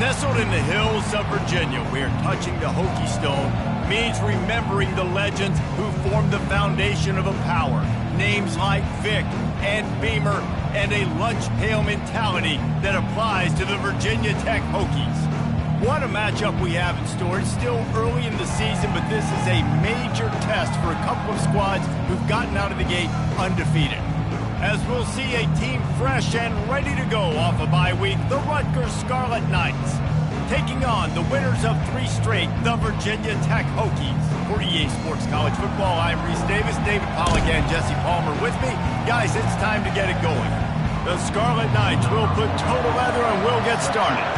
Nestled in the hills of Virginia, where touching the Hokie Stone means remembering the legends who formed the foundation of a power. Names like Vic and Beamer, and a lunch pail mentality that applies to the Virginia Tech Hokies. What a matchup we have in store. It's still early in the season, but this is a major test for a couple of squads who've gotten out of the gate undefeated. As we'll see a team fresh and ready to go off a bye week, the Rutgers Scarlet Knights, taking on the winners of 3 straight, the Virginia Tech Hokies. For EA Sports College Football, I'm Reese Davis, David Pollack and Jesse Palmer with me. Guys, it's time to get it going. The Scarlet Knights will put total leather and we'll get started.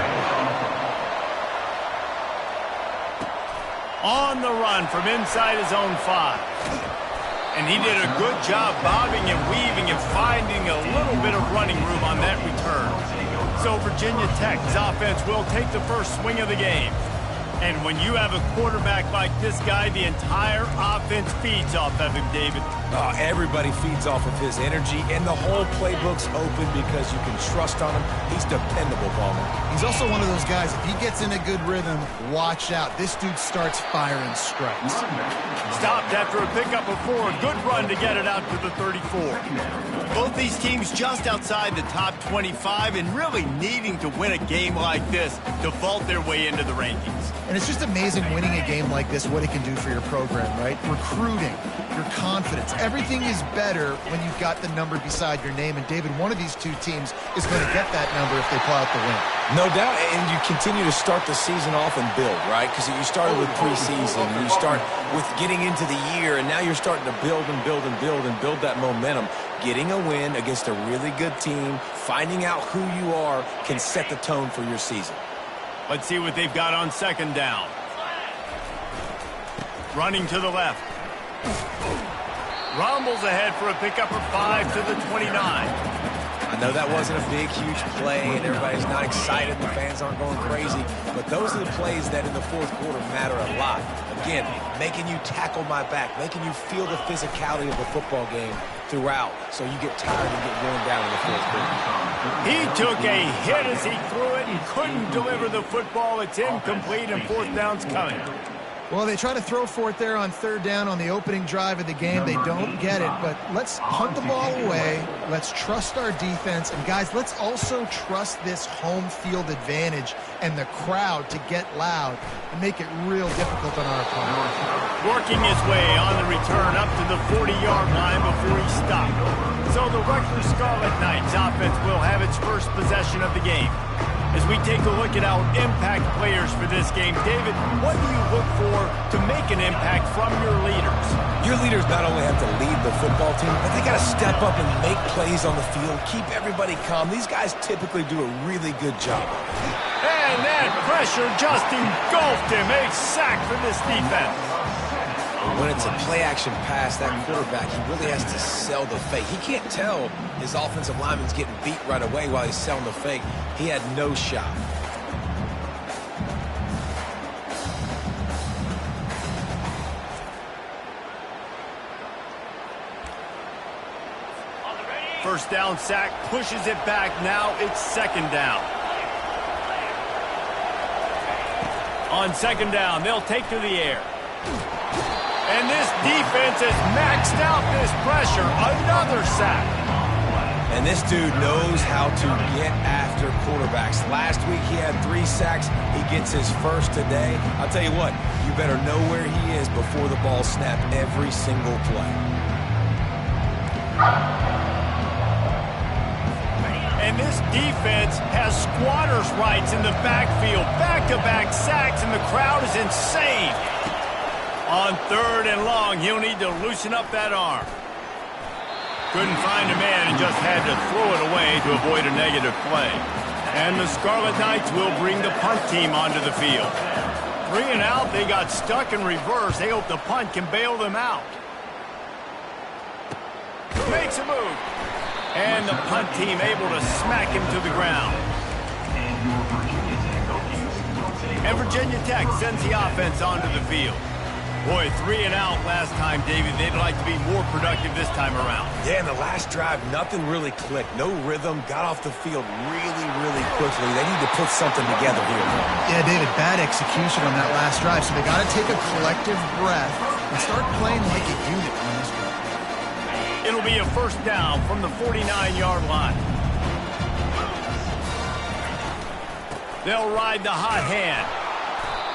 On the run from inside his own 5. And he did a good job bobbing and weaving and finding a little bit of running room on that return. So Virginia Tech's offense will take the first swing of the game. And when you have a quarterback like this guy, the entire offense feeds off of him, David. Everybody feeds off of his energy, and the whole playbook's open because you can trust on him. He's dependable, Palmer. He's also one of those guys, if he gets in a good rhythm, watch out. This dude starts firing strikes. Stopped after a pickup of 4. Good run to get it out to the 34. Both these teams just outside the top 25 and really needing to win a game like this to vault their way into the rankings. And it's just amazing winning a game like this, what it can do for your program, right? Recruiting, your confidence. Everything is better when you've got the number beside your name. And, David, one of these two teams is going to get that number if they pull out the win. No doubt, and you continue to start the season off and build, right? Because you started with preseason, and you start with getting into the year, and now you're starting to build and build and build and build that momentum. Getting a win against a really good team, finding out who you are, can set the tone for your season. Let's see what they've got on second down. Running to the left. Rumbles ahead for a pickup of 5 to the 29. I know that wasn't a big, huge play, and everybody's not excited. The fans aren't going crazy. But those are the plays that in the fourth quarter matter a lot. Again, making you tackle my back, making you feel the physicality of the football game throughout, so you get tired and get worn down in the fourth quarter. He took a hit as he threw it and couldn't deliver the football. It's incomplete and 4th down's coming. Well, they try to throw for it there on 3rd down on the opening drive of the game. They don't get it, but let's punt the ball away. Let's trust our defense. And, guys, let's also trust this home field advantage and the crowd to get loud and make it real difficult on our opponent. Working his way on the return up to the 40-yard line before he stopped. So the Rutgers Scarlet Knights offense will have its first possession of the game. As we take a look at our impact players for this game, David, what do you look for to make an impact from your leaders? Your leaders not only have to lead the football team, but they got to step up and make plays on the field, keep everybody calm. These guys typically do a really good job. And that pressure just engulfed him. A sack for this defense. When it's a play-action pass, that quarterback, he really has to sell the fake. He can't tell his offensive lineman's getting beat right away while he's selling the fake. He had no shot. First down sack, pushes it back. Now it's 2nd down. On 2nd down, they'll take to the air. And this defense has maxed out this pressure. Another sack. And this dude knows how to get after quarterbacks. Last week he had 3 sacks. He gets his first today. I'll tell you what, you better know where he is before the ball snapped every single play. And this defense has squatters' rights in the backfield. Back-to-back sacks, and the crowd is insane. On 3rd and long, he'll need to loosen up that arm. Couldn't find a man and just had to throw it away to avoid a negative play. And the Scarlet Knights will bring the punt team onto the field. 3 and out, they got stuck in reverse. They hope the punt can bail them out. Makes a move. And the punt team able to smack him to the ground. And Virginia Tech sends the offense onto the field. Boy, 3 and out last time, David. They'd like to be more productive this time around. Yeah, in the last drive, nothing really clicked. No rhythm, got off the field really, really quickly. They need to put something together here. Yeah, David, bad execution on that last drive, so they got to take a collective breath and start playing like a unit on this one. It'll be a first down from the 49-yard line. They'll ride the hot hand.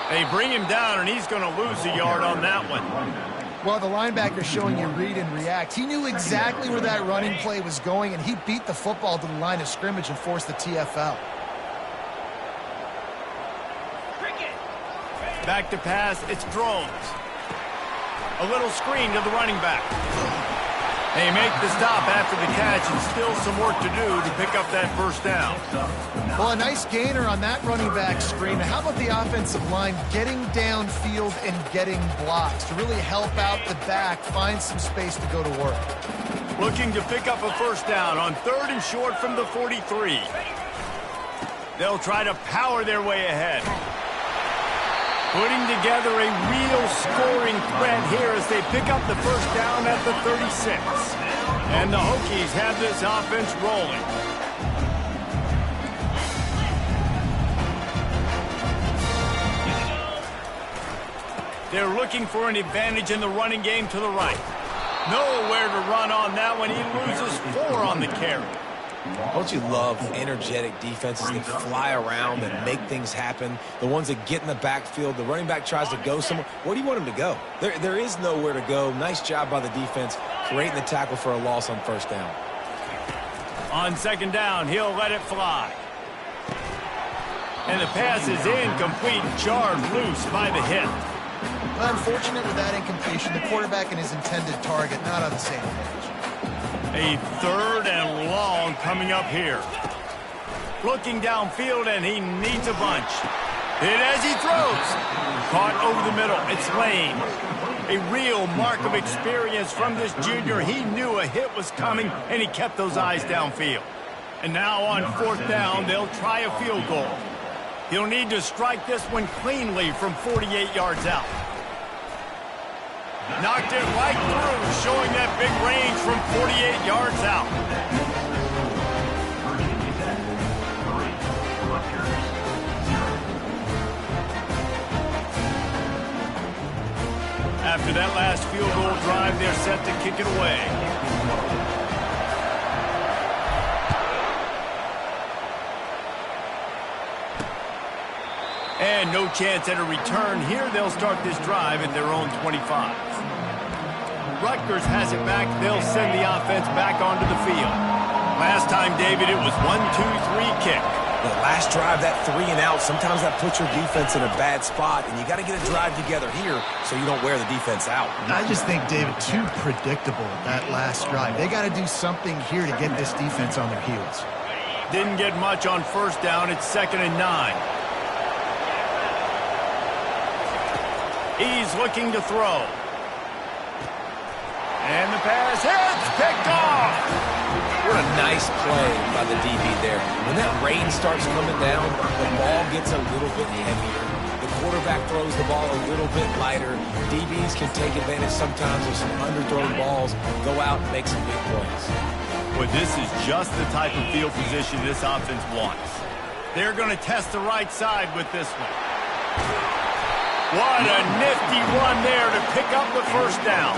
They bring him down, and he's going to lose a yard on that one. Well, the linebacker's showing you read and react. He knew exactly where that running play was going, and he beat the football to the line of scrimmage and forced the TFL. Back to pass, it's Drones. A little screen to the running back. They make the stop after the catch, and still some work to do to pick up that first down. Well, a nice gainer on that running back screen. How about the offensive line getting downfield and getting blocks to really help out the back, find some space to go to work? Looking to pick up a first down on 3rd and short from the 43. They'll try to power their way ahead. Putting together a real scoring threat here as they pick up the first down at the 36. And the Hokies have this offense rolling. They're looking for an advantage in the running game to the right. Nowhere to run on that one. He loses 4 on the carry. Don't you love energetic defenses that fly around and make things happen? The ones that get in the backfield, the running back tries to go somewhere. Where do you want him to go? There is nowhere to go. Nice job by the defense, creating the tackle for a loss on first down. On 2nd down, he'll let it fly. And the pass is incomplete, jarred loose by the hit. Unfortunate with that incompletion, the quarterback and his intended target not on the same page. A 3rd and long coming up here. Looking downfield, and he needs a bunch. Hit as he throws. Caught over the middle. It's Lane. A real mark of experience from this junior. He knew a hit was coming, and he kept those eyes downfield. And now on 4th down, they'll try a field goal. He'll need to strike this one cleanly from 48 yards out. Knocked it right through, showing that big range from 48 yards out. After that last field goal drive, they're set to kick it away. And no chance at a return here. They'll start this drive at their own 25. Rutgers has it back. They'll send the offense back onto the field. Last time, David, it was 1-2-3 kick. The last drive, that 3 and out, sometimes that puts your defense in a bad spot, and you got to get a drive together here so you don't wear the defense out. I just think, David, too predictable that last drive. They got to do something here to get this defense on their heels. Didn't get much on first down. It's 2nd and 9. He's looking to throw. And the pass hits, picked off. What a nice play by the DB there. When that rain starts coming down, the ball gets a little bit heavier. The quarterback throws the ball a little bit lighter. DBs can take advantage sometimes of some underthrown balls, go out and make some big plays. Well, this is just the type of field position this offense wants. They're going to test the right side with this one. What a nifty run there to pick up the first down.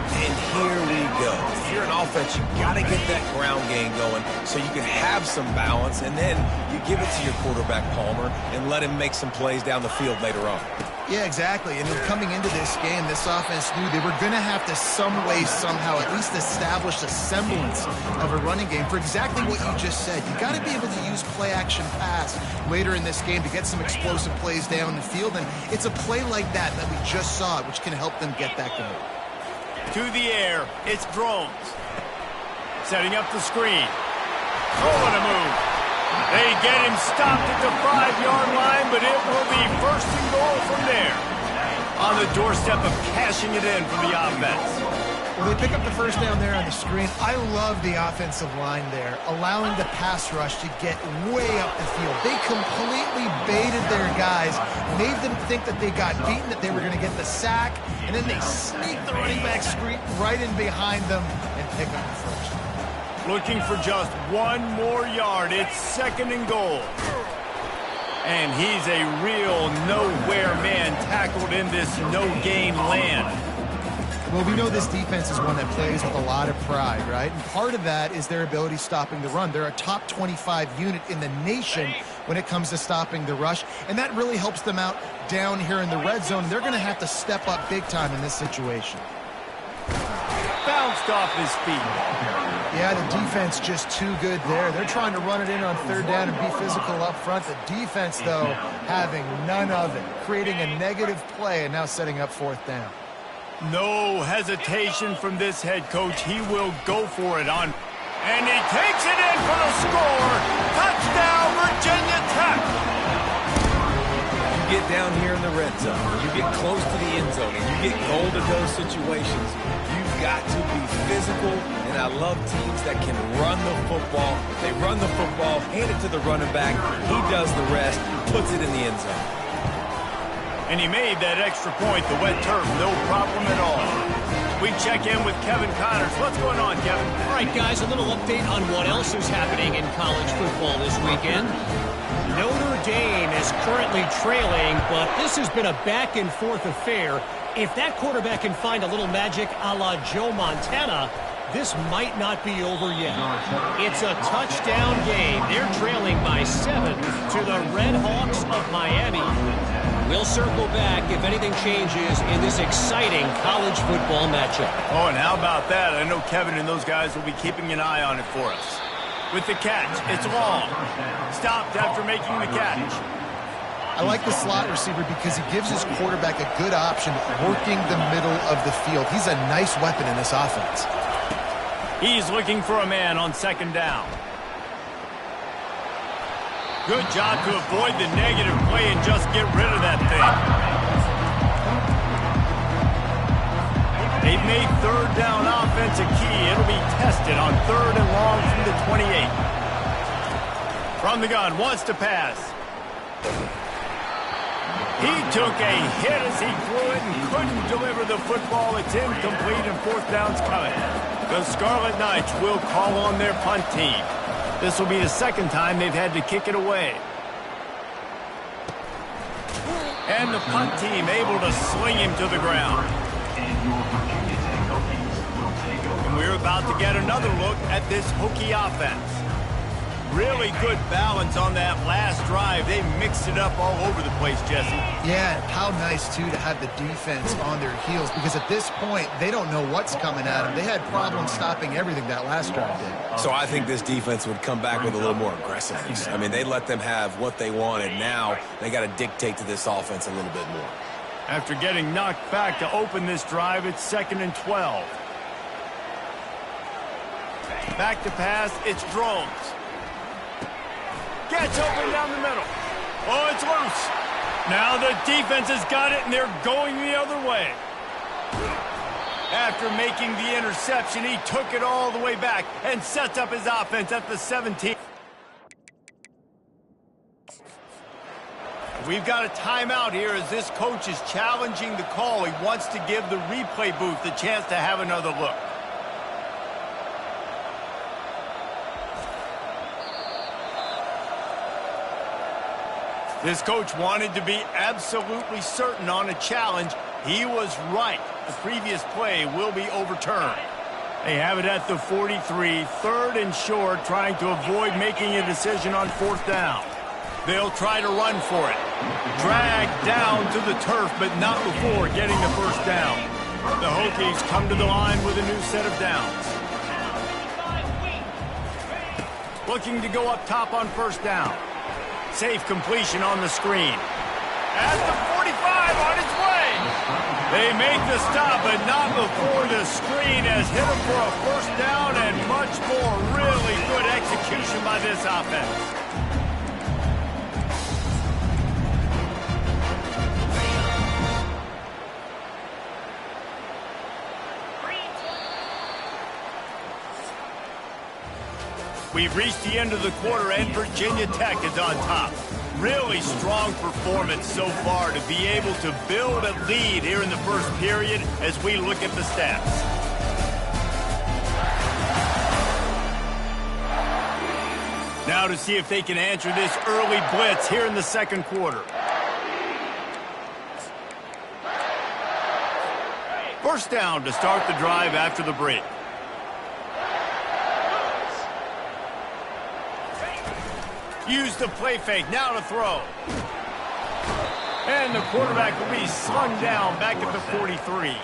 And here we go. If you're an offense, you got to get that ground game going so you can have some balance, and then you give it to your quarterback, Palmer, and let him make some plays down the field later on. Yeah, exactly. And coming into this game, this offense knew they were going to have to some way, somehow, at least establish a semblance of a running game for exactly what you just said. You got to be able to use play-action pass later in this game to get some explosive plays down the field, and it's a play like that we just saw, which can help them get that going. To the air, it's Drones. Setting up the screen. Oh, what a move. They get him stopped at the 5-yard line, but it will be 1st and goal from there. On the doorstep of cashing it in for the offense. Well, they pick up the first down there on the screen. I love the offensive line there, allowing the pass rush to get way up the field. They completely baited their guys, made them think that they got beaten, that they were going to get the sack, and then they sneak the running back screen right in behind them and pick up the first. Looking for just one more yard. It's 2nd and goal. And he's a real nowhere man tackled in this no-gain land. Well, we know this defense is one that plays with a lot of pride, right? And part of that is their ability stopping the run. They're a top 25 unit in the nation when it comes to stopping the rush, and that really helps them out down here in the red zone. They're going to have to step up big time in this situation. Bounced off his feet. Yeah, the defense just too good there. They're trying to run it in on 3rd down and be physical up front. The defense, though, having none of it, creating a negative play and now setting up 4th down. No hesitation from this head coach. He will go for it on. And he takes it in for the score. Touchdown, Virginia Tech. You get down here in the red zone, you get close to the end zone, and you get goal to those situations, you've got to be physical, and I love teams that can run the football. They run the football, hand it to the running back, he does the rest, puts it in the end zone. And he made that extra point, the wet turf, no problem at all. We check in with Kevin Connors. What's going on, Kevin? All right, guys, a little update on what else is happening in college football this weekend. Notre Dame is currently trailing, but this has been a back-and-forth affair. If that quarterback can find a little magic a la Joe Montana, this might not be over yet. It's a touchdown game. They're trailing by 7 to the Red Hawks of Miami. We'll circle back if anything changes in this exciting college football matchup. Oh, and how about that? I know Kevin and those guys will be keeping an eye on it for us. With the catch, it's long. Stopped after making the catch. I like the slot receiver because he gives his quarterback a good option working the middle of the field. He's a nice weapon in this offense. He's looking for a man on 2nd down. Good job to avoid the negative play and just get rid of that thing. They've made 3rd down offense a key. It'll be tested on 3rd and long from the 28. From the gun, wants to pass. He took a hit as he threw it and couldn't deliver the football. It's incomplete and 4th down's coming. The Scarlet Knights will call on their punt team. This will be the 2nd time they've had to kick it away. And the punt team able to sling him to the ground. And we're about to get another look at this Hokie offense. Really good balance on that last drive. They mixed it up all over the place, Jesse. Yeah, how nice, too, to have the defense on their heels because at this point, they don't know what's coming at them. They had problems stopping everything that last drive did. So I think this defense would come back with a little more aggressiveness. I mean, they let them have what they wanted. Now they got to dictate to this offense a little bit more. After getting knocked back to open this drive, it's 2nd and 12. Back to pass, it's Drones. Gets open down the middle. Oh, it's loose. Now the defense has got it, and they're going the other way. After making the interception, he took it all the way back and sets up his offense at the 17. We've got a timeout here as this coach is challenging the call. He wants to give the replay booth the chance to have another look. This coach wanted to be absolutely certain on a challenge. He was right. The previous play will be overturned. They have it at the 43, 3rd and short, trying to avoid making a decision on 4th down. They'll try to run for it. Dragged down to the turf, but not before getting the 1st down. The Hokies come to the line with a new set of downs. Looking to go up top on 1st down. Safe completion on the screen. At the 45 on its way. They make the stop, but not before the screen has hit them for a 1st down and much more. Really good execution by this offense. We've reached the end of the quarter, and Virginia Tech is on top. Really strong performance so far to be able to build a lead here in the first period as we look at the stats. Now to see if they can answer this early blitz here in the second quarter. First down to start the drive after the break. Use the play fake, now to throw. And the quarterback will be slung down back at the 43.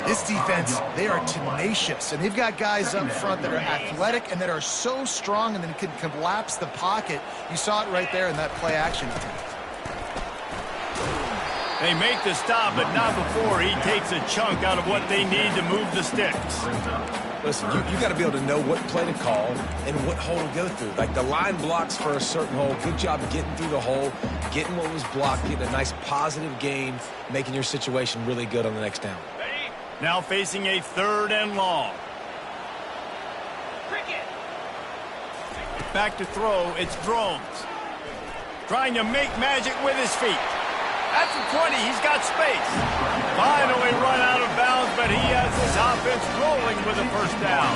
This defense, they are tenacious, and they've got guys up front that are athletic and that are so strong and then can collapse the pocket. You saw it right there in that play action attempt. They make the stop, but not before he takes a chunk out of what they need to move the sticks. Listen, you got to be able to know what play to call and what hole to go through. Like the line blocks for a certain hole. Good job getting through the hole, getting what was blocked, getting a nice positive gain, making your situation really good on the next down. Now facing a 3rd and long. Back to throw, it's Drones. Trying to make magic with his feet. At the 20, he's got space. Finally run out of bounds, but he has his offense rolling with a first down.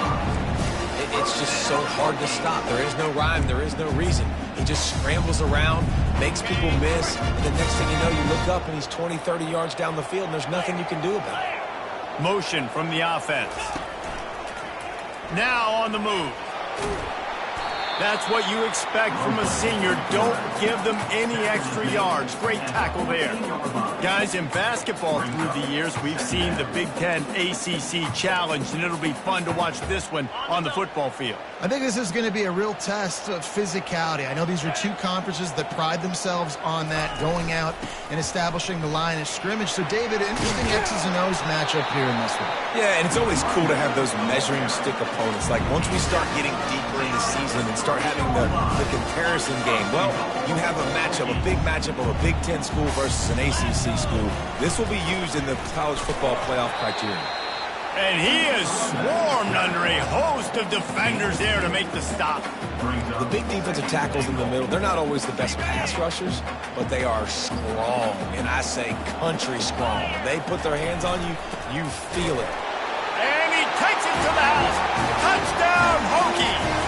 It's just so hard to stop. There is no rhyme. There is no reason. He just scrambles around, makes people miss, and the next thing you know, you look up and he's 20, 30 yards down the field, and there's nothing you can do about it. Motion from the offense. Now on the move. That's what you expect from a senior. Don't give them any extra yards. Great tackle there. Guys, in basketball through the years, we've seen the Big Ten ACC Challenge, and it'll be fun to watch this one on the football field. I think this is going to be a real test of physicality. I know these are two conferences that pride themselves on that, going out and establishing the line of scrimmage. So, David, interesting X's and O's matchup here in this one. Yeah, and it's always cool to have those measuring stick opponents. Like, once we start getting deeper in the season and start having the comparison game, well, you have a matchup, a big matchup of a Big Ten school versus an ACC school. This will be used in the college football playoff criteria. And he is swarmed under a host of defenders there to make the stop. The big defensive tackles in the middle, they're not always the best pass rushers, but they are strong, and I say country strong. They put their hands on you, you feel it. And he takes it to the house. Touchdown, Hokies!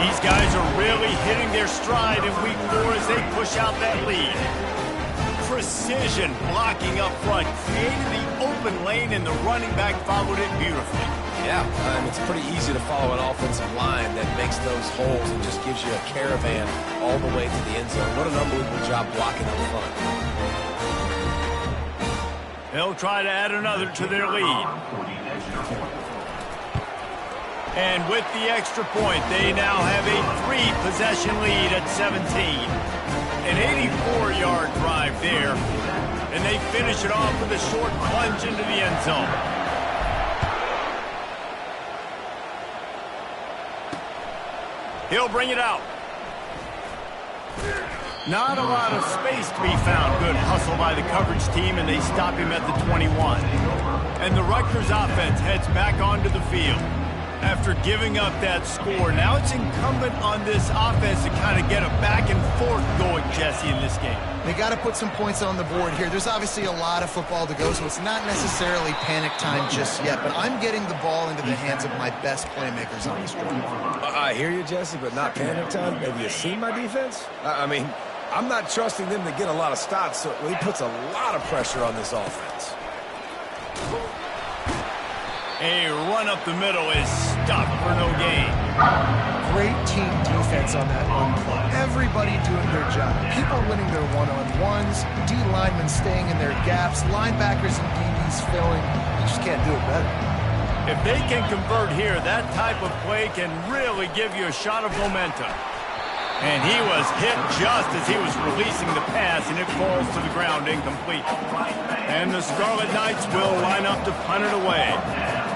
These guys are really hitting their stride in week 4 as they push out that lead. Precision blocking up front, created the open lane, and the running back followed it beautifully. Yeah, it's pretty easy to follow an offensive line that makes those holes and just gives you a caravan all the way to the end zone. What an unbelievable job blocking up front. They'll try to add another to their lead. And with the extra point, they now have a 3-possession lead at 17. An 84-yard drive there, and they finish it off with a short plunge into the end zone. He'll bring it out. Not a lot of space to be found. Good hustle by the coverage team, and they stop him at the 21. And the Rutgers offense heads back onto the field. After giving up that score, now it's incumbent on this offense to kind of get a back and forth going, Jesse, in this game. They got to put some points on the board here. There's obviously a lot of football to go, so it's not necessarily panic time just yet, but I'm getting the ball into the hands of my best playmakers on this drive. I hear you, Jesse, but not panic time. Have you seen my defense? I mean, I'm not trusting them to get a lot of stops, so he puts a lot of pressure on this offense. A run up the middle is stopped for no gain. Great team defense on that run play. Everybody doing their job. People winning their one-on-ones, D linemen staying in their gaps, linebackers and DBs filling. You just can't do it better. If they can convert here, that type of play can really give you a shot of momentum. And he was hit just as he was releasing the pass, and it falls to the ground incomplete. And the Scarlet Knights will line up to punt it away.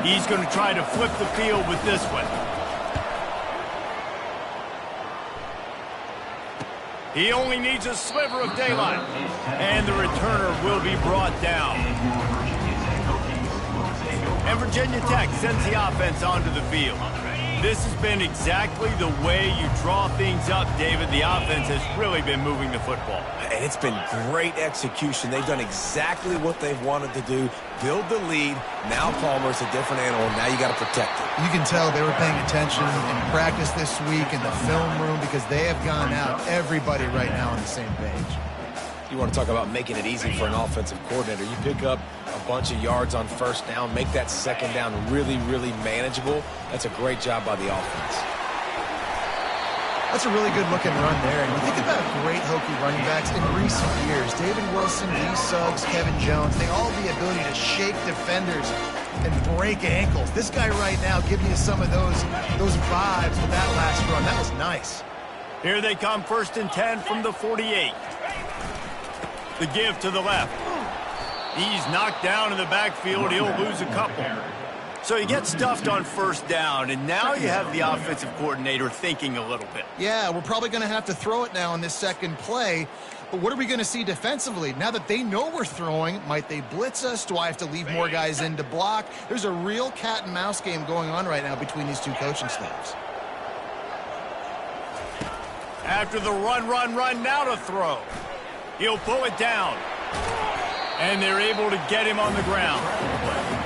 He's going to try to flip the field with this one. He only needs a sliver of daylight. And the returner will be brought down. And Virginia Tech sends the offense onto the field. This has been exactly the way you draw things up, David. The offense has really been moving the football. And it's been great execution. They've done exactly what they've wanted to do. Build the lead. Now Palmer's a different animal. Now you got to protect it. You can tell they were paying attention in practice this week in the film room because they have gone out, everybody right now on the same page. You want to talk about making it easy for an offensive coordinator. You pick up a bunch of yards on first down, make that second down really, really manageable. That's a great job by the offense. That's a really good-looking run there. And you think about great Hokie running backs in recent years. David Wilson, Lee Suggs, Kevin Jones, they all have the ability to shake defenders and break ankles. This guy right now giving you some of those vibes with that last run. That was nice. Here they come, 1st and 10 from the 48. The give to the left. He's knocked down in the backfield. He'll lose a couple. So you get stuffed on first down, and now you have the offensive coordinator thinking a little bit. Yeah, we're probably going to have to throw it now on this second play. But what are we going to see defensively? Now that they know we're throwing, might they blitz us? Do I have to leave more guys in to block? There's a real cat and mouse game going on right now between these two coaching staffs. After the run, now to throw. He'll pull it down. And they're able to get him on the ground.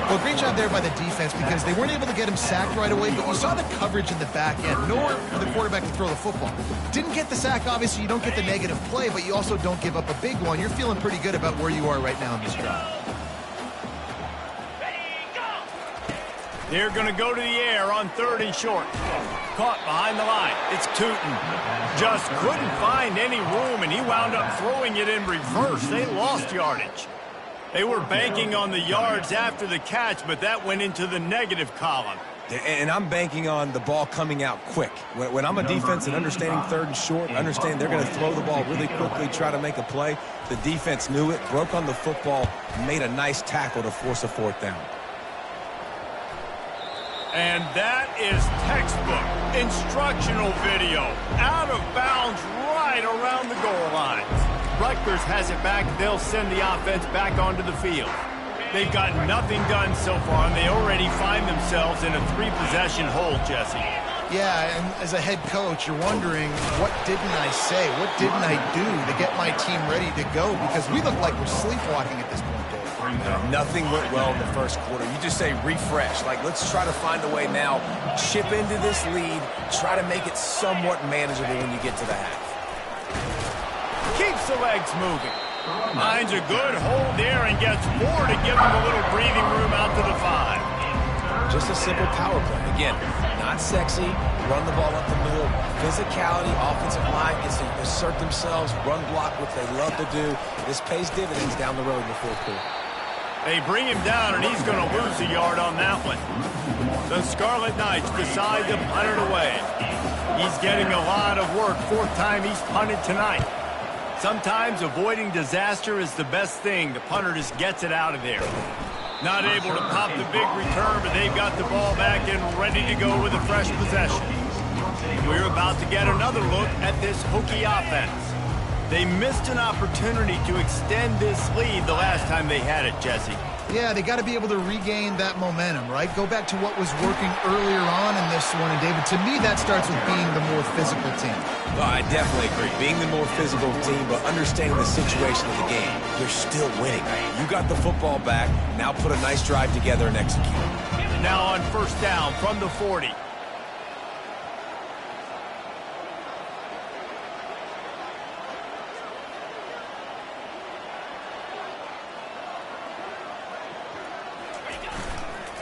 Well, great job there by the defense because they weren't able to get him sacked right away, but you saw the coverage in the back end. Nowhere for the quarterback to throw the football. Didn't get the sack, obviously. You don't get the negative play, but you also don't give up a big one. You're feeling pretty good about where you are right now in this drive. They're going to go to the air on 3rd and short. Caught behind the line. It's Tootin. Just couldn't find any room, and he wound up throwing it in reverse. They lost yardage. They were banking on the yards after the catch, but that went into the negative column. And I'm banking on the ball coming out quick. When I'm a defense and understanding 3rd and short, understand they're going to throw the ball really quickly, try to make a play. The defense knew it, broke on the football, made a nice tackle to force a 4th down. And that is textbook instructional video. Out of bounds right around the goal line. Rutgers has it back. They'll send the offense back onto the field. They've got nothing done so far, and they already find themselves in a 3-possession hole, Jesse. Yeah, and as a head coach, you're wondering, what didn't I say? What didn't I do to get my team ready to go? Because we look like we're sleepwalking at this point, Dave. Nothing went well in the first quarter. You just say refresh. Like, let's try to find a way now. Chip into this lead. Try to make it somewhat manageable when you get to the half. Keeps the legs moving. Finds a good hold there and gets 4 to give him a little breathing room out to the 5. Just a simple power play. Again, not sexy. Run the ball up the middle. Physicality, offensive line gets to assert themselves, run block, which they love to do. This pays dividends down the road in the 4th quarter. They bring him down, and he's going to lose a yard on that one. The Scarlet Knights decide to punt it away. He's getting a lot of work. 4th time he's punted tonight. Sometimes avoiding disaster is the best thing. The punter just gets it out of there. Not able to pop the big return, but they've got the ball back and ready to go with a fresh possession. We're about to get another look at this Hokie offense. They missed an opportunity to extend this lead the last time they had it, Jesse. Yeah, they got to be able to regain that momentum, right? Go back to what was working earlier on in this one. And, David, to me, that starts with being the more physical team. Well, I definitely agree. Being the more physical team, but understanding the situation of the game. You're still winning. You got the football back. Now put a nice drive together and execute. Now on 1st down from the 40.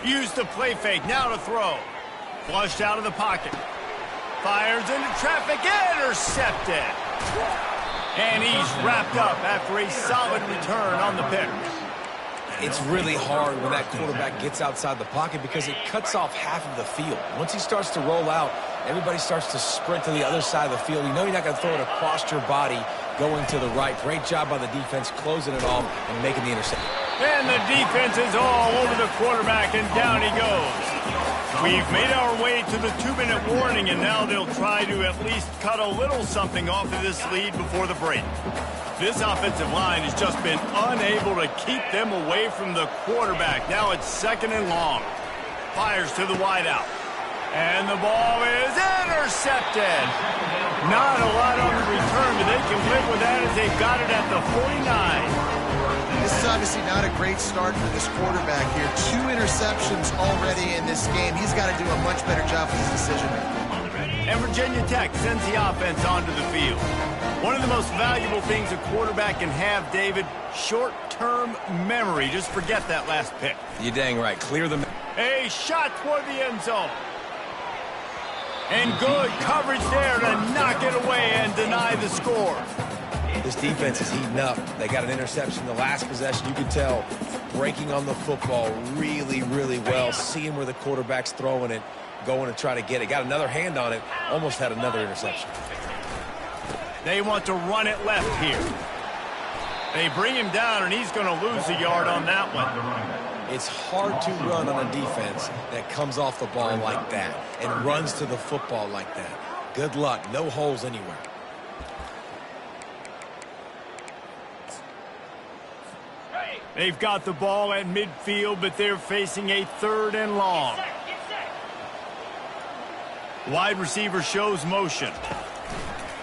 Use the play fake, now to throw. Flushed out of the pocket. Fires into traffic, intercepted. And he's wrapped up after a solid return on the pick. It's really hard when that quarterback gets outside the pocket because it cuts off half of the field. Once he starts to roll out, everybody starts to sprint to the other side of the field. You know you're not going to throw it across your body going to the right. Great job by the defense closing it off and making the interception. And the defense is all over the quarterback, and down he goes. We've made our way to the 2-minute warning, and now they'll try to at least cut a little something off of this lead before the break. This offensive line has just been unable to keep them away from the quarterback. Now it's 2nd and long. Fires to the wideout. And the ball is intercepted. Not a lot on the return, but they can live with that as they've got it at the 49. This is obviously not a great start for this quarterback here. 2 interceptions already in this game. He's got to do a much better job with his decision making. And Virginia Tech sends the offense onto the field. One of the most valuable things a quarterback can have, David, short-term memory. Just forget that last pick. You're dang right. Clear the... A shot toward the end zone. And good coverage there to knock it away and deny the score. This defense is heating up. They got an interception the last possession. You can tell breaking on the football really, really well. Seeing where the quarterback's throwing it, going to try to get it. Got another hand on it. Almost had another interception. They want to run it left here. They bring him down, and he's going to lose a yard on that one. It's hard to run on a defense that comes off the ball like that and runs to the football like that. Good luck. No holes anywhere. They've got the ball at midfield, but they're facing a 3rd and long. Wide receiver shows motion.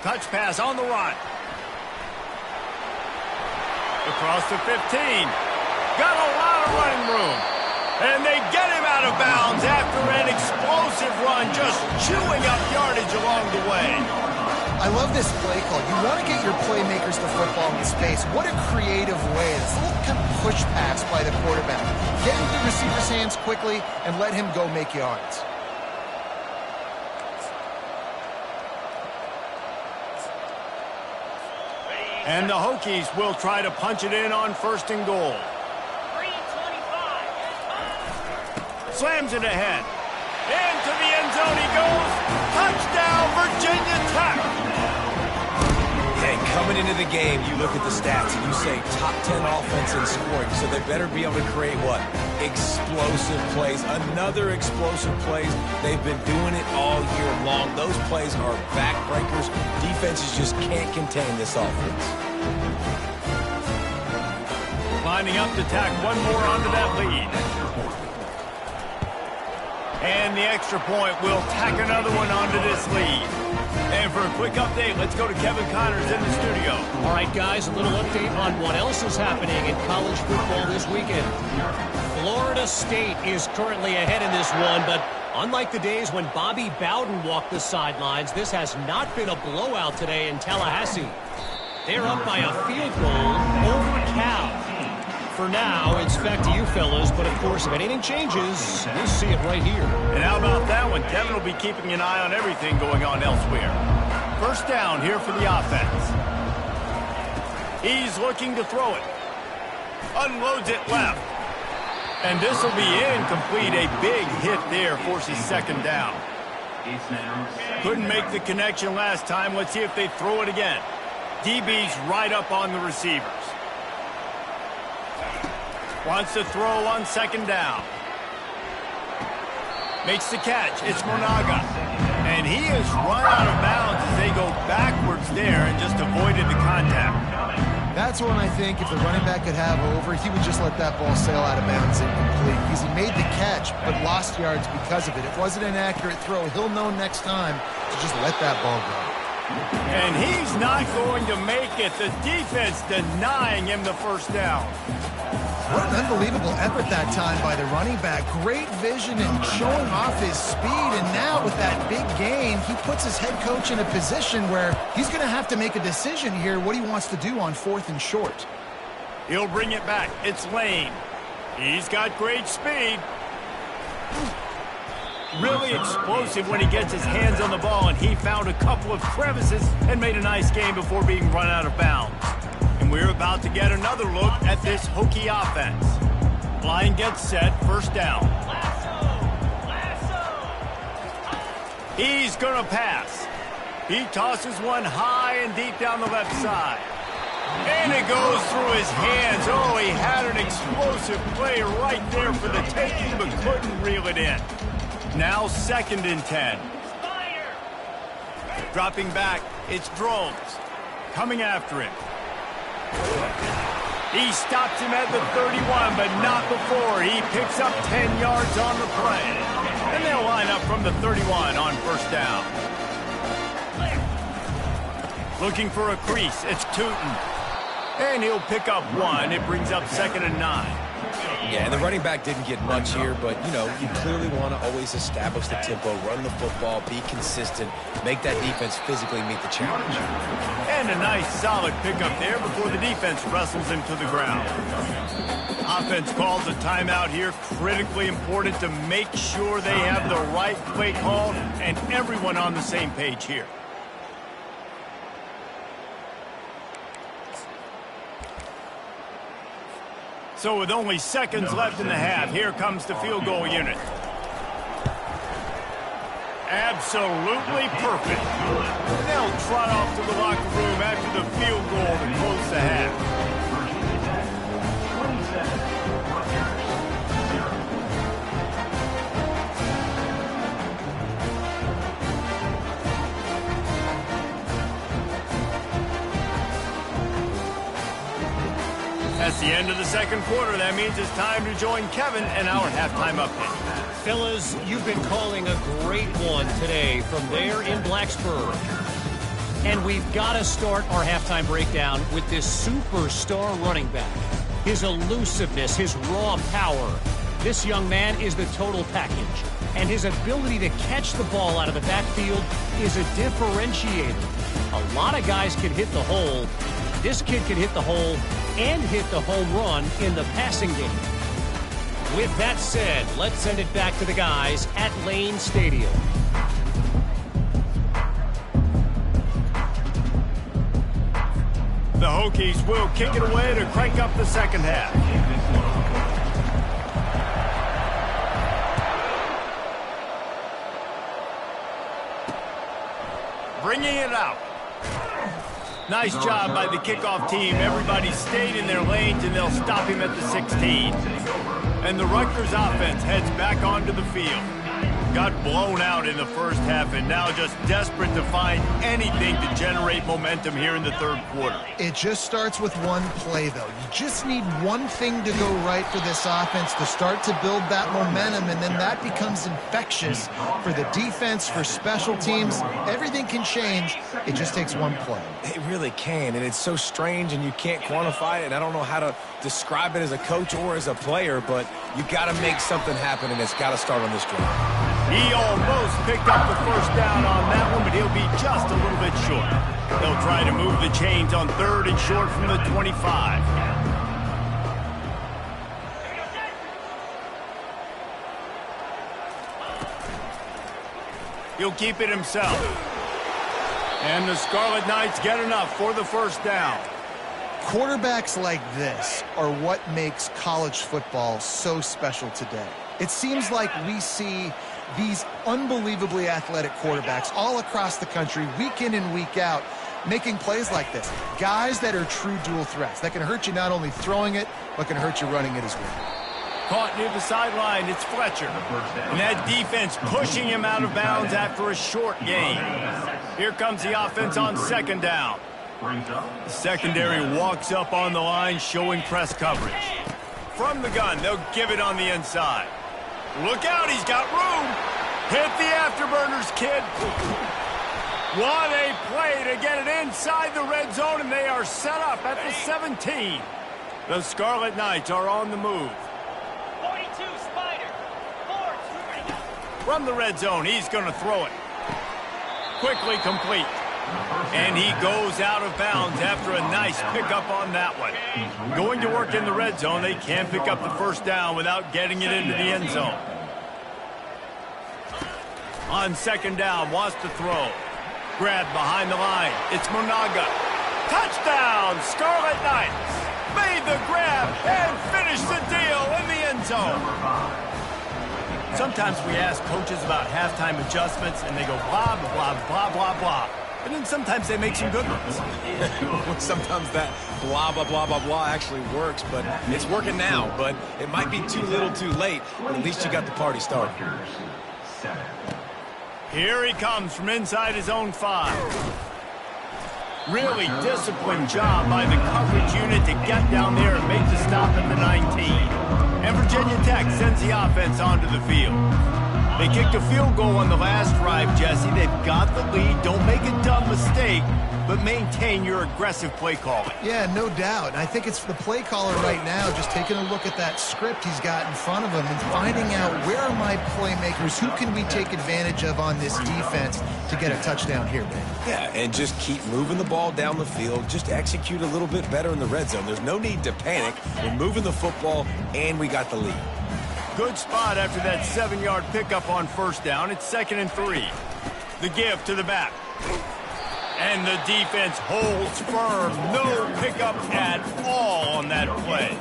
Touch pass on the run. Across the 15. Got a lot of running room. And they get him out of bounds after an explosive run, just chewing up yardage along the way. I love this play call. You want to get your playmakers the football in space. What a creative way. This little kind of push pass by the quarterback. Get into the receiver's hands quickly and let him go make yards. And the Hokies will try to punch it in on 1st and goal. Slams it ahead. Into the end zone he goes. Touchdown, Virginia Tech. Hey, coming into the game, you look at the stats and you say top 10 offense in scoring. So they better be able to create what? Explosive plays. Another explosive plays. They've been doing it all year long. Those plays are backbreakers. Defenses just can't contain this offense. Lining up to tack one more onto that lead. And the extra point will tack another one onto this lead. And for a quick update, let's go to Kevin Connors in the studio. All right, guys, a little update on what else is happening in college football this weekend. Florida State is currently ahead in this one, but unlike the days when Bobby Bowden walked the sidelines, this has not been a blowout today in Tallahassee. They're up by a field goal over Cal. For now, it's back to you fellas, but of course, if anything changes, we'll see it right here. And how about that one? Kevin will be keeping an eye on everything going on elsewhere. 1st down here for the offense. He's looking to throw it. Unloads it left. And this will be incomplete. A big hit there forces 2nd down. Couldn't make the connection last time. Let's see if they throw it again. DB's right up on the receivers. Wants to throw on 2nd down. Makes the catch. It's Monaga. And he is run out of bounds as they go backwards there and just avoided the contact. That's one I think if the running back could have over, he would just let that ball sail out of bounds incomplete. Because he made the catch, but lost yards because of it. It wasn't an accurate throw. He'll know next time to just let that ball go. And he's not going to make it. The defense denying him the 1st down. What an unbelievable effort that time by the running back. Great vision and showing off his speed. And now with that big gain, he puts his head coach in a position where he's going to have to make a decision here what he wants to do on 4th and short. He'll bring it back. It's Lane. He's got great speed. Really explosive when he gets his hands on the ball, and he found a couple of crevices and made a nice game before being run out of bounds. And we're about to get another look at this Hokie offense. Line gets set, 1st down. He's going to pass. He tosses one high and deep down the left side. And it goes through his hands. Oh, he had an explosive play right there for the taking, but couldn't reel it in. Now 2nd and 10. Dropping back, it's Drones. Coming after him. He stops him at the 31, but not before. He picks up 10 yards on the play. And they'll line up from the 31 on first down. Looking for a crease. It's Tootin. And he'll pick up 1. It brings up 2nd and 9. Yeah, and the running back didn't get much here, but, you know, you clearly want to always establish the tempo, run the football, be consistent, make that defense physically meet the challenge. And a nice solid pickup there before the defense wrestles him to the ground. Offense calls a timeout here. Critically important to make sure they have the right play call and everyone on the same page here. So with only seconds left in the half, here comes the field goal unit. Absolutely perfect. They'll trot off to the locker room after the field goal to close the half. That's the end of the second quarter. That means it's time to join Kevin and our halftime update. Fellas, you've been calling a great one today from there in Blacksburg. And we've got to start our halftime breakdown with this superstar running back. His elusiveness, his raw power. This young man is the total package. And his ability to catch the ball out of the backfield is a differentiator. A lot of guys can hit the hole. This kid can hit the hole and hit the home run in the passing game. With that said, let's send it back to the guys at Lane Stadium. The Hokies will kick it away to crank up the second half. Bringing it out. Nice job by the kickoff team. Everybody stayed in their lanes, and they'll stop him at the 16. And the Rutgers offense heads back onto the field. Got blown out in the first half and now just desperate to find anything to generate momentum here in the third quarter. It just starts with one play, though. You just need one thing to go right for this offense to start to build that momentum, and then that becomes infectious for the defense, for special teams. Everything can change. It just takes one play. It really can, and it's so strange, and you can't quantify it, and I don't know how to describe it as a coach or as a player, but you got to make something happen, and it's got to start on this drive. He almost picked up the first down on that one, but he'll be just a little bit short. They'll try to move the chains on 3rd and short from the 25. He'll keep it himself. And the Scarlet Knights get enough for the first down. Quarterbacks like this are what makes college football so special today. It seems like we see these unbelievably athletic quarterbacks all across the country, week in and week out, making plays like this. Guys that are true dual threats, that can hurt you not only throwing it, but can hurt you running it as well. Caught near the sideline, it's Fletcher. And that defense pushing him out of bounds after a short gain. Here comes the offense on 2nd down. The secondary walks up on the line, showing press coverage. From the gun, they'll give it on the inside. Look out, he's got room. Hit the afterburners, kid. What a play to get it inside the red zone, and they are set up at the 17. The Scarlet Knights are on the move. 42, Spider. 4, From the red zone, he's going to throw it. Quickly complete. And he goes out of bounds after a nice pickup on that one. Going to work in the red zone, they can't pick up the first down without getting it into the end zone. On 2nd down, wants to throw. Grab behind the line. It's Monaga. Touchdown, Scarlet Knights. Made the grab and finished the deal in the end zone. Sometimes we ask coaches about halftime adjustments, and they go blah, blah, blah, blah, blah. And then sometimes they make some good ones. Sometimes that blah, blah, blah, blah, blah actually works, but it's working now. But it might be too little too late, but at least you got the party started. Here he comes from inside his own 5. Really disciplined job by the coverage unit to get down there and make the stop at the 19. And Virginia Tech sends the offense onto the field. They kicked a field goal on the last drive, Jesse. They've got the lead. Don't make a dumb mistake, but maintain your aggressive play calling. Yeah, no doubt. And I think it's the play caller right now just taking a look at that script he's got in front of him and finding out where are my playmakers, who can we take advantage of on this defense to get a touchdown here, man. Yeah, and just keep moving the ball down the field. Just execute a little bit better in the red zone. There's no need to panic. We're moving the football, and we got the lead. Good spot after that 7-yard pickup on first down. It's 2nd and 3. The give to the back. And the defense holds firm. No pickup at all on that play.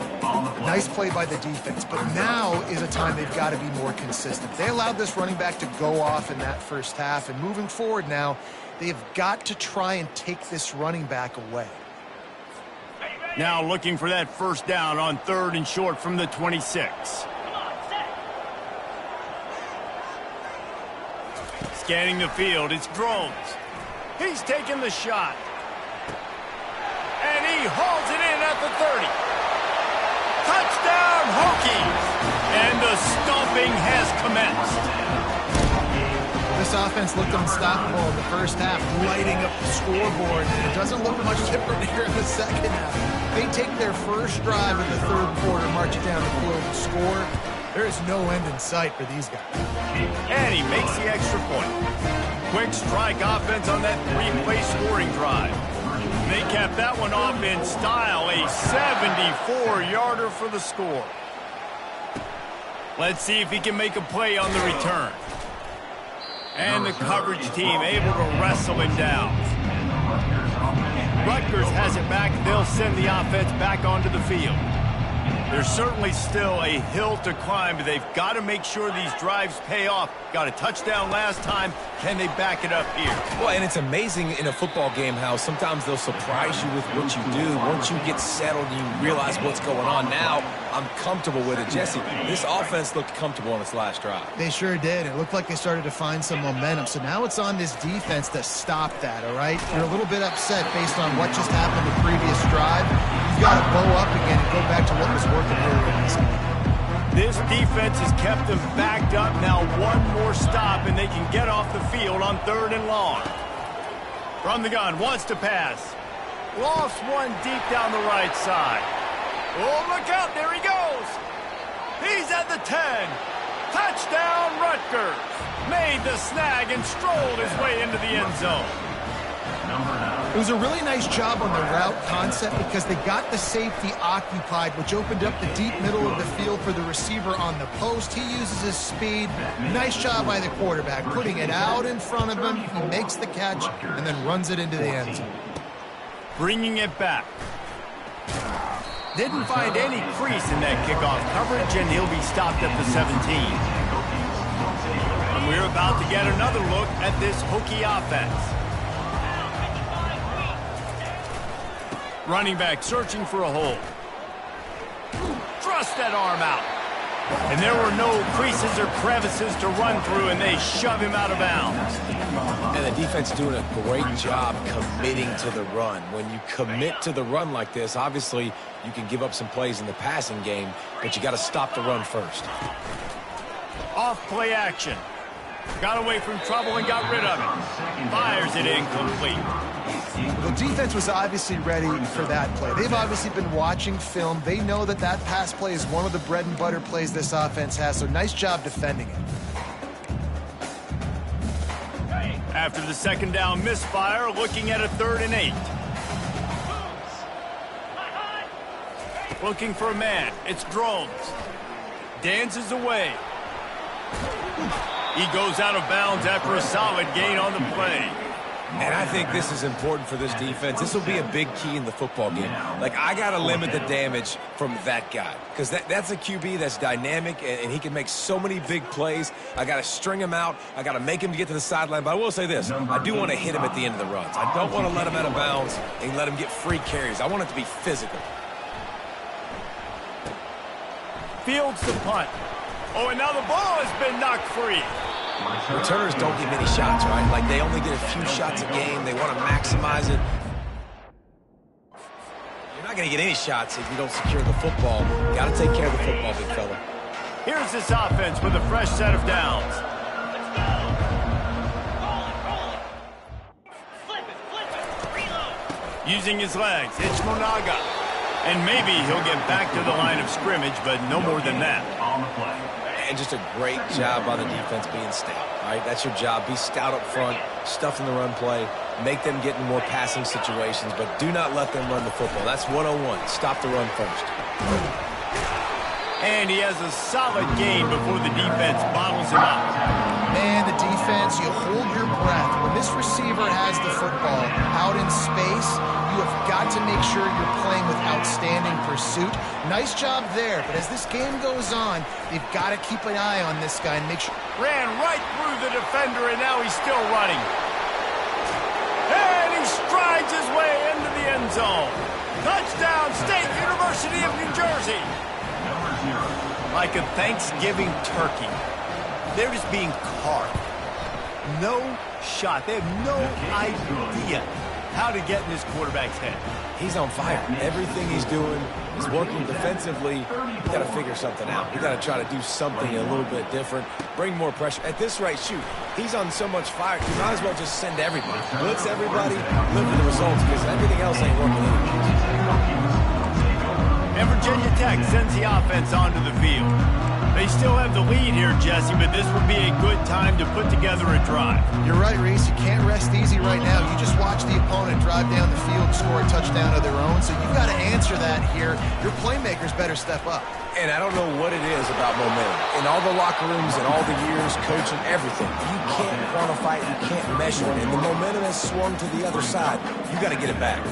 Nice play by the defense, but now is a time they've got to be more consistent. They allowed this running back to go off in that first half, and moving forward now, they've got to try and take this running back away. Now looking for that first down on 3rd and short from the 26. Scanning the field, it's Drones. He's taking the shot. And he hauls it in at the 30. Touchdown, Hokies! And the stomping has commenced. This offense looked unstoppable in the first half, lighting up the scoreboard, and it doesn't look much different here in the second half. They take their first drive in the third quarter, march it down the field and score. There is no end in sight for these guys. And he makes the extra point. Quick strike offense on that 3-play scoring drive. They kept that one off in style, a 74-yarder for the score. Let's see if he can make a play on the return. And the coverage team able to wrestle him down. Rutgers has it back. They'll send the offense back onto the field. There's certainly still a hill to climb, but they've got to make sure these drives pay off. Got a touchdown last time. Can they back it up here? Well, and it's amazing in a football game how sometimes they'll surprise you with what you do. Once you get settled and you realize what's going on now, I'm comfortable with it. Jesse, this offense looked comfortable on its last drive. They sure did. It looked like they started to find some momentum. So now it's on this defense to stop that, all right? You're a little bit upset based on what just happened the previous drive. You've got to bow up again and go back to what was working earlier in this game. This defense has kept them backed up. Now one more stop, and they can get off the field on 3rd and long. From the gun, wants to pass. Lost one deep down the right side. Oh, look out, there he goes. He's at the 10. Touchdown, Rutgers. Made the snag and strolled his way into the end zone. It was a really nice job on the route concept because they got the safety occupied, which opened up the deep middle of the field for the receiver on the post. He uses his speed. Nice job by the quarterback, putting it out in front of him. He makes the catch and then runs it into the end zone. Bringing it back. Didn't find any crease in that kickoff coverage, and he'll be stopped at the 17. And we're about to get another look at this Hokie offense. Running back searching for a hole. Thrust that arm out. And there were no creases or crevices to run through, and they shove him out of bounds. And the defense doing a great job committing to the run. When you commit to the run like this, obviously you can give up some plays in the passing game, but you got to stop the run first. Off play action. Got away from trouble and got rid of it. Fires it incomplete. The defense was obviously ready for that play. They've obviously been watching film. They know that that pass play is one of the bread and butter plays this offense has, so nice job defending it. After the 2nd down misfire, looking at a 3rd and 8. Looking for a man. It's Drones. Dances away. He goes out of bounds after a solid gain on the play. And I think this is important for this defense. This will be a big key in the football game. Like, I got to limit the damage from that guy because that's a QB that's dynamic, and he can make so many big plays. I got to string him out. I got to make him get to the sideline. But I will say this. I do want to hit him at the end of the runs. I don't want to let him out of bounds and let him get free carries. I want it to be physical. Fields the punt. Oh, and now the ball has been knocked free. Returners don't get many shots, right? Like, they only get a few shots a game. They want to maximize it. not going to get any shots if you don't secure the football. Got to take care of the football, big fella. Here's this offense with a fresh set of downs. Let's go. Roll it. Flip it. Reload. Using his legs, it's Monaga. And maybe he'll get back to the line of scrimmage, but no more than that. And just a great job on the defense being stout. All right, that's your job. Be stout up front, stuff in the run play, make them get in more passing situations, but do not let them run the football. That's 101. Stop the run first. And he has a solid gain before the defense bottles him up. Man, the defense, you hold your breath. When this receiver has the football out in space, you have got to make sure you're playing with outstanding pursuit. Nice job there, but as this game goes on, they've got to keep an eye on this guy and make sure. Ran right through the defender, and now he's still running. And he strides his way into the end zone. Touchdown, State University of New Jersey. Like a Thanksgiving turkey, they're just being carved. No shot. They have no idea how to get in this quarterback's head. He's on fire. Everything he's doing is working defensively. You got to figure something out. You got to try to do something a little bit different. Bring more pressure. At this rate, shoot. He's on so much fire. You might as well just send everybody. Blitz everybody. Live with the results because everything else ain't working either. And Virginia Tech sends the offense onto the field. They still have the lead here, Jesse, but this would be a good time to put together a drive. You're right, Reese. You can't rest easy right now. You just watch the opponent drive down the field and score a touchdown of their own, so you've got to answer that here. Your playmakers better step up. And I don't know what it is about momentum. In all the locker rooms and all the years, coaching, everything, you can't quantify it, you can't measure it, and the momentum has swung to the other side. You got to get it back.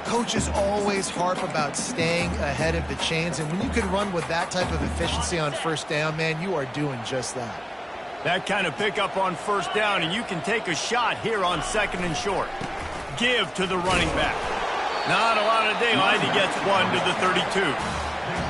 Coaches always harp about staying ahead of the chains, and when you can run with that type of efficiency on first down, man, you are doing just that. That kind of pickup on first down, and you can take a shot here on second and short. Give to the running back. Not a lot of daylight. He gets one to the 32.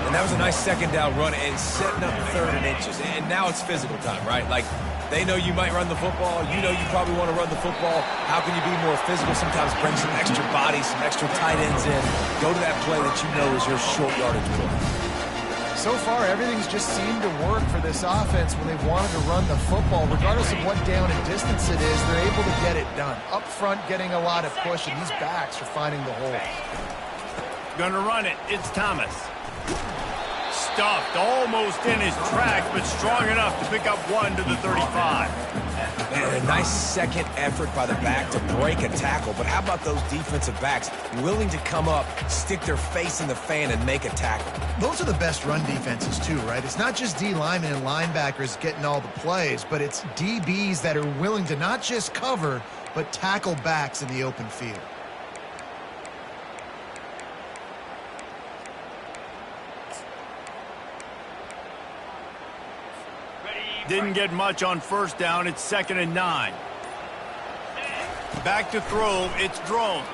And that was a nice second down run and setting up third and inches. And now it's physical time, right? Like, they know you might run the football. You know you probably want to run the football. How can you be more physical? Sometimes bring some extra bodies, some extra tight ends in. Go to that play that you know is your short yardage play. So far, everything's just seemed to work for this offense when they've wanted to run the football. Regardless of what down and distance it is, they're able to get it done. Up front, getting a lot of push, and these backs are finding the hole. Gonna run it. It's Thomas. Stuffed almost in his tracks, but strong enough to pick up one to the 35. And a nice second effort by the back to break a tackle. But how about those defensive backs willing to come up, stick their face in the fan, and make a tackle? Those are the best run defenses, too, right? It's not just D linemen and linebackers getting all the plays, but it's DBs that are willing to not just cover, but tackle backs in the open field. Didn't get much on first down. It's 2nd and 9. Back to throw. It's Drones.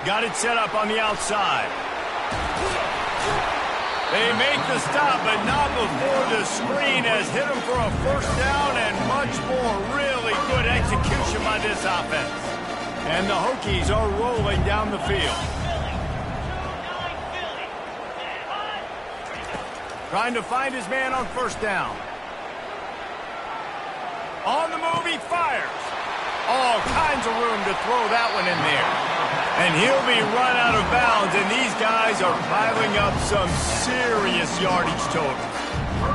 Got it set up on the outside. They make the stop, but not before the screen has hit him for a first down and much more. Really good execution by this offense. And the Hokies are rolling down the field. Trying to find his man on first down. On the move, he fires. All kinds of room to throw that one in there. And he'll be run out of bounds, and these guys are piling up some serious yardage totals.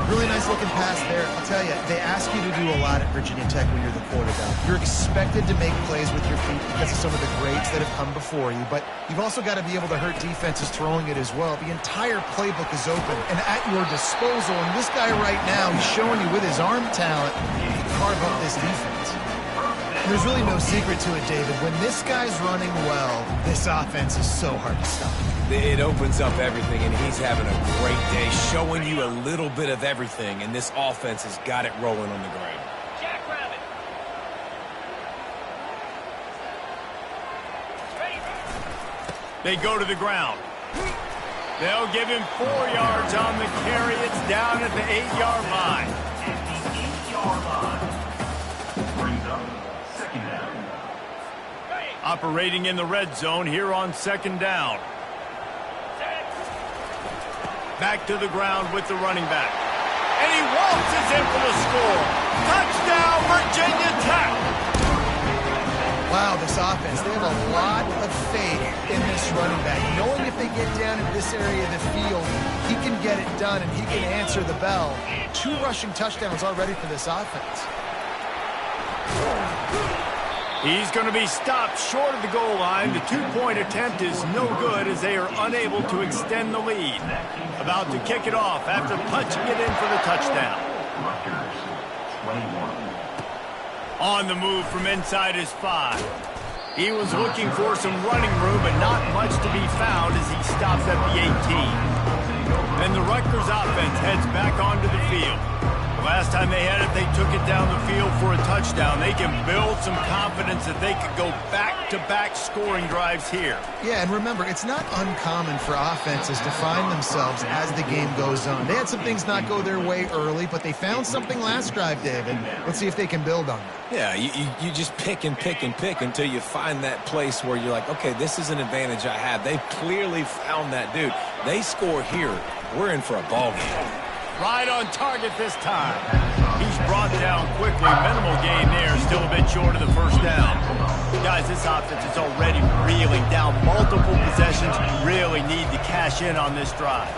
Really nice looking pass there. I'll tell you, they ask you to do a lot at Virginia Tech when you're the quarterback. You're expected to make plays with your feet because of some of the greats that have come before you, but you've also got to be able to hurt defenses throwing it as well. The entire playbook is open and at your disposal, and this guy right now, he's showing you with his arm talent, he can carve up this defense. There's really no secret to it, David. When this guy's running well, this offense is so hard to stop. It opens up everything, and he's having a great day, showing you a little bit of everything, and this offense has got it rolling on the ground. Jackrabbit. They go to the ground. They'll give him 4 yards on the carry. It's down at the 8-yard line. Operating in the red zone here on second down. Back to the ground with the running back. And he waltzes in for the score. Touchdown, Virginia Tech! Wow, this offense, they have a lot of faith in this running back. Knowing if they get down in this area of the field, he can get it done and he can answer the bell. 2 rushing touchdowns already for this offense. He's going to be stopped short of the goal line. The 2-point attempt is no good as they are unable to extend the lead. About to kick it off after punching it in for the touchdown. On the move from inside his 5. He was looking for some running room, but not much to be found as he stops at the 18. And the Rutgers offense heads back onto the field. Last time they had it, they took it down the field for a touchdown. They can build some confidence that they could go back-to-back scoring drives here. Yeah, and remember, it's not uncommon for offenses to find themselves as the game goes on. They had some things not go their way early, but they found something last drive, David. Let's see if they can build on that. Yeah, you just pick and pick and pick until you find that place where you're like, okay, this is an advantage I have. They clearly found that dude. They score here. We're in for a ball game. Right on target this time. He's brought down quickly. Minimal gain there. Still a bit short of the first down. Guys, this offense is already reeling down multiple possessions. Really need to cash in on this drive.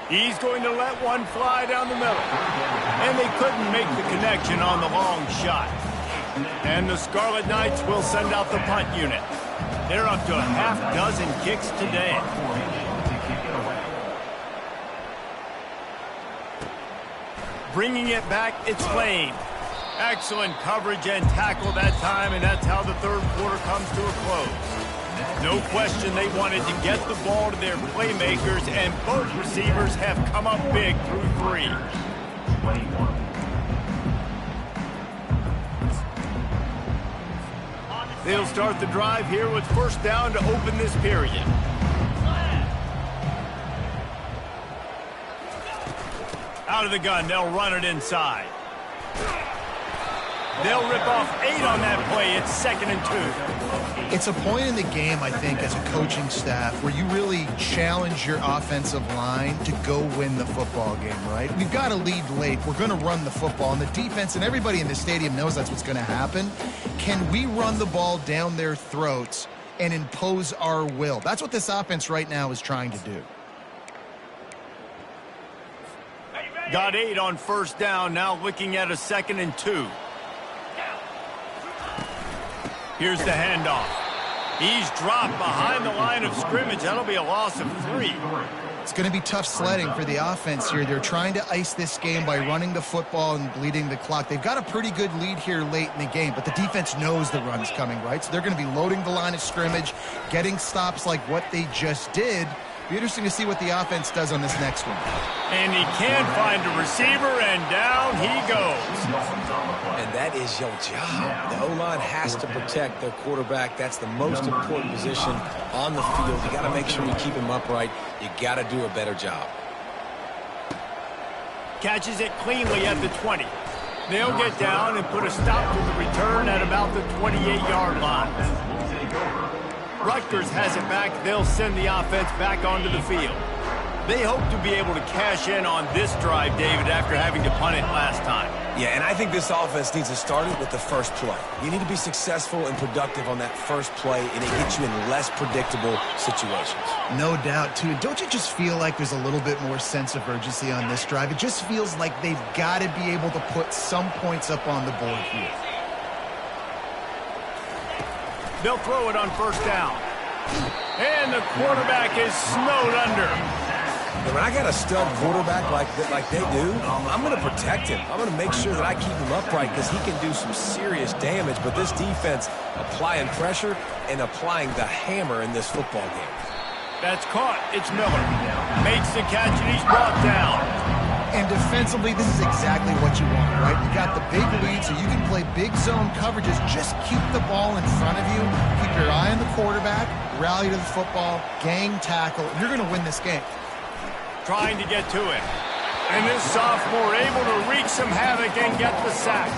He's going to let one fly down the middle. And they couldn't make the connection on the long shot. And the Scarlet Knights will send out the punt unit. They're up to a half-dozen kicks today. Bringing it back, it's Lane. Excellent coverage and tackle that time, and that's how the third quarter comes to a close. No question they wanted to get the ball to their playmakers, and both receivers have come up big through 3. They'll start the drive here with first down to open this period. Out of the gun, they'll run it inside. They'll rip off 8 on that play. It's 2nd and 2. It's a point in the game, I think, as a coaching staff where you really challenge your offensive line to go win the football game, right? We've got to lead late. We're going to run the football. And the defense and everybody in the stadium knows that's what's going to happen. Can we run the ball down their throats and impose our will? That's what this offense right now is trying to do. Got 8 on first down, now looking at a 2nd and 2. Here's the handoff. He's dropped behind the line of scrimmage. That'll be a loss of 3. It's going to be tough sledding for the offense here. They're trying to ice this game by running the football and bleeding the clock. They've got a pretty good lead here late in the game, but the defense knows the run's coming, right? So they're going to be loading the line of scrimmage, getting stops like what they just did. Be interesting to see what the offense does on this next one. And he can find a receiver, and down he goes. And that is your job. The O-line has to protect their quarterback. That's the most important position on the field. You got to make sure you keep him upright. You got to do a better job. Catches it cleanly at the 20. They'll get down and put a stop to the return at about the 28-yard line. Rutgers has it back. They'll send the offense back onto the field. They hope to be able to cash in on this drive, David, after having to punt it last time. Yeah, and I think this offense needs to start it with the first play. You need to be successful and productive on that first play, and it gets you in less predictable situations. No doubt, too. Don't you just feel like there's a little bit more sense of urgency on this drive? It just feels like they've got to be able to put some points up on the board here. They'll throw it on first down. And the quarterback is snowed under. And when I got a stud quarterback like they do, I'm going to protect him. I'm going to make sure that I keep him upright because he can do some serious damage. But this defense applying pressure and applying the hammer in this football game. That's caught. It's Miller. Makes the catch, and he's brought down. And defensively, this is exactly what you want, right? You got the big lead, so you can play big zone coverages. Just keep the ball in front of you. Keep your eye on the quarterback. Rally to the football. Gang tackle. You're going to win this game. Trying to get to it. And this sophomore able to wreak some havoc and get the sack.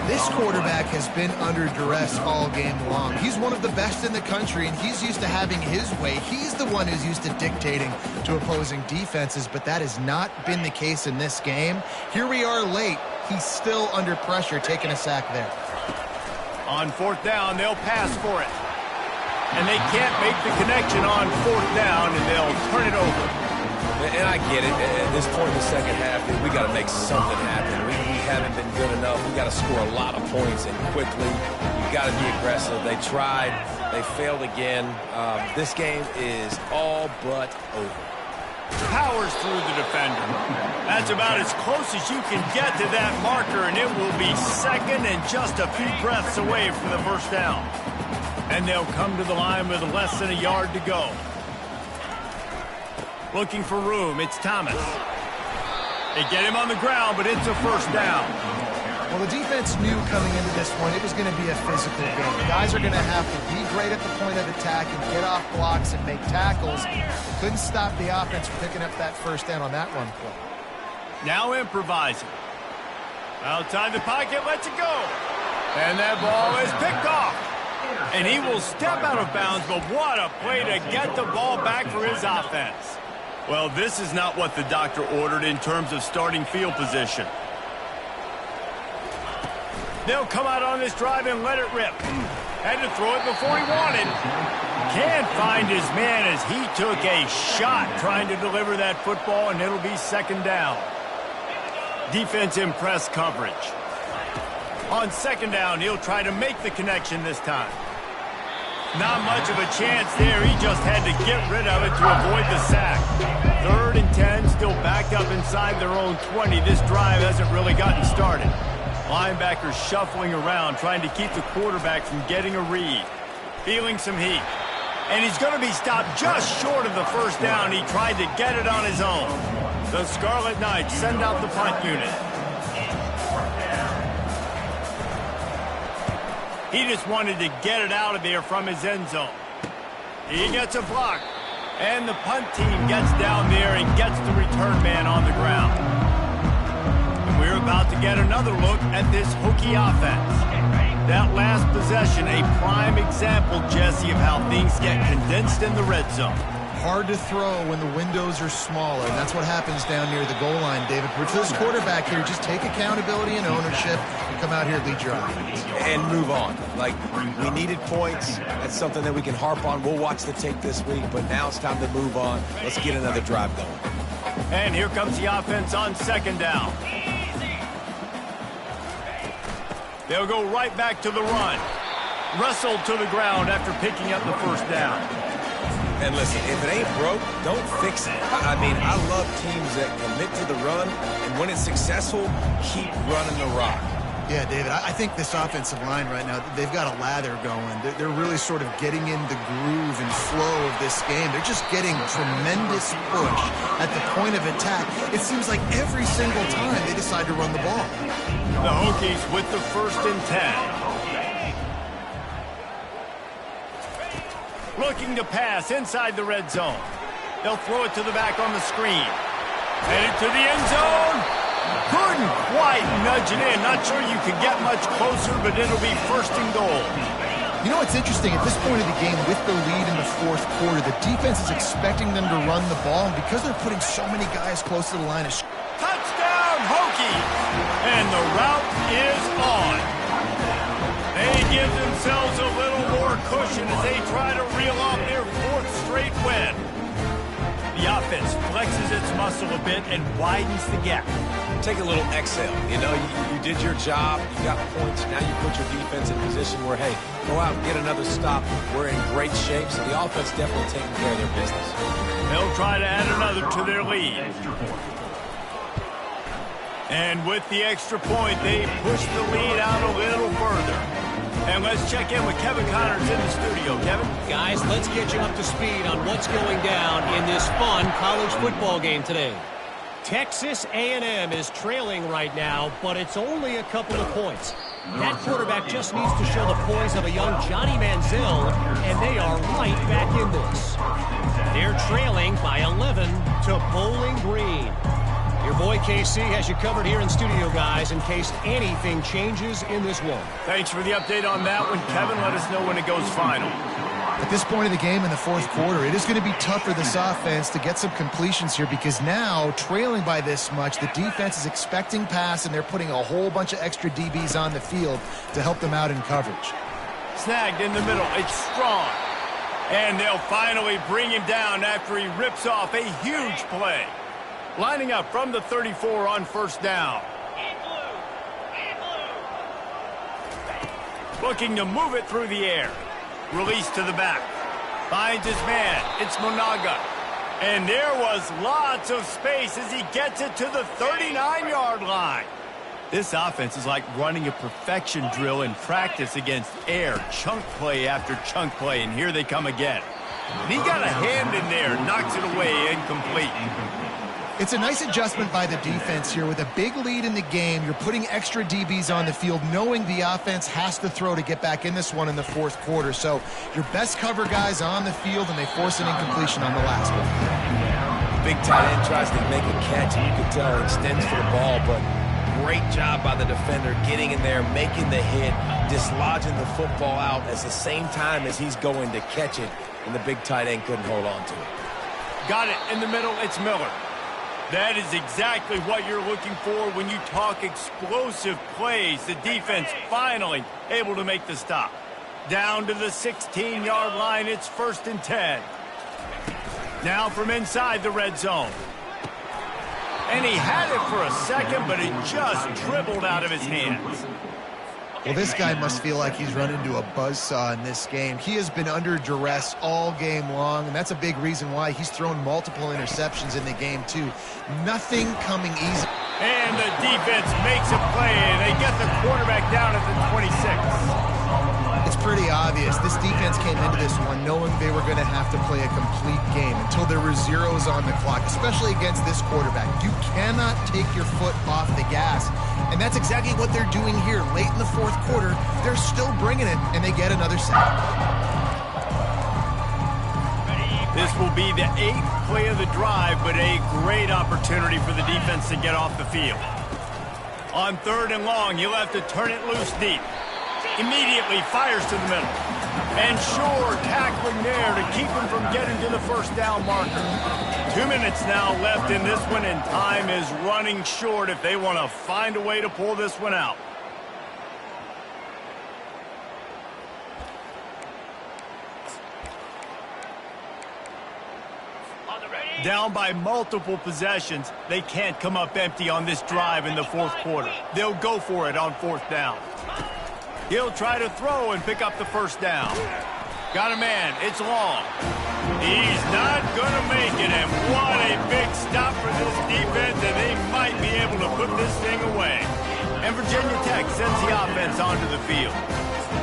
This quarterback has been under duress all game long. He's one of the best in the country, and he's used to having his way. He's the one who's used to dictating to opposing defenses, but that has not been the case in this game. Here we are late. He's still under pressure, taking a sack there. On fourth down, they'll pass for it. And they can't make the connection on fourth down, and they'll turn it over. And I get it. At this point in the second half, we got to make something happen. We haven't been good enough. We got to score a lot of points and quickly. You got to be aggressive. They tried. They failed again. This game is all but over. Powers through the defender. That's about as close as you can get to that marker, and it will be second and just a few breaths away from the first down. And they'll come to the line with less than a yard to go. Looking for room, it's Thomas. They get him on the ground, but it's a first down. Well, the defense knew coming into this one it was going to be a physical game. Guys are going to have to be great at the point of attack and get off blocks and make tackles. Couldn't stop the offense from picking up that first down on that run play. Now improvising. Outside the pocket, lets it go. And that ball is picked off. And he will step out of bounds, but what a play to get the ball back for his offense. Well, this is not what the doctor ordered in terms of starting field position. They'll come out on this drive and let it rip. Had to throw it before he wanted. Can't find his man as he took a shot trying to deliver that football, and it'll be second down. Defense in press coverage. On second down, he'll try to make the connection this time. Not much of a chance there. He just had to get rid of it to avoid the sack. 3rd and 10, still backed up inside their own 20. This drive hasn't really gotten started. Linebackers shuffling around, trying to keep the quarterback from getting a read. Feeling some heat. And he's going to be stopped just short of the first down. He tried to get it on his own. The Scarlet Knights send out the punt unit. He just wanted to get it out of there from his end zone. He gets a block. And the punt team gets down there and gets the return man on the ground. And we're about to get another look at this Hokie offense. That last possession, a prime example, Jesse, of how things get condensed in the red zone. Hard to throw when the windows are smaller, and that's what happens down near the goal line, David. For this quarterback here, just take accountability and ownership and come out here and lead your offense. And move on. Like, we needed points. That's something that we can harp on. We'll watch the tape this week, but now it's time to move on. Let's get another drive going. And here comes the offense on second down. They'll go right back to the run. Wrestled to the ground after picking up the first down. And listen, if it ain't broke, don't fix it. I mean, I love teams that commit to the run, and when it's successful, keep running the rock. Yeah, David, I think this offensive line right now, they've got a lather going. They're really sort of getting in the groove and flow of this game. They're just getting tremendous push at the point of attack. It seems like every single time they decide to run the ball. The Hokies with the 1st and 10. Looking to pass inside the red zone. They'll throw it to the back on the screen. Headed to the end zone. Couldn't quite nudge it in. Not sure you could get much closer, but it'll be 1st and goal. You know what's interesting? At this point of the game, with the lead in the 4th quarter, the defense is expecting them to run the ball, and because they're putting so many guys close to the line of touchdown, Hokies! And the route is on. They give themselves a little more cushion as they try to reel off their 4th straight win. The offense flexes its muscle a bit and widens the gap. Take a little exhale. You know, you did your job. You got points. Now you put your defense in a position where, hey, go out and get another stop. We're in great shape, so the offense definitely taking care of their business. They'll try to add another to their lead. And with the extra point, they push the lead out a little further. And let's check in with Kevin Connors in the studio. Kevin? Guys, let's get you up to speed on what's going down in this fun college football game today. Texas A&M is trailing right now, but it's only a couple of points. That quarterback just needs to show the poise of a young Johnny Manziel, and they are right back in this. They're trailing by 11 to Bowling Green. Your boy KC has you covered here in studio, guys, in case anything changes in this one. Thanks for the update on that one, Kevin. Let us know when it goes final. At this point of the game in the fourth quarter, it is going to be tough for this offense to get some completions here because now, trailing by this much, the defense is expecting pass, and they're putting a whole bunch of extra DBs on the field to help them out in coverage. Snagged in the middle. It's strong. And they'll finally bring him down after he rips off a huge play. Lining up from the 34 on first down. Looking to move it through the air. Release to the back. Finds his man. It's Monaga. And there was lots of space as he gets it to the 39-yard line. This offense is like running a perfection drill in practice against air. Chunk play after chunk play, and here they come again. And he got a hand in there, knocks it away, incomplete. It's a nice adjustment by the defense here. With a big lead in the game, you're putting extra DBs on the field, knowing the offense has to throw to get back in this one in the fourth quarter. So your best cover guys on the field, and they force an incompletion on the last one. Big tight end tries to make a catch, and you can tell he extends for the ball, but great job by the defender getting in there, making the hit, dislodging the football out at the same time as he's going to catch it, and the big tight end couldn't hold on to it. Got it in the middle. It's Miller. That is exactly what you're looking for when you talk explosive plays. The defense finally able to make the stop. Down to the 16-yard line. It's 1st and 10. Now from inside the red zone. And he had it for a second, but it just dribbled out of his hands. Well, this guy must feel like he's run into a buzzsaw in this game. He has been under duress all game long, and that's a big reason why he's thrown multiple interceptions in the game, too. Nothing coming easy. And the defense makes a play, and they get the quarterback down at the 26. It's pretty obvious. This defense came into this one knowing they were going to have to play a complete game until there were zeros on the clock, especially against this quarterback. You cannot take your foot off the gas, and that's exactly what they're doing here. Late in the fourth quarter, they're still bringing it, and they get another sack. This will be the 8th play of the drive, but a great opportunity for the defense to get off the field. On 3rd and long, he'll have to turn it loose deep. Immediately fires to the middle. And Shore tackling there to keep him from getting to the first down marker. 2 minutes now left in this one, and time is running short if they want to find a way to pull this one out. Down by multiple possessions, they can't come up empty on this drive in the fourth quarter. They'll go for it on 4th down. He'll try to throw and pick up the first down. Got a man. It's long. He's not going to make it, and what a big stop for this defense, and they might be able to put this thing away. And Virginia Tech sends the offense onto the field.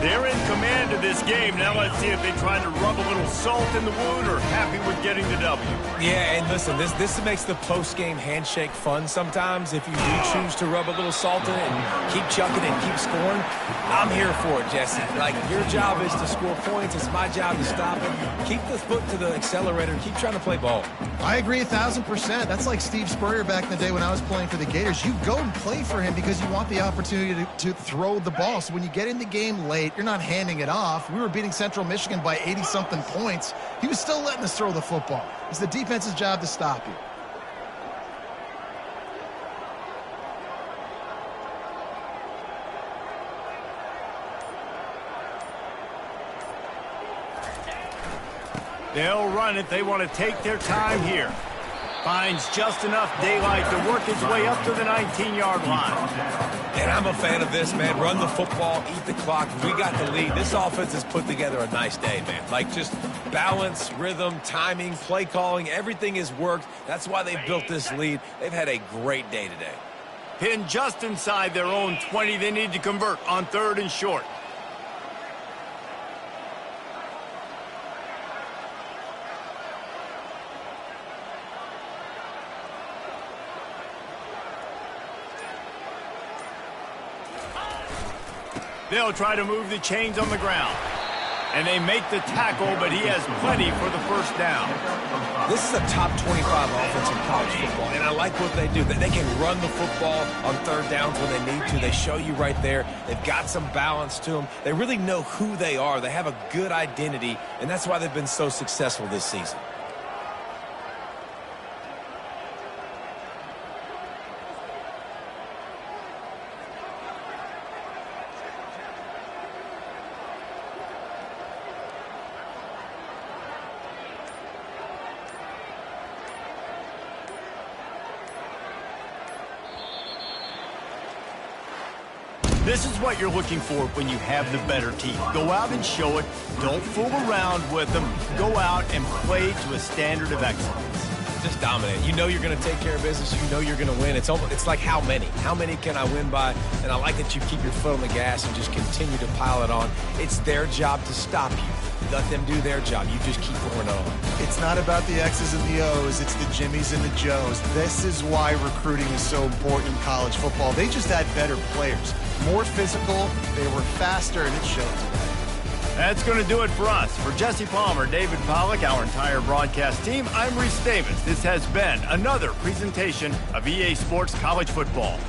They're in command of this game. Now let's see if they try to rub a little salt in the wound or happy with getting the W. Yeah, and listen, this makes the post-game handshake fun sometimes. If you do choose to rub a little salt in it and keep chucking and keep scoring, I'm here for it, Jesse. Like, your job is to score points. It's my job to stop it. Keep the foot to the accelerator. Keep trying to play ball. I agree 1,000%. That's like Steve Spurrier back in the day when I was playing for the Gators. You go and play for him because you want the opportunity to throw the ball. So when you get in the game late, you're not handing it off. We were beating Central Michigan by 80-something points. He was still letting us throw the football. It's the defense's job to stop you. They'll run it. They want to take their time here. Finds just enough daylight to work his way up to the 19-yard line. And I'm a fan of this, man. Run the football, eat the clock. We got the lead. This offense has put together a nice day, man. Like, just balance, rhythm, timing, play calling, everything has worked. That's why they've built this lead. They've had a great day today. Pinned just inside their own 20. They need to convert on 3rd and short. They'll try to move the chains on the ground. And they make the tackle, but he has plenty for the first down. This is a top 25 offense in college football, and I like what they do. They can run the football on third downs when they need to. They show you right there. They've got some balance to them. They really know who they are. They have a good identity, and that's why they've been so successful this season. This is what you're looking for when you have the better team. Go out and show it. Don't fool around with them. Go out and play to a standard of excellence. Just dominate. You know you're going to take care of business. You know you're going to win. It's like how many? How many can I win by? And I like that you keep your foot on the gas and just continue to pile it on. It's their job to stop you. Let them do their job. You just keep pouring it on. It's not about the X's and the O's. It's the Jimmies and the Joes. This is why recruiting is so important in college football. They just had better players. More physical, they were faster, and it showed today. That's going to do it for us. For Jesse Palmer, David Pollack, our entire broadcast team, I'm Reese Davis. This has been another presentation of EA Sports College Football.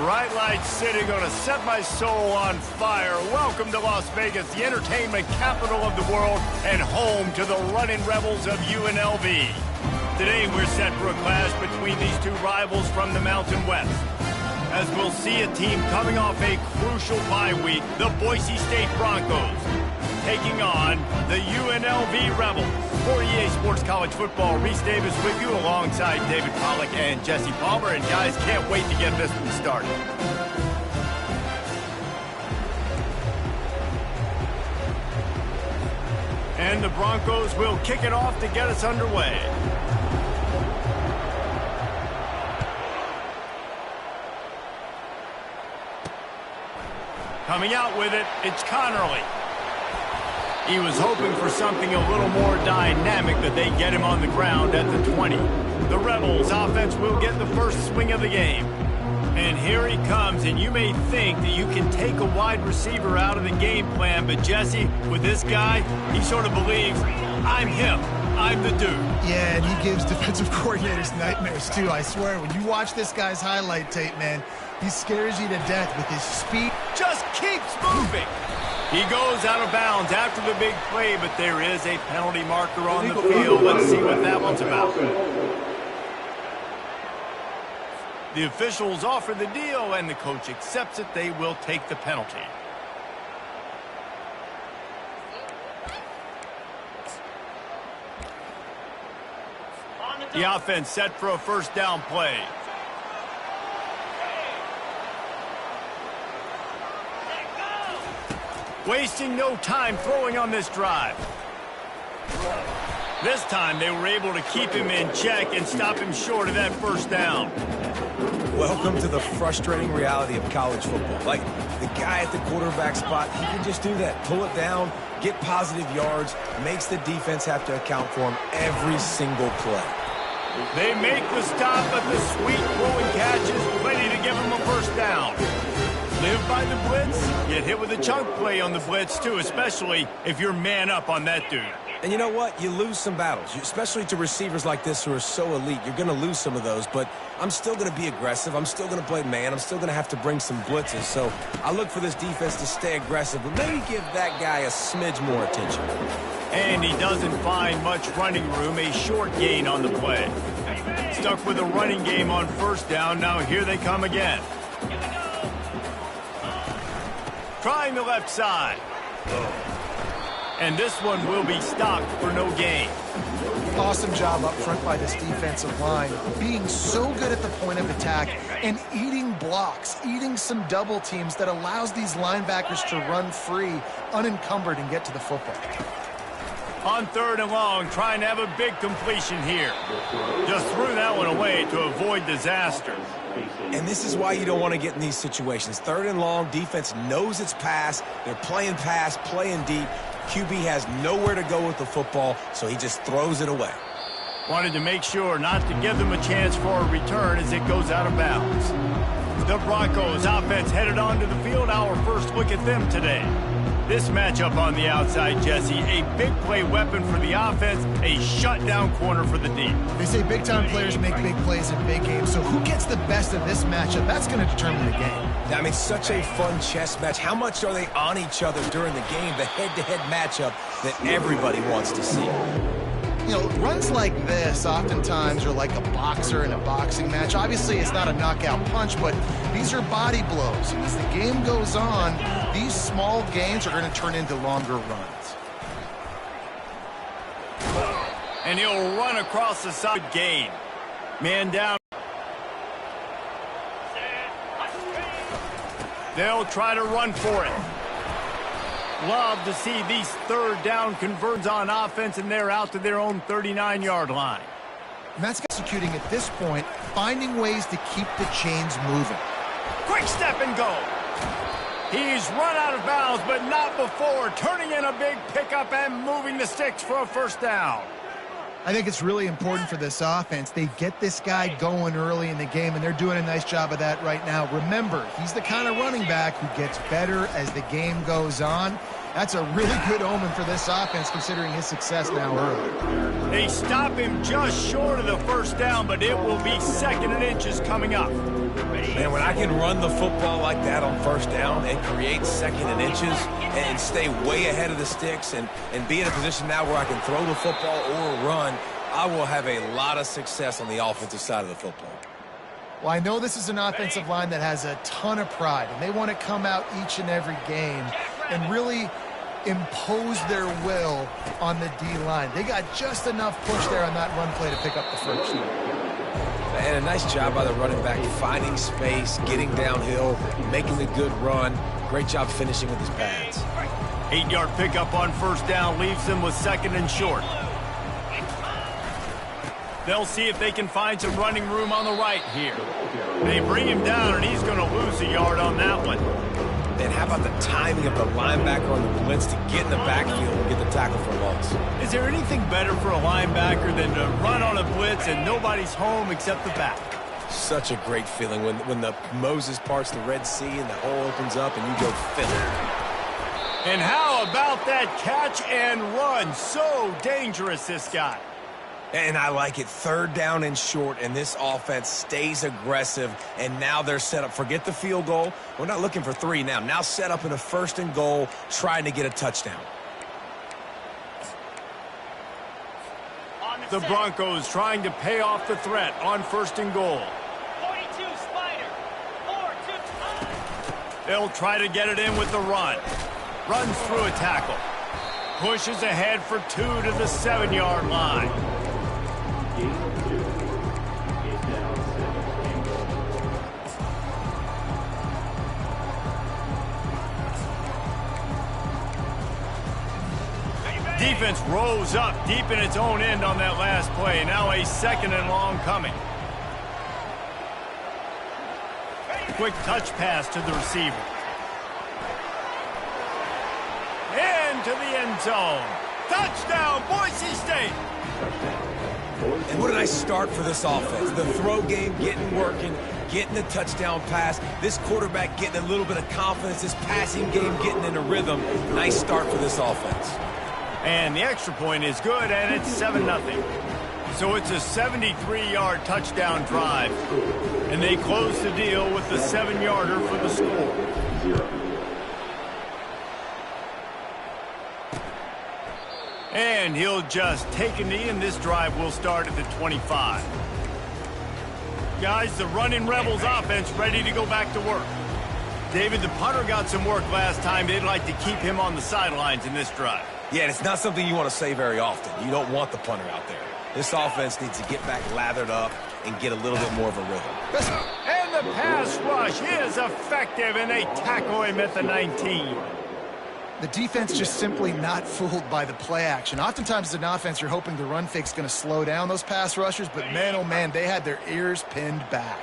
Bright lights city, gonna set my soul on fire. Welcome to Las Vegas, the entertainment capital of the world and home to the running rebels of UNLV. Today we're set for a clash between these two rivals from the Mountain West, as we'll see a team coming off a crucial bye week, the Boise State Broncos, taking on the UNLV Rebels. For EA Sports College Football, Reese Davis with you alongside David Pollack and Jesse Palmer. And guys, can't wait to get this one started. And the Broncos will kick it off to get us underway. Coming out with it, it's Connerly. He was hoping for something a little more dynamic, that they get him on the ground at the 20. The Rebels offense will get the first swing of the game. And here he comes, and you may think that you can take a wide receiver out of the game plan, but Jesse, with this guy, he sort of believes, I'm him. I'm the dude. Yeah, and he gives defensive coordinators nightmares, too. I swear, when you watch this guy's highlight tape, man, he scares you to death with his speed. Just keeps moving. He goes out of bounds after the big play, but there is a penalty marker on the field. Let's see what that one's about. The officials offer the deal, and the coach accepts it. They will take the penalty. The offense set for a first down play. Wasting no time throwing on this drive. This time they were able to keep him in check and stop him short of that first down. Welcome to the frustrating reality of college football. Like, the guy at the quarterback spot, he can just do that. Pull it down, get positive yards, makes the defense have to account for him every single play. They make the stop, but the sweet throwing catch is ready to give him a first down. Live by the blitz, get hit with a chunk play on the blitz too, especially if you're man up on that dude. And you know what? You lose some battles, especially to receivers like this who are so elite. You're going to lose some of those, but I'm still going to be aggressive. I'm still going to play man. I'm still going to have to bring some blitzes. So I look for this defense to stay aggressive, but maybe give that guy a smidge more attention. And he doesn't find much running room, a short gain on the play. Stuck with a running game on first down. Now here they come again. Trying the left side. And this one will be stopped for no gain. Awesome job up front by this defensive line, being so good at the point of attack and eating blocks, eating some double teams that allows these linebackers to run free, unencumbered, and get to the football. On third and long, trying to have a big completion here. Just threw that one away to avoid disaster. And this is why you don't want to get in these situations. Third and long, defense knows it's pass. They're playing pass, playing deep. QB has nowhere to go with the football, so he just throws it away. Wanted to make sure not to give them a chance for a return as it goes out of bounds. The Broncos offense headed onto the field. Our first look at them today. This matchup on the outside, Jesse, a big play weapon for the offense, a shutdown corner for the D. They say big-time players make big plays in big games, so who gets the best of this matchup? That's going to determine the game. I mean, such a fun chess match. How much are they on each other during the game, the head-to-head matchup that everybody wants to see? You know, runs like this oftentimes are like a boxer in a boxing match. Obviously, it's not a knockout punch, but these are body blows. And as the game goes on, these small gains are going to turn into longer runs. And he'll run across the side gain. Man down. They'll try to run for it. Love to see these third down conversions on offense, and they're out to their own 39-yard line. And that's executing at this point, finding ways to keep the chains moving. Quick step and go. He's run out of bounds, but not before turning in a big pickup and moving the sticks for a first down. I think it's really important for this offense. They get this guy going early in the game, and they're doing a nice job of that right now. Remember, he's the kind of running back who gets better as the game goes on. That's a really good omen for this offense, considering his success now early. They stop him just short of the first down, but it will be second and inches coming up. Man, when I can run the football like that on first down and create second and inches and stay way ahead of the sticks and be in a position now where I can throw the football or run, I will have a lot of success on the offensive side of the football. Well, I know this is an offensive line that has a ton of pride, and they want to come out each and every game and really impose their will on the D-line. They got just enough push there on that run play to pick up the first. And a nice job by the running back, finding space, getting downhill, making a good run. Great job finishing with his pads. 8-yard pickup on first down leaves them with second and short. They'll see if they can find some running room on the right here. They bring him down, and he's going to lose a yard on that one. Then how about the timing of the linebacker on the blitz to get in the backfield and get the tackle for loss? Is there anything better for a linebacker than to run on a blitz and nobody's home except the back? Such a great feeling when the Moses parts the Red Sea and the hole opens up and you go fill it. And how about that catch and run? So dangerous, this guy. And I like it. Third down and short, and this offense stays aggressive, and now they're set up. Forget the field goal. We're not looking for 3 now. Now set up in a first and goal, trying to get a touchdown. The Broncos trying to pay off the threat on first and goal. 42 Spider. 4-2. They'll try to get it in with the run. Runs through a tackle. Pushes ahead for 2 to the 7-yard line. Defense rose up deep in its own end on that last play. Now a second and long coming. Quick touch pass to the receiver. Into the end zone. Touchdown, Boise State. And what a nice start for this offense. The throw game getting working, getting the touchdown pass. This quarterback getting a little bit of confidence. This passing game getting in a rhythm. Nice start for this offense. And the extra point is good, and it's 7-0. So it's a 73-yard touchdown drive. And they close the deal with the 7-yarder for the score. And he'll just take a knee, and this drive will start at the 25. Guys, the running Rebels offense ready to go back to work. David, the punter got some work last time. They'd like to keep him on the sidelines in this drive. Yeah, and it's not something you want to say very often. You don't want the punter out there. This offense needs to get back lathered up and get a little bit more of a rhythm. And the pass rush is effective, and they tackle him at the 19. The defense just simply not fooled by the play action. Oftentimes as an offense, you're hoping the run fake's going to slow down those pass rushers, but man, oh man, they had their ears pinned back.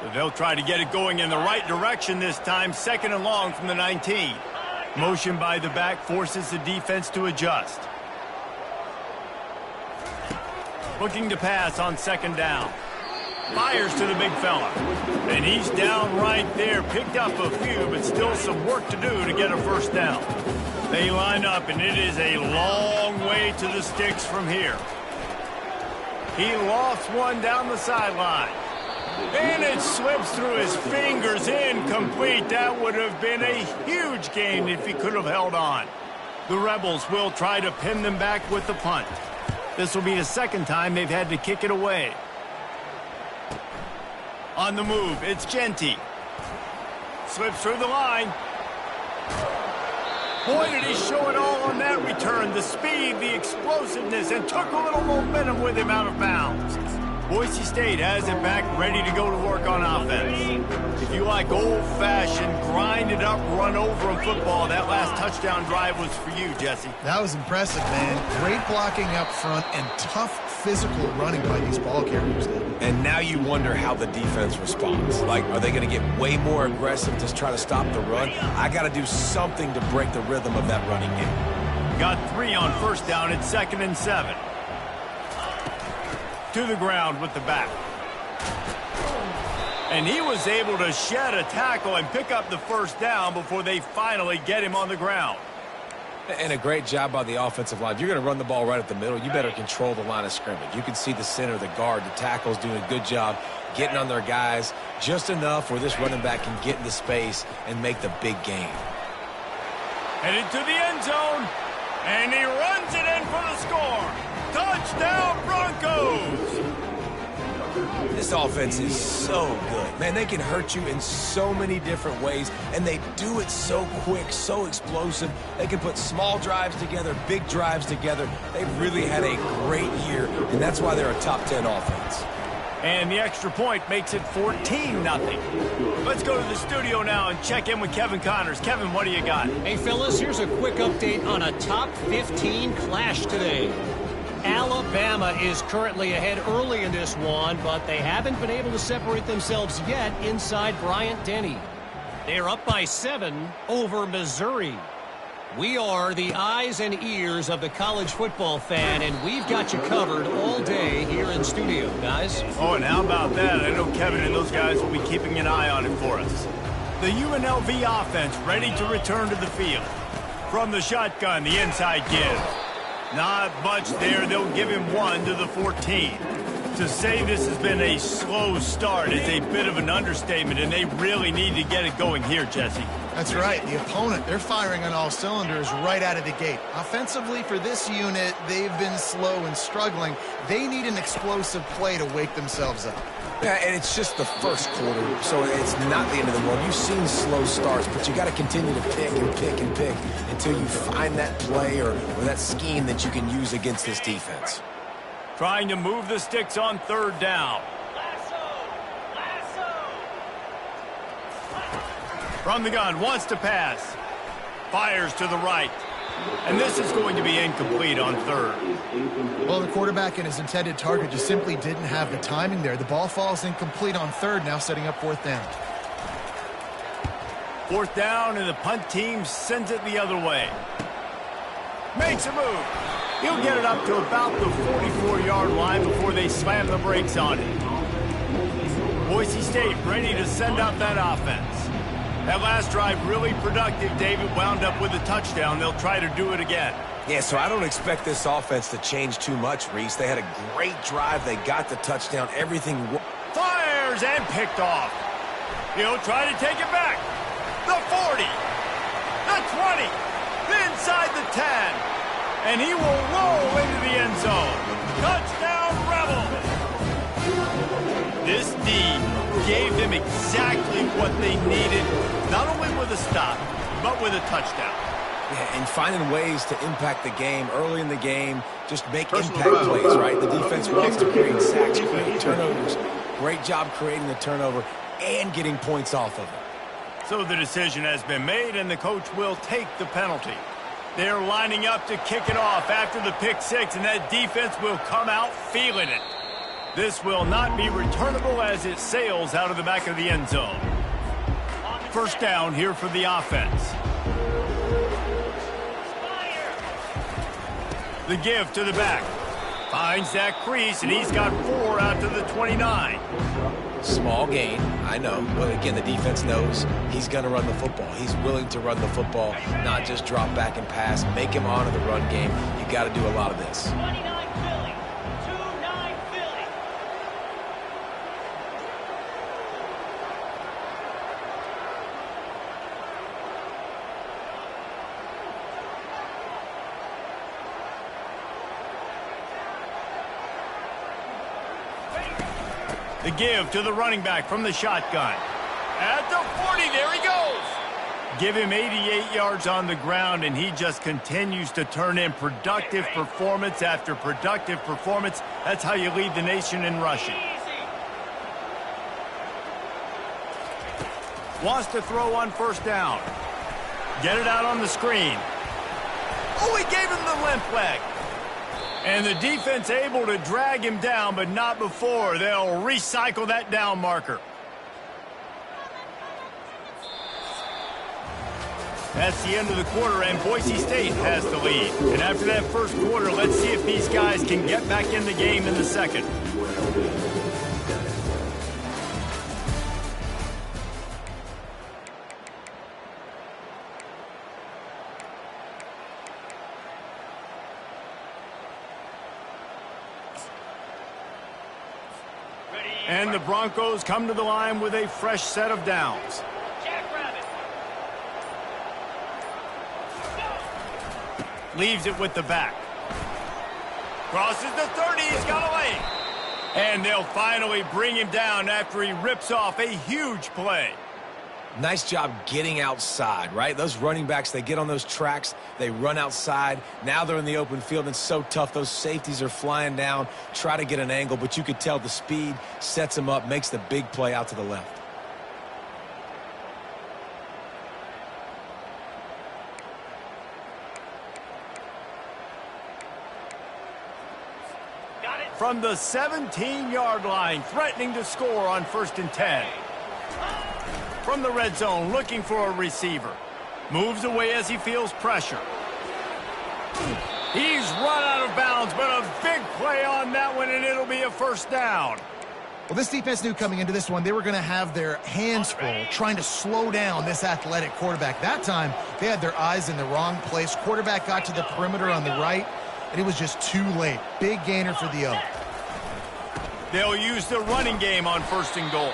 So they'll try to get it going in the right direction this time. Second and long from the 19. Motion by the back forces the defense to adjust. Looking to pass on second down. Fires to the big fella. And he's down right there. Picked up a few, but still some work to do to get a first down. They line up, and it is a long way to the sticks from here. He lost one down the sideline. And it slips through his fingers, incomplete. That would have been a huge gain if he could have held on. The Rebels will try to pin them back with the punt. This will be the second time they've had to kick it away. On the move, it's Genty. Slips through the line. Boy, did he show it all on that return. The speed, the explosiveness, and took a little momentum with him out of bounds. Boise State has it back, ready to go to work on offense. If you like old-fashioned, grind-it-up, run-over football, that last touchdown drive was for you, Jesse. That was impressive, man. Great blocking up front and tough physical running by these ball carriers. And now you wonder how the defense responds. Like, are they going to get way more aggressive to try to stop the run? I got to do something to break the rhythm of that running game. Got 3 on first down at 2nd and 7. To the ground with the back. And he was able to shed a tackle and pick up the first down before they finally get him on the ground. And a great job by the offensive line. If you're going to run the ball right at the middle, you better control the line of scrimmage. You can see the center, the guard, the tackles doing a good job getting on their guys, Just enough where this running back can get into space and make the big game. Headed to the end zone, and he runs it in for the score. Touchdown, Broncos! This offense is so good. Man, they can hurt you in so many different ways, and they do it so quick, so explosive. They can put small drives together, big drives together. They've really had a great year, and that's why they're a top 10 offense. And the extra point makes it 14-0. Let's go to the studio now and check in with Kevin Connors. Kevin, what do you got? Hey, fellas, here's a quick update on a top 15 clash today. Alabama is currently ahead early in this one, but they haven't been able to separate themselves yet inside Bryant-Denny. They're up by 7 over Missouri. We are the eyes and ears of the college football fan, and we've got you covered all day here in studio, guys. Oh, and how about that? I know Kevin and those guys will be keeping an eye on it for us. The UNLV offense ready to return to the field. From the shotgun, the inside give. Not much there. They'll give him 1 to the 14. To say this has been a slow start is a bit of an understatement, and they really need to get it going here, Jesse. That's right. The opponent, they're firing on all cylinders right out of the gate. Offensively, for this unit, they've been slow and struggling. They need an explosive play to wake themselves up. Yeah, and it's just the first quarter, so it's not the end of the world. You've seen slow starts, but you got to continue to pick and pick and pick until you find that play or that scheme that you can use against this defense. Trying to move the sticks on 3rd down. From the gun, wants to pass. Fires to the right. And this is going to be incomplete on 3rd. Well, the quarterback and his intended target just simply didn't have the timing there. The ball falls incomplete on 3rd, now setting up 4th down. 4th down, and the punt team sends it the other way. Makes a move. He'll get it up to about the 44-yard line before they slam the brakes on it. Boise State ready to send out that offense. That last drive really productive. David wound up with a touchdown. They'll try to do it again. Yeah, so I don't expect this offense to change too much, Reese. They had a great drive. They got the touchdown. Everything fires and picked off. He'll try to take it back. The 40, the 20, inside the 10. And he will roll into the end zone. Touchdown, Rebels! This D gave them exactly what they needed, not only with a stop, but with a touchdown. Yeah, and finding ways to impact the game early in the game, just make impact plays, right? The defense wants to create sacks, create turnovers. Great job creating the turnover and getting points off of it. So the decision has been made, and the coach will take the penalty. They're lining up to kick it off after the pick 6, and that defense will come out feeling it. This will not be returnable as it sails out of the back of the end zone. 1st down here for the offense. The give to the back. Finds that crease, and he's got 4 out to the 29. Small gain, I know. But again, the defense knows he's going to run the football. He's willing to run the football, not just drop back and pass. Make him honor the run game. You got to do a lot of this. 29 Philly. 2-9 Philly. The give to the running back from the shotgun. At the 40, there he goes. Give him 88 yards on the ground, and he just continues to turn in productive performance after productive performance. That's how you lead the nation in rushing. Wants to throw on 1st down. Get it out on the screen. Oh, he gave him the limp leg. And the defense able to drag him down, but not before. They'll recycle that down marker. That's the end of the quarter, and Boise State has the lead. And after that 1st quarter, let's see if these guys can get back in the game in the 2nd. Ready, And the Broncos come to the line with a fresh set of downs. Jackrabbit. Leaves it with the back. Crosses the 30. He's got away. And they'll finally bring him down after he rips off a huge play. Nice job getting outside, right? Those running backs, they get on those tracks, they run outside. Now they're in the open field, and it's so tough. Those safeties are flying down, try to get an angle, but you could tell the speed sets them up, makes the big play out to the left. Got it. From the 17-yard line, threatening to score on 1st and 10. From the red zone, looking for a receiver. Moves away as he feels pressure. He's run out of bounds, but a big play on that one, and it'll be a 1st down. Well, this defense knew coming into this one they were going to have their hands full trying to slow down this athletic quarterback. That time, they had their eyes in the wrong place. Quarterback got to the perimeter on the right, and it was just too late. Big gainer for the O. They'll use the running game on 1st and goal.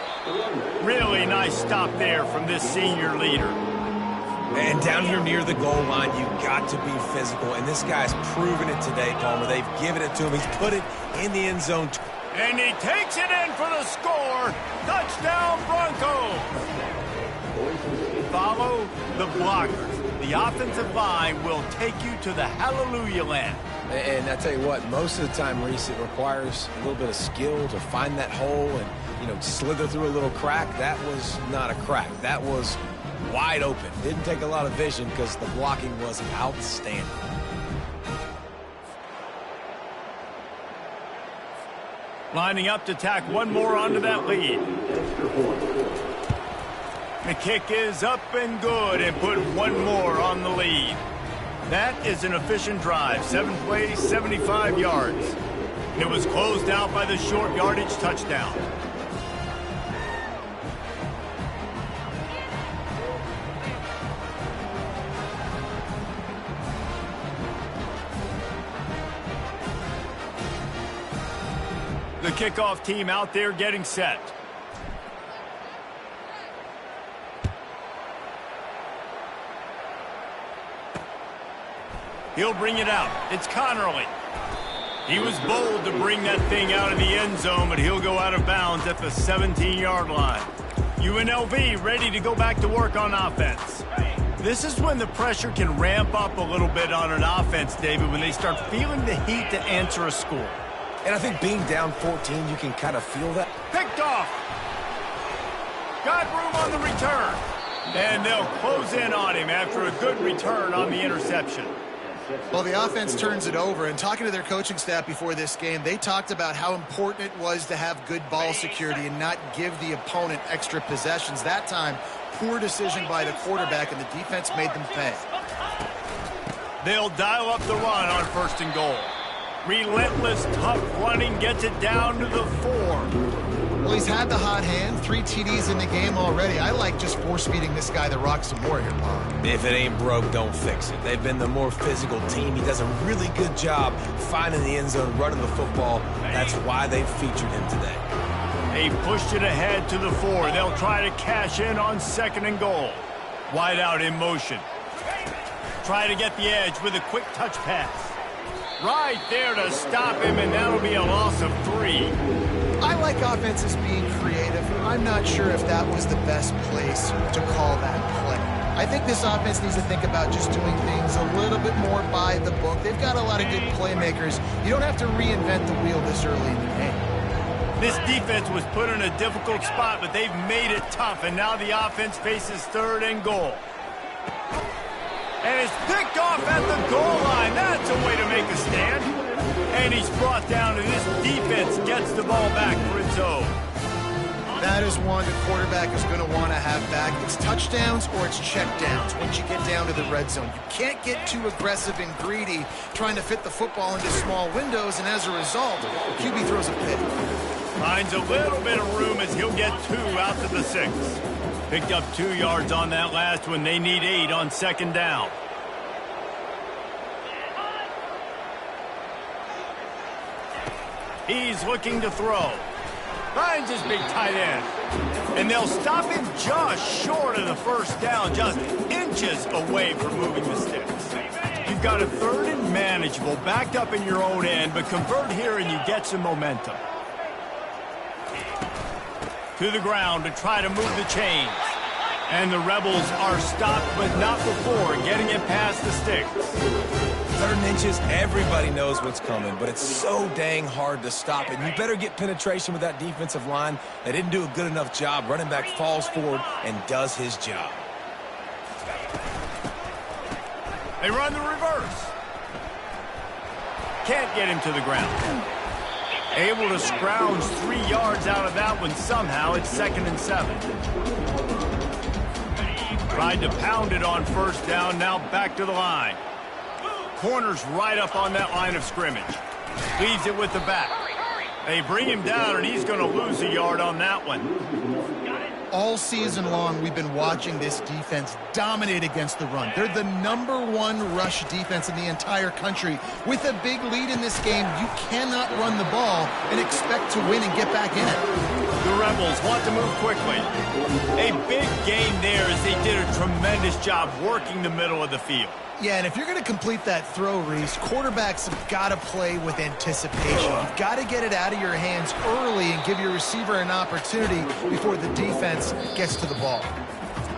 Really nice stop there from this senior leader. And down here near the goal line, you got to be physical. And this guy's proven it today, Palmer. They've given it to him. He's put it in the end zone. And he takes it in for the score. Touchdown, Broncos. Follow the blockers. The offensive line will take you to the hallelujah land. And I tell you what, most of the time, Reese, it requires a little bit of skill to find that hole and, slither through a little crack. That was not a crack. That was wide open. Didn't take a lot of vision because the blocking was outstanding. Lining up to tack one more onto that lead. The kick is up and good and put one more on the lead. That is an efficient drive. 7 plays, 75 yards. And it was closed out by the short yardage touchdown. The kickoff team out there getting set. He'll bring it out. It's Connerly. He was bold to bring that thing out of the end zone, but he'll go out of bounds at the 17-yard line. UNLV ready to go back to work on offense. This is when the pressure can ramp up a little bit on an offense, David, when they start feeling the heat to answer a score. And I think being down 14, you can kind of feel that. Picked off. Got room on the return. And they'll close in on him after a good return on the interception. Well, the offense turns it over, and talking to their coaching staff before this game, they talked about how important it was to have good ball security and not give the opponent extra possessions. That time, poor decision by the quarterback, and the defense made them pay. They'll dial up the run on 1st and goal. Relentless, tough running gets it down to the 4. Well, he's had the hot hand, 3 TDs in the game already. I like just force-feeding this guy the rock some more here, Bob. If it ain't broke, don't fix it. They've been the more physical team. He does a really good job finding the end zone, running the football. That's why they've featured him today. They pushed it ahead to the 4. They'll try to cash in on 2nd and goal. Wide out in motion. Try to get the edge with a quick touch pass. Right there to stop him, and that'll be a loss of 3. I like offenses being creative. I'm not sure if that was the best place to call that play. I think this offense needs to think about just doing things a little bit more by the book. They've got a lot of good playmakers. You don't have to reinvent the wheel this early in the game. This defense was put in a difficult spot, but they've made it tough, and now the offense faces 3rd and goal. And it's picked off at the goal line. That's a way to make a stand. And he's brought down, and this defense gets the ball back for its own. That is one the quarterback is going to want to have back. It's touchdowns or it's checkdowns once you get down to the red zone. You can't get too aggressive and greedy trying to fit the football into small windows, and as a result, QB throws a pick. Finds a little bit of room as he'll get 2 out to the 6. Picked up 2 yards on that last one. They need 8 on 2nd down. He's looking to throw. Finds his big tight end. And they'll stop him just short of the first down, just inches away from moving the sticks. You've got a 3rd and manageable, backed up in your own end, but convert here and you get some momentum. To the ground to try to move the chains. And the Rebels are stopped, but not before getting it past the sticks. 3rd and inches, everybody knows what's coming, but it's so dang hard to stop it. You better get penetration with that defensive line. They didn't do a good enough job. Running back falls forward and does his job. They run the reverse. Can't get him to the ground. Able to scrounge 3 yards out of that one somehow. It's 2nd and 7. Tried to pound it on first down, now back to the line. Corner's right up on that line of scrimmage. Leaves it with the back. They bring him down, and he's going to lose a yard on that one. All season long, we've been watching this defense dominate against the run. They're the #1 rush defense in the entire country. With a big lead in this game, you cannot run the ball and expect to win and get back in it. The Rebels want to move quickly. A big gain there as they did a tremendous job working the middle of the field. Yeah, and if you're going to complete that throw, Reese, quarterbacks have got to play with anticipation. You've got to get it out of your hands early and give your receiver an opportunity before the defense gets to the ball.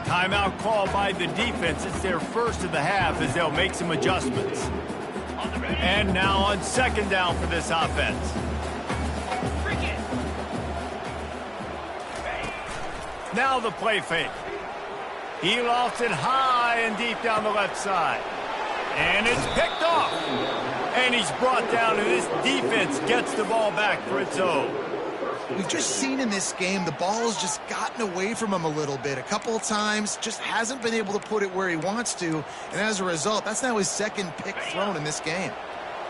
Timeout call by the defense. It's their first of the half as they'll make some adjustments. And now on 2nd down for this offense. Now the play fake. He lofts it high and deep down the left side. And it's picked off. And he's brought down, and this defense gets the ball back for its own. We've just seen in this game the ball has just gotten away from him a little bit. A couple of times, just hasn't been able to put it where he wants to. And as a result, that's now his 2nd pick thrown in this game.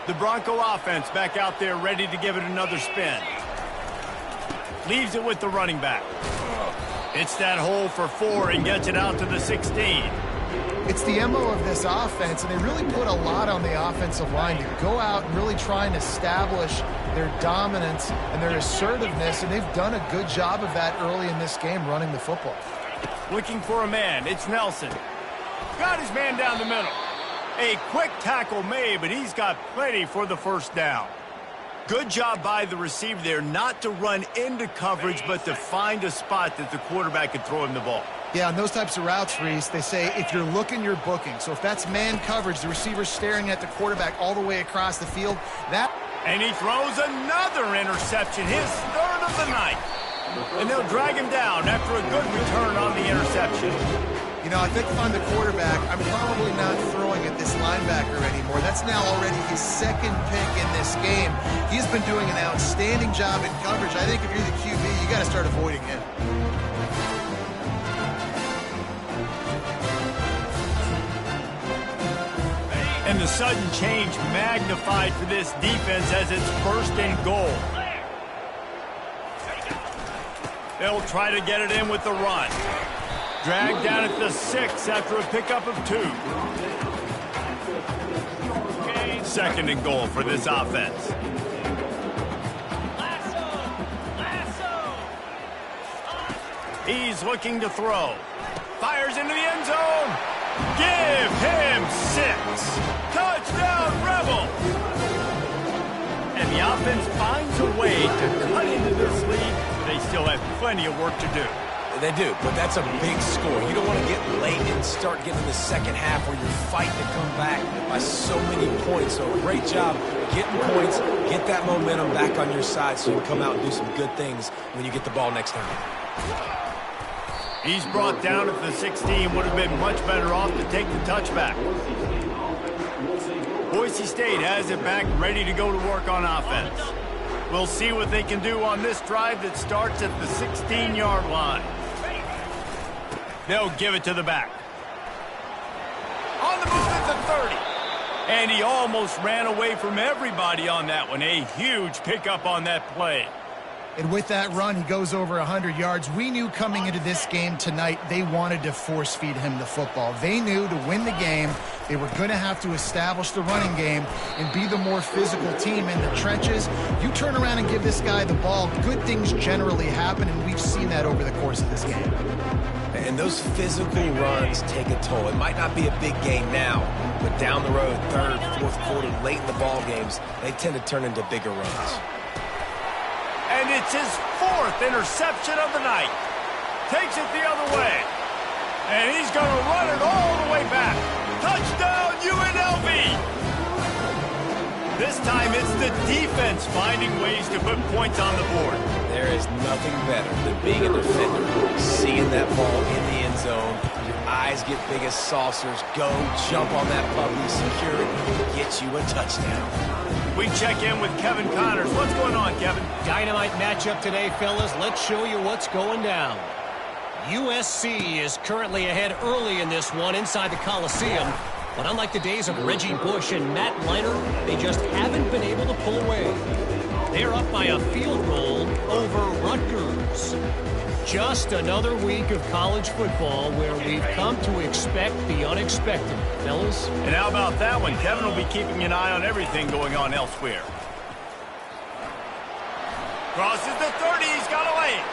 The Bronco offense back out there ready to give it another spin. Leaves it with the running back. It's that hole for 4 and gets it out to the 16. It's the MO of this offense, and they really put a lot on the offensive line to go out and really try and establish their dominance and their assertiveness, and they've done a good job of that early in this game running the football. Looking for a man. It's Nelson. Got his man down the middle. A quick tackle made, but he's got plenty for the first down. Good job by the receiver there not to run into coverage, but to find a spot that the quarterback could throw him the ball. Yeah, on those types of routes, Reese, they say if you're looking, you're booking. So if that's man coverage, the receiver's staring at the quarterback all the way across the field, And he throws another interception, his 3rd of the night. And they'll drag him down after a good return on the interception. You know, I think if I'm the quarterback, I'm probably not throwing at this linebacker anymore. That's now already his 2nd pick in this game. He's been doing an outstanding job in coverage. I think if you're the QB, you got to start avoiding him. And the sudden change magnified for this defense as it's 1st and goal. They'll try to get it in with the run. Dragged down at the 6 after a pickup of 2. 2nd and goal for this offense. He's looking to throw. Fires into the end zone. Give him 6. Touchdown, Rebel. And the offense finds a way to cut into this lead. They still have plenty of work to do. They do, but that's a big score. You don't want to get late and start getting the 2nd half where you're fighting to come back by so many points. So great job getting points, get that momentum back on your side so you can come out and do some good things when you get the ball next time. He's brought down at the 16. Would have been much better off to take the touchback. Boise State has it back, ready to go to work on offense. We'll see what they can do on this drive that starts at the 16-yard line. They'll give it to the back. On the move at the 30. And he almost ran away from everybody on that one. A huge pickup on that play. And with that run, he goes over 100 yards. We knew coming into this game tonight, they wanted to force feed him the football. They knew to win the game, they were going to have to establish the running game and be the more physical team in the trenches. You turn around and give this guy the ball, good things generally happen, and we've seen that over the course of this game. And those physical runs take a toll. It might not be a big gain now, but down the road, third, fourth quarter, late in the ball games, they tend to turn into bigger runs. And it's his 4th interception of the night. Takes it the other way. And he's going to run it all the way back. Touchdown, UNLV! This time it's the defense finding ways to put points on the board. There is nothing better than being a defender, seeing that ball in the end zone. Your eyes get big as saucers. Go, jump on that puppy, secure it, get you a touchdown. We check in with Kevin Connors. What's going on, Kevin? Dynamite matchup today, fellas. Let's show you what's going down. USC is currently ahead early in this one inside the Coliseum. But unlike the days of Reggie Bush and Matt Leinart, they just haven't been able to pull away. They're up by a field goal over Rutgers. Just another week of college football where we've come to expect the unexpected, fellas. And how about that one? Kevin will be keeping an eye on everything going on elsewhere. Crosses the 30. He's got a lane.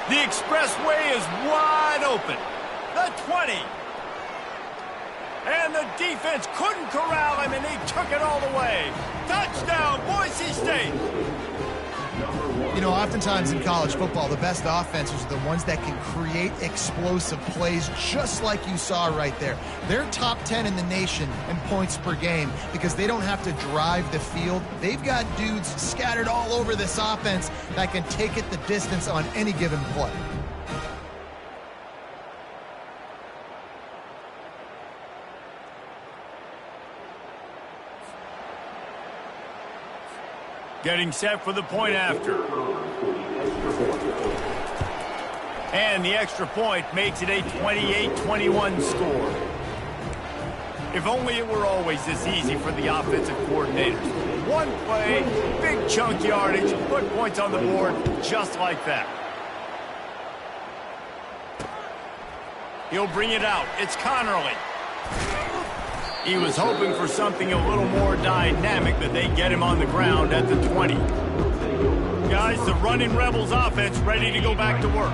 The expressway is wide open. The 20. And the defense couldn't corral him, and he took it all the way. Touchdown, Boise State. You know, oftentimes in college football, the best offenses are the ones that can create explosive plays, just like you saw right there. They're top 10 in the nation in points per game because they don't have to drive the field. They've got dudes scattered all over this offense that can take it the distance on any given play. Getting set for the point after. And the extra point makes it a 28-21 score. If only it were always this easy for the offensive coordinators. One play, big chunk yardage, put points on the board just like that. He'll bring it out. It's Connerly. He was hoping for something a little more dynamic, but they get him on the ground at the 20. Guys, the running Rebels offense ready to go back to work.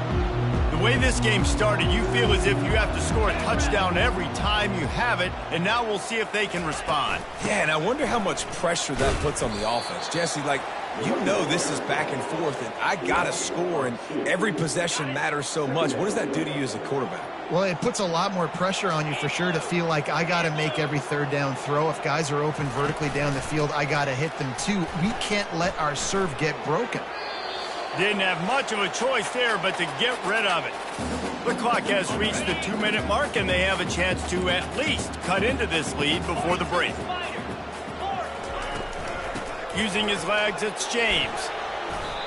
The way this game started, you feel as if you have to score a touchdown every time you have it, and now we'll see if they can respond. Yeah, and I wonder how much pressure that puts on the offense. Jesse, like, you know this is back and forth, and I got to score, and every possession matters so much. What does that do to you as a quarterback? Well, it puts a lot more pressure on you for sure to feel like I got to make every third down throw. If guys are open vertically down the field, I got to hit them too. We can't let our serve get broken. Didn't have much of a choice there, but to get rid of it. The clock has reached the 2-minute mark, and they have a chance to at least cut into this lead before the break. Using his legs, it's James.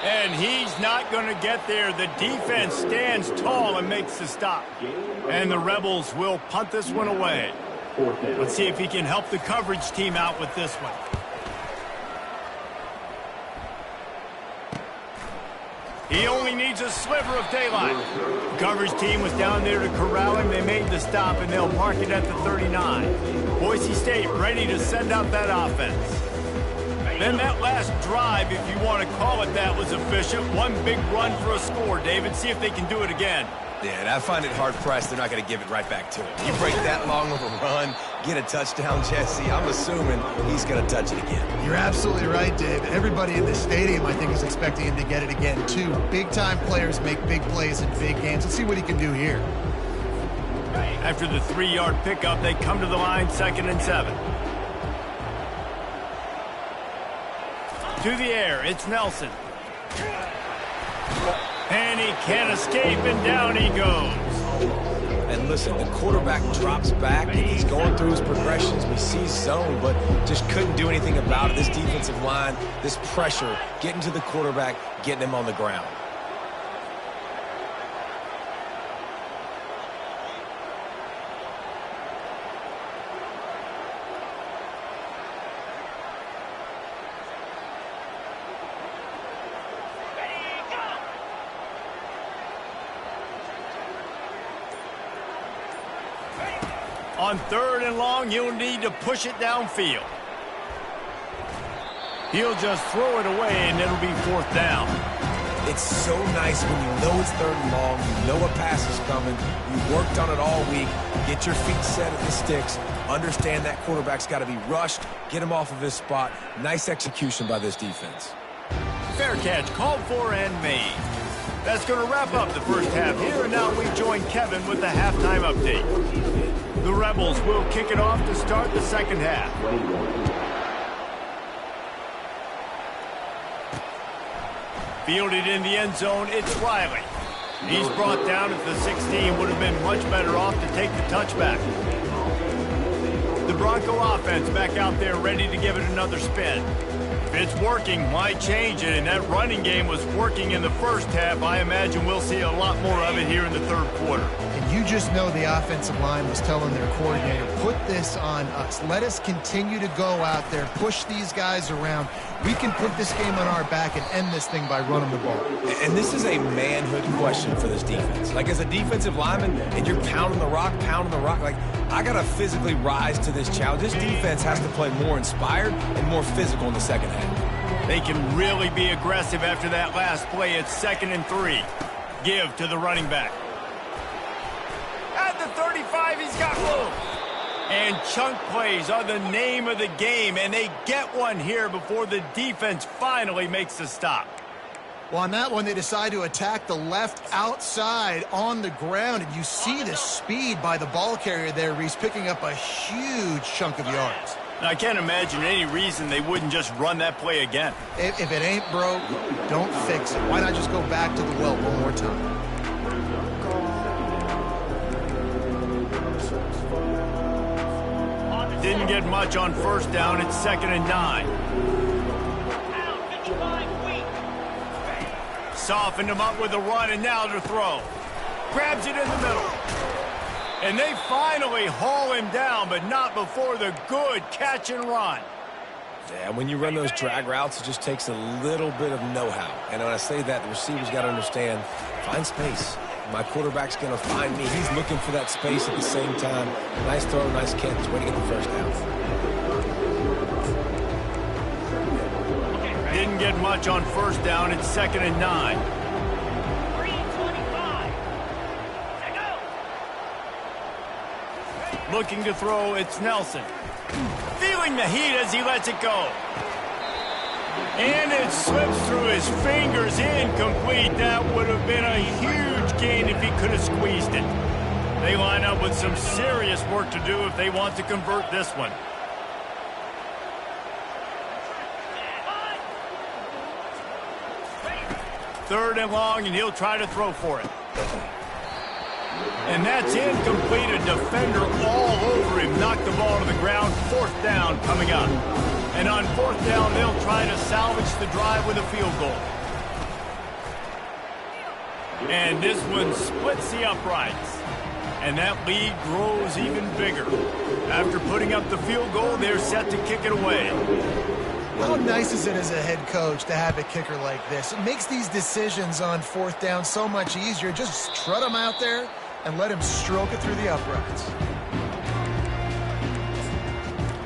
And he's not going to get there. The defense stands tall and makes the stop. And the Rebels will punt this one away. Let's see if he can help the coverage team out with this one. He only needs a sliver of daylight. The coverage team was down there to corral him. They made the stop, and they'll mark it at the 39. Boise State ready to send out that offense. Then that last drive, if you want to call it that, was efficient. One big run for a score, David. See if they can do it again. Yeah, and I find it hard-pressed they're not going to give it right back to him. You break that long of a run, get a touchdown, Jesse, I'm assuming he's going to touch it again. You're absolutely right, Dave. Everybody in the stadium, I think, is expecting him to get it again, too. Big-time players make big plays in big games. Let's see what he can do here. After the 3-yard pickup, they come to the line, 2nd and 7. To the air, it's Nelson. And he can't escape, and down he goes. And listen, the quarterback drops back, and he's going through his progressions. We see zone, but just couldn't do anything about it. This defensive line, this pressure, getting to the quarterback, getting him on the ground. On 3rd and long, he'll need to push it downfield. He'll just throw it away, and it'll be 4th down. It's so nice when you know it's 3rd and long, you know a pass is coming, you worked on it all week, get your feet set at the sticks, understand that quarterback's got to be rushed, get him off of his spot. Nice execution by this defense. Fair catch called for and made. That's going to wrap up the first half here, and now we join Kevin with the halftime update. The Rebels will kick it off to start the second half. Fielded in the end zone, it's Riley. He's brought down at the 16. Would have been much better off to take the touchback. The Bronco offense back out there ready to give it another spin. If it's working, why change it? And that running game was working in the first half. I imagine we'll see a lot more of it here in the 3rd quarter. And you just know the offensive line was telling their coordinator, put this on us. Let us continue to go out there, push these guys around. We can put this game on our back and end this thing by running the ball. And this is a manhood question for this defense. Like, as a defensive lineman, and you're pounding the rock, like, I got to physically rise to this challenge. This defense has to play more inspired and more physical in the second half. They can really be aggressive after that last play. It's 2nd and 3. Give to the running back. At the 35, he's got room. And chunk plays are the name of the game, and they get one here before the defense finally makes the stop. Well, on that one, they decide to attack the left outside on the ground, and you see the speed by the ball carrier there, Reese, picking up a huge chunk of yards. Now, I can't imagine any reason they wouldn't just run that play again. If it ain't broke, don't fix it. Why not just go back to the well one more time? Didn't get much on 1st down. It's 2nd and 9. Softened him up with a run, and now to throw. Grabs it in the middle. And they finally haul him down, but not before the good catch and run. Yeah, when you run those drag routes, it just takes a little bit of know-how. And when I say that, the receiver's got to understand, find space. My quarterback's going to find me. He's looking for that space at the same time. Nice throw, nice catch. Way to get the first down. Didn't get much on 1st down. It's 2nd and 9. 3:25. Go. Looking to throw, it's Nelson. Feeling the heat as he lets it go. And it slips through his fingers, incomplete. That would have been a huge gain if he could have squeezed it. They line up with some serious work to do if they want to convert this one. Third and long, and he'll try to throw for it. And that's incomplete. A defender all over him. Knocked the ball to the ground. 4th down coming up. And on 4th down, they'll try to salvage the drive with a field goal. And this one splits the uprights. And that lead grows even bigger. After putting up the field goal, they're set to kick it away. How nice is it as a head coach to have a kicker like this? It makes these decisions on 4th down so much easier. Just strut him out there and let him stroke it through the uprights.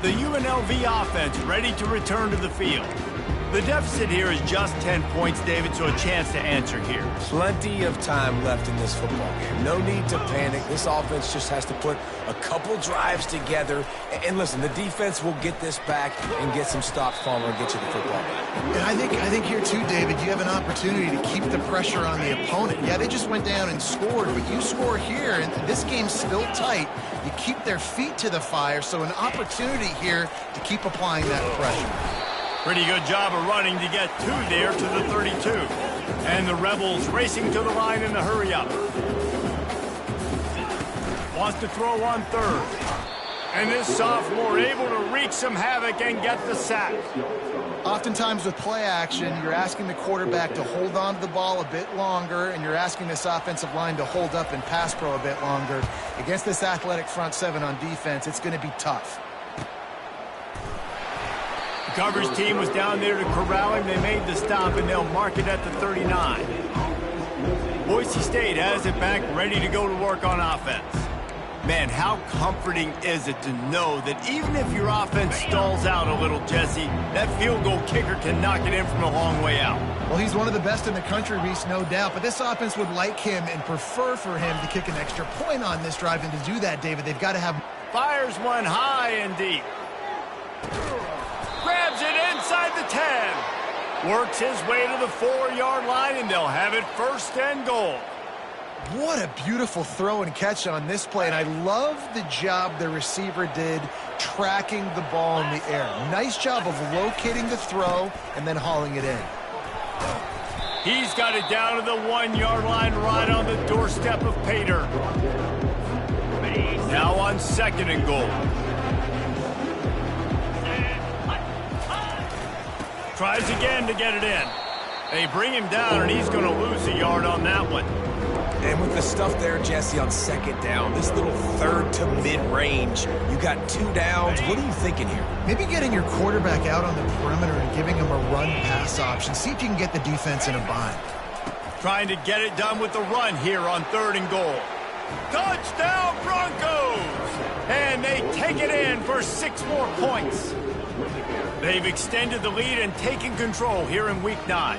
The UNLV offense ready to return to the field. The deficit here is just 10 points, David, so a chance to answer here. Plenty of time left in this football game. No need to panic. This offense just has to put a couple drives together. And listen, the defense will get this back and get some stops, Farmer, and get you the football back. And I think here too, David, you have an opportunity to keep the pressure on the opponent. Yeah, they just went down and scored, but you score here, and this game's still tight. You keep their feet to the fire, so an opportunity here to keep applying that pressure. Pretty good job of running to get 2 there to the 32. And the Rebels racing to the line in the hurry-up. Wants to throw on 3rd. And this sophomore able to wreak some havoc and get the sack. Oftentimes with play action, you're asking the quarterback to hold on to the ball a bit longer, and you're asking this offensive line to hold up and pass pro a bit longer. Against this athletic front 7 on defense, it's going to be tough. The coverage team was down there to corral him. They made the stop, and they'll mark it at the 39. Boise State has it back, ready to go to work on offense. Man, how comforting is it to know that even if your offense stalls out a little, Jesse, that field goal kicker can knock it in from a long way out. Well, he's one of the best in the country, Reese, no doubt. But this offense would like him and prefer for him to kick an extra point on this drive. And to do that, David, they've got to have... Fires one high and deep. Grabs it inside the 10. Works his way to the 4-yard line, and they'll have it first and goal. What a beautiful throw and catch on this play, and I love the job the receiver did tracking the ball in the air. Nice job of locating the throw and then hauling it in. He's got it down to the 1-yard line right on the doorstep of Pater. Now on second and goal. Tries again to get it in. They bring him down, and he's going to lose a yard on that one. And with the stuff there, Jesse, on second down, this little third to mid-range, you got 2 downs. What are you thinking here? Maybe getting your quarterback out on the perimeter and giving him a run-pass option. See if you can get the defense in a bind. Trying to get it done with the run here on third and goal. Touchdown, Broncos! And they take it in for 6 more points. They've extended the lead and taken control here in Week 9.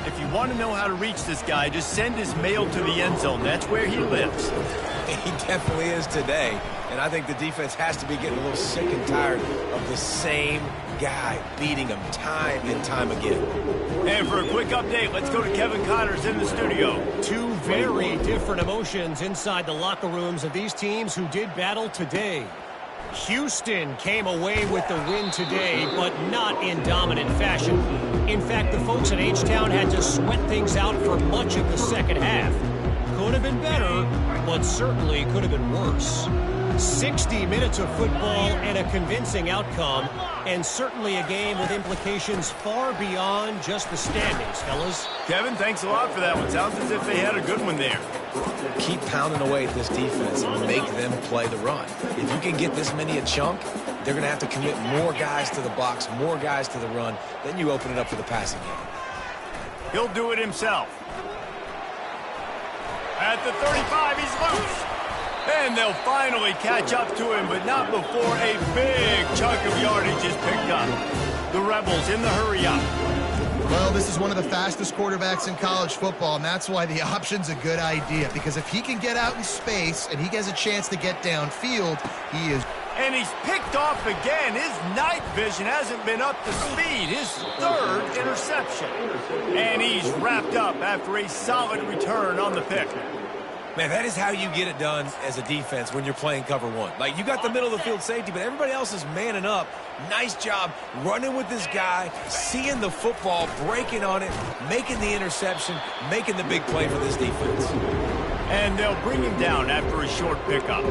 If you want to know how to reach this guy, just send his mail to the end zone. That's where he lives. He definitely is today. And I think the defense has to be getting a little sick and tired of the same guy beating him time and time again. And for a quick update, let's go to Kevin Connors in the studio. 2 very different emotions inside the locker rooms of these teams who did battle today. Houston came away with the win today, but not in dominant fashion. In fact, the folks in H-Town had to sweat things out for much of the second half. Could have been better, but certainly could have been worse. 60 minutes of football and a convincing outcome, and certainly a game with implications far beyond just the standings, fellas. Kevin, thanks a lot for that one. Sounds as if they had a good one there. Keep pounding away at this defense and make them play the run. If you can get this many a chunk, they're going to have to commit more guys to the box, more guys to the run. Then you open it up for the passing game. He'll do it himself. At the 35, he's loose. And they'll finally catch up to him, but not before a big chunk of yardage is picked up. The Rebels in the hurry-up. Well, this is one of the fastest quarterbacks in college football, and that's why the option's a good idea. Because if he can get out in space and he gets a chance to get downfield, he is... And he's picked off again. His night vision hasn't been up to speed. His 3rd interception. And he's wrapped up after a solid return on the pick. Man, that is how you get it done as a defense when you're playing cover 1. Like, you got the middle of the field safety, but everybody else is manning up. Nice job running with this guy, seeing the football, breaking on it, making the interception, making the big play for this defense. And they'll bring him down after a short pickup.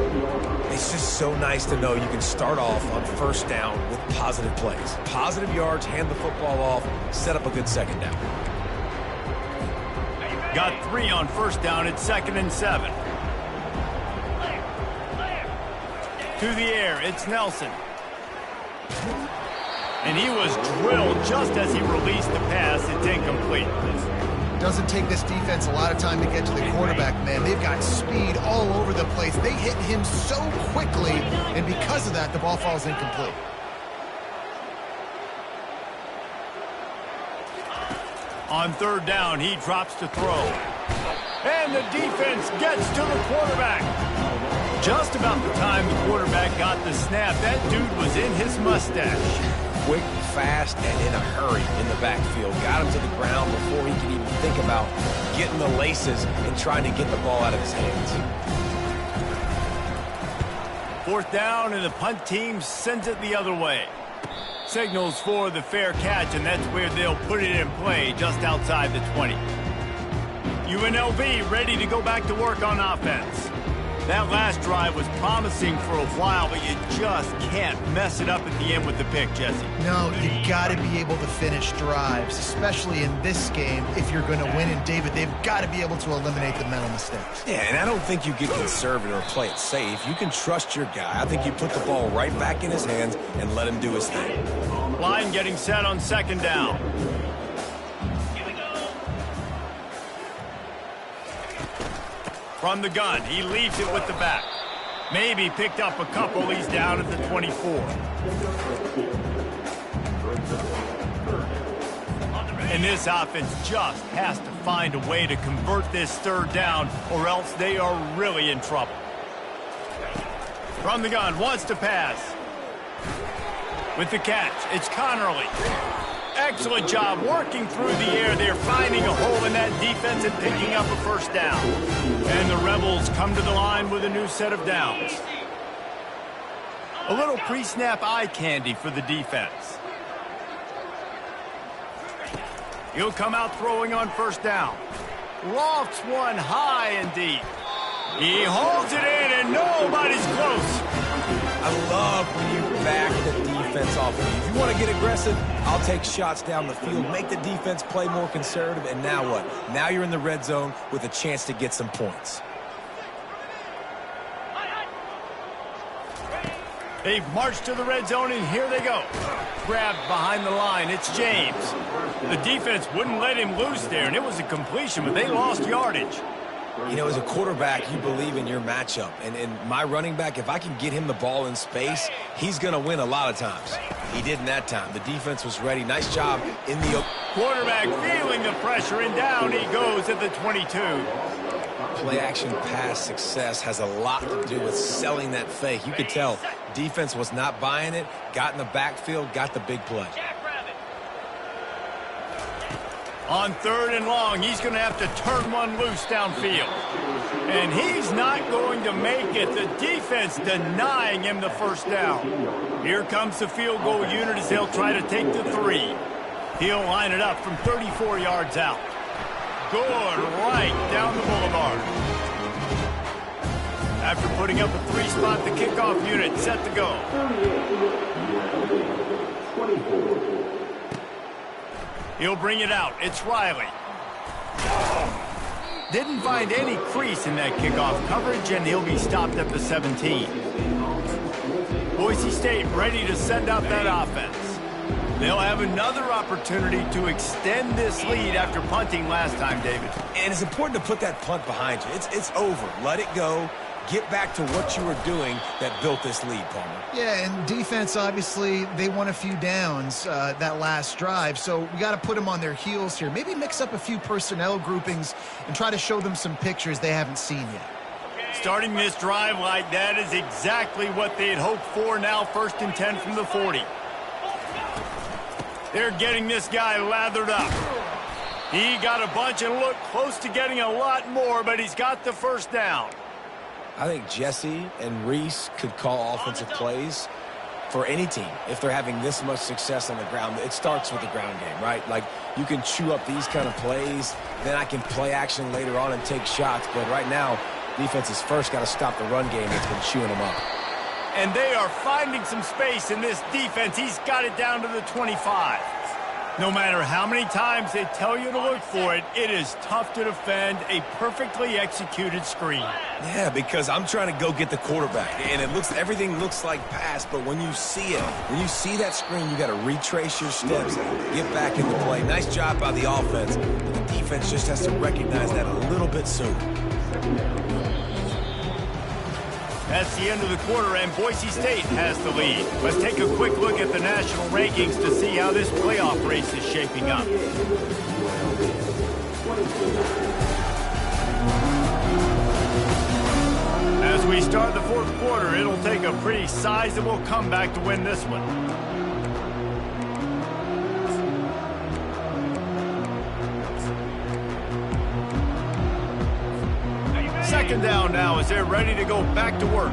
It's just so nice to know you can start off on first down with positive plays. Positive yards, hand the football off, set up a good second down. Got 3 on first down at 2nd and 7. To the air, it's Nelson. And he was drilled just as he released the pass. It's incomplete. Doesn't take this defense a lot of time to get to the quarterback, man. They've got speed all over the place. They hit him so quickly, and because of that, the ball falls incomplete. On third down, he drops to throw. And the defense gets to the quarterback. Just about the time the quarterback got the snap, that dude was in his mustache. Quick, fast, and in a hurry in the backfield. Got him to the ground before he could even think about getting the laces and trying to get the ball out of his hands. 4th down, and the punt team sends it the other way. Signals for the fair catch, and that's where they'll put it in play, just outside the 20. UNLV ready to go back to work on offense. That last drive was promising for a while, but you just can't mess it up at the end with the pick, Jesse. No, you got to be able to finish drives, especially in this game. If you're going to win, and David, they've got to be able to eliminate the mental mistakes. Yeah, and I don't think you get conservative or play it safe. You can trust your guy. I think you put the ball right back in his hands and let him do his thing. Line getting set on 2nd down. From the gun, he leaves it with the back. Maybe picked up a couple. He's down at the 24. And this offense just has to find a way to convert this third down, or else they are really in trouble. From the gun, wants to pass. With the catch, it's Connerly. Excellent job working through the air. They're finding a hole in that defense and picking up a first down. And the Rebels come to the line with a new set of downs. A little pre-snap eye candy for the defense. He'll come out throwing on first down. Lofts one high and deep. He holds it in and nobody's close. I love when you back the defense off of you. If you want to get aggressive, I'll take shots down the field, make the defense play more conservative, and now what? Now you're in the red zone with a chance to get some points. They've marched to the red zone, and here they go. Grabbed behind the line. It's James. The defense wouldn't let him loose there, and it was a completion, but they lost yardage. You know, as a quarterback, you believe in your matchup. And my running back, if I can get him the ball in space, he's going to win a lot of times. He didn't that time. The defense was ready. Nice job in the... Quarterback feeling the pressure, and down he goes at the 22. Play-action pass success has a lot to do with selling that fake. You could tell defense was not buying it, got in the backfield, got the big play. On third and long, he's going to have to turn one loose downfield. And he's not going to make it. The defense denying him the first down. Here comes the field goal unit as they'll try to take the 3. He'll line it up from 34 yards out. Good right down the boulevard. After putting up a 3-spot, the kickoff unit set to go. He'll bring it out. It's Riley. Didn't find any crease in that kickoff coverage, and he'll be stopped at the 17. Boise State ready to send out that offense. They'll have another opportunity to extend this lead after punting last time, David. And it's important to put that punt behind you. It's over. Let it go. Get back to what you were doing that built this lead, Palmer. Yeah, and defense, obviously, they won a few downs that last drive, so we got to put them on their heels here. Maybe mix up a few personnel groupings and try to show them some pictures they haven't seen yet. Starting this drive like that is exactly what they had hoped for. Now 1st and 10 from the 40. They're getting this guy lathered up. He got a bunch and looked close to getting a lot more, but he's got the first down. I think Jesse and Reese could call offensive plays for any team if they're having this much success on the ground. It starts with the ground game, right? Like, you can chew up these kind of plays, then I can play action later on and take shots. But right now, defense has first got to stop the run game that's been chewing them up. And they are finding some space in this defense. He's got it down to the 25. No matter how many times they tell you to look for it, it is tough to defend a perfectly executed screen. Yeah, because I'm trying to go get the quarterback, and everything looks like pass, but when you see it, when you see that screen, you got to retrace your steps, get back into play. Nice job by the offense, but the defense just has to recognize that a little bit soon. That's the end of the quarter, and Boise State has the lead. Let's take a quick look at the national rankings to see how this playoff race is shaping up. As we start the 4th quarter, it'll take a pretty sizable comeback to win this one. Second down now as they're ready to go back to work.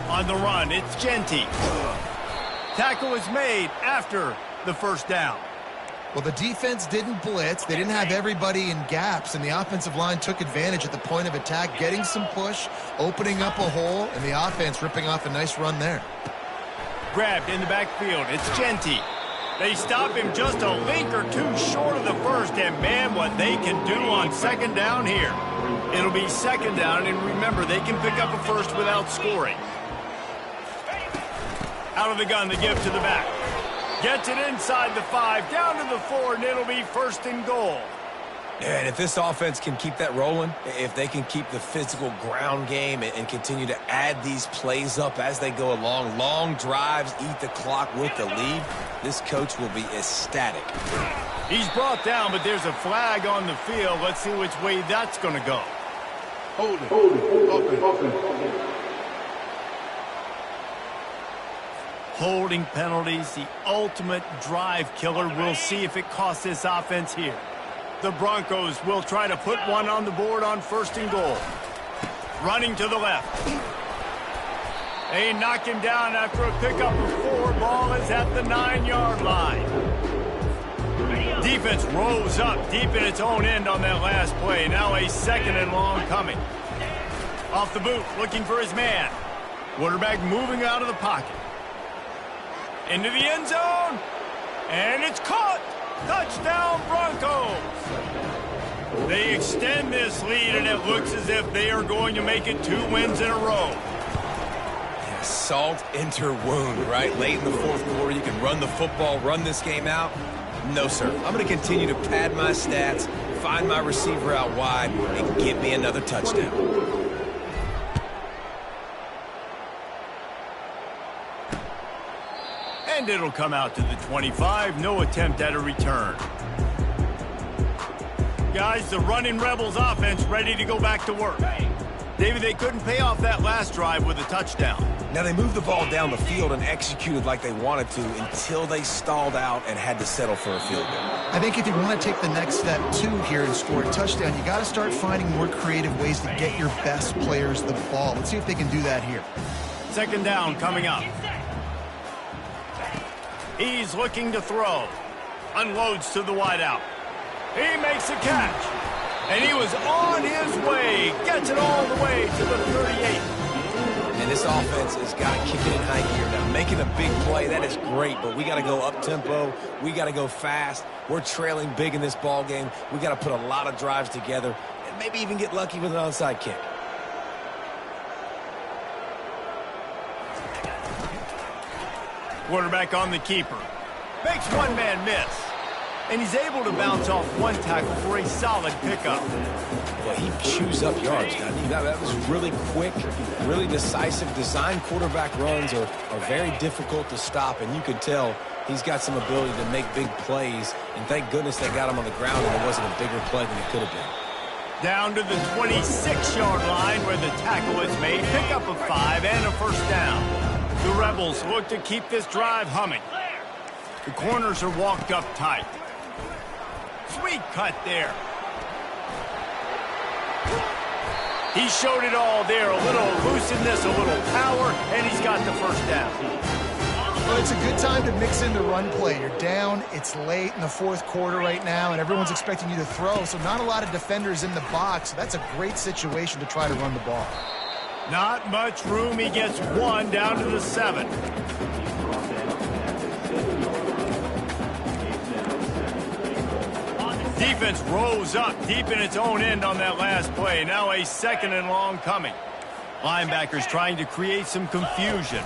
On the run, it's Genty. Tackle is made after the first down. Well, the defense didn't blitz. They didn't have everybody in gaps, and the offensive line took advantage at the point of attack, getting some push, opening up a hole, and the offense ripping off a nice run there. Grabbed in the backfield. It's Genty. They stop him just a link or two short of the first, and man, what they can do on second down here. It'll be second down, and remember, they can pick up a first without scoring. Out of the gun, the give to the back. Gets it inside the 5, down to the 4, and it'll be 1st and goal. And if this offense can keep that rolling, if they can keep the physical ground game and continue to add these plays up as they go along, long drives, eat the clock with the lead, this coach will be ecstatic. He's brought down, but there's a flag on the field. Let's see which way that's going to go. Hold it. Open. Holding penalties, the ultimate drive killer. We'll see if it costs this offense here. The Broncos will try to put one on the board on 1st and goal. Running to the left. They knock him down after a pickup of 4. Ball is at the 9-yard line. Defense rose up deep in its own end on that last play. Now a 2nd and long coming. Off the boot, looking for his man. Quarterback moving out of the pocket. Into the end zone. And it's caught. Touchdown, Broncos. They extend this lead, and it looks as if they are going to make it 2 wins in a row. Yeah, salt into wound, right? Late in the 4th quarter, you can run the football, run this game out. No, sir. I'm going to continue to pad my stats, find my receiver out wide, and give me another touchdown. And it'll come out to the 25. No attempt at a return. Guys, the running Rebels offense ready to go back to work. David, they couldn't pay off that last drive with a touchdown. Now, they moved the ball down the field and executed like they wanted to until they stalled out and had to settle for a field goal. I think if you want to take the next step, too, here and score a touchdown, you got to start finding more creative ways to get your best players the ball. Let's see if they can do that here. 2nd down coming up. He's looking to throw. Unloads to the wideout. He makes a catch. And he was on his way. Gets it all the way to the 38. And this offense has got to kick it in high gear now. Making a big play, that is great, but we got to go up-tempo. We got to go fast. We're trailing big in this ball game. We got to put a lot of drives together and maybe even get lucky with an onside kick. Quarterback on the keeper. Makes one man miss. And he's able to bounce off one tackle for a solid pickup. Well, he chews up yards, doesn't he? That was really quick, really decisive. Design quarterback runs are very difficult to stop, and you can tell he's got some ability to make big plays. And thank goodness they got him on the ground and it wasn't a bigger play than it could have been. Down to the 26-yard line where the tackle is made. Pick up a 5 and a 1st down. The Rebels look to keep this drive humming. The corners are walked up tight. Sweet cut there. He showed it all there. A little elusiveness, a little power, and he's got the 1st down. Well, it's a good time to mix in the run play. You're down, it's late in the 4th quarter right now, and everyone's expecting you to throw, so not a lot of defenders in the box. That's a great situation to try to run the ball. Not much room. He gets 1 down to the 7. Defense rose up deep in its own end on that last play. Now a 2nd and long coming. Linebackers trying to create some confusion.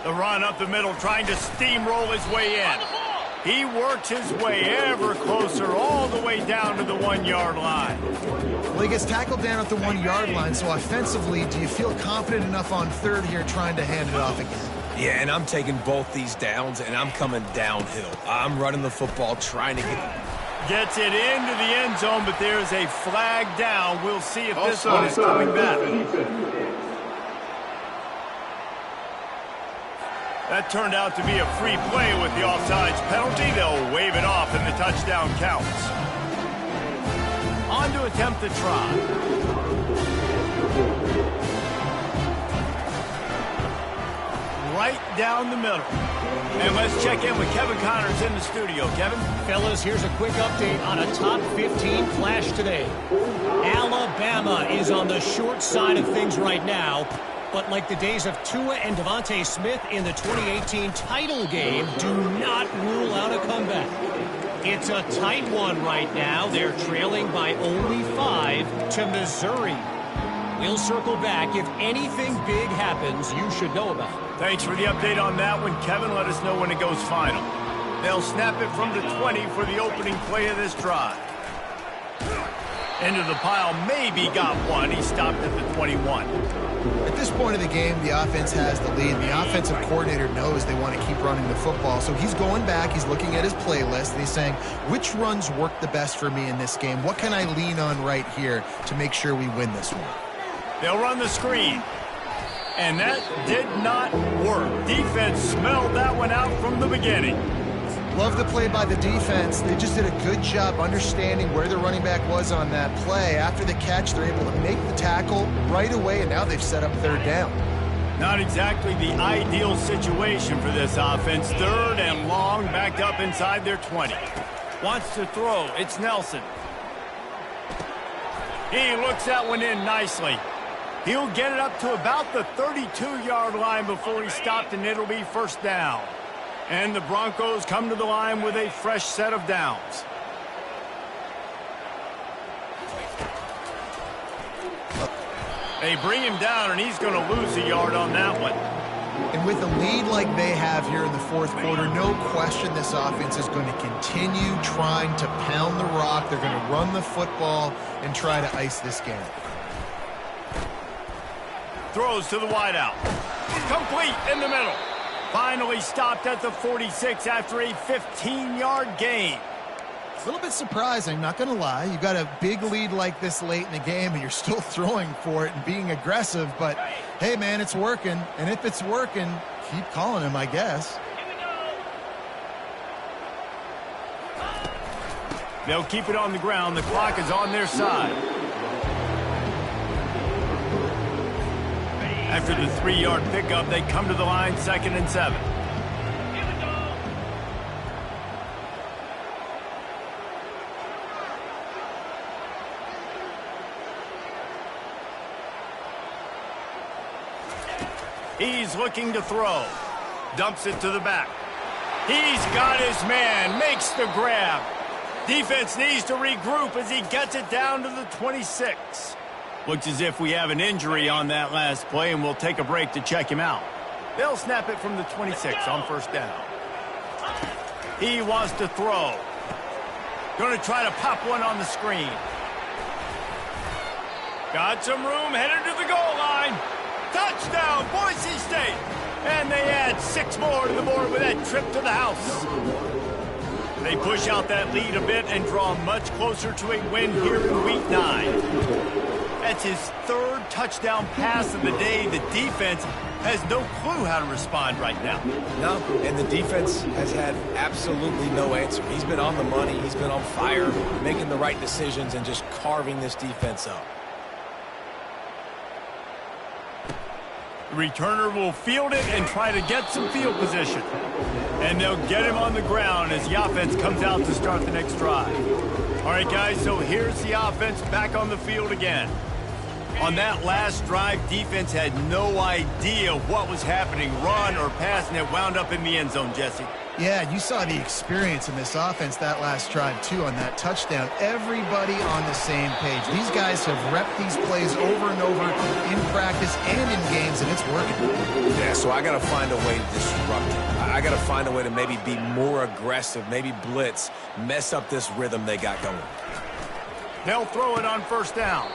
The run up the middle, trying to steamroll his way in. He works his way ever closer all the way down to the 1-yard line. Well, he gets tackled down at the 1-yard line, so offensively, do you feel confident enough on 3rd here trying to hand it off again? Yeah, and I'm taking both these downs, and I'm coming downhill. I'm running the football, trying to get... Gets it into the end zone, but there's a flag down. We'll see if this one is coming back. That turned out to be a free play with the offsides penalty. They'll wave it off, and the touchdown counts. On to attempt the try. Right down the middle. And let's check in with Kevin Connors in the studio. Kevin? Fellas, here's a quick update on a top 15 flash today. Alabama is on the short side of things right now. But like the days of Tua and Devontae Smith in the 2018 title game, do not rule out a comeback. It's a tight one right now. They're trailing by only 5 to Missouri. We'll circle back. If anything big happens, you should know about it. Thanks for the update on that one, Kevin. Let us know when it goes final. They'll snap it from the 20 for the opening play of this drive. Into the pile, maybe got one. He stopped at the 21. At this point of the game, the offense has the lead. The offensive coordinator knows they want to keep running the football. So he's going back, he's looking at his playlist, and he's saying, which runs work the best for me in this game? What can I lean on right here to make sure we win this one? They'll run the screen. And that did not work. Defense smelled that one out from the beginning. Love the play by the defense. They just did a good job understanding where the running back was on that play. After the catch, they're able to make the tackle right away, and now they've set up third down. Not exactly the ideal situation for this offense. Third and long, backed up inside their 20. Wants to throw. It's Nelson. He looks that one in nicely. He'll get it up to about the 32-yard line before he stopped, and it'll be first down. And the Broncos come to the line with a fresh set of downs. They bring him down, and he's going to lose a yard on that one. And with a lead like they have here in the fourth quarter, no question this offense is going to continue trying to pound the rock. They're going to run the football and try to ice this game. Throws to the wideout. Complete in the middle. Finally stopped at the 46 after a 15-yard gain. A little bit surprising, not going to lie. You got a big lead like this late in the game, and you're still throwing for it and being aggressive. But, hey, man, it's working. And if it's working, keep calling him, I guess. They'll keep it on the ground. The clock is on their side. After the 3-yard pickup, they come to the line, 2nd and 7. He's looking to throw. Dumps it to the back. He's got his man. Makes the grab. Defense needs to regroup as he gets it down to the 26. Looks as if we have an injury on that last play, and we'll take a break to check him out. They'll snap it from the 26 on first down. He wants to throw. Going to try to pop one on the screen. Got some room, headed to the goal line. Touchdown, Boise State. And they add 6 more to the board with that trip to the house. They push out that lead a bit and draw much closer to a win here in Week 9. That's his 3rd touchdown pass of the day. The defense has no clue how to respond right now. No, and the defense has had absolutely no answer. He's been on the money. He's been on fire, making the right decisions and just carving this defense up. The returner will field it and try to get some field position. And they'll get him on the ground as the offense comes out to start the next drive. All right, guys, so here's the offense back on the field again. On that last drive, defense had no idea what was happening, run or pass, and it wound up in the end zone, Jesse. Yeah, you saw the experience in this offense that last drive, too, on that touchdown. Everybody on the same page. These guys have repped these plays over and over in practice and in games, and it's working. Yeah, so I got to find a way to disrupt it. I got to find a way to maybe be more aggressive, maybe blitz, mess up this rhythm they got going. They'll throw it on first down.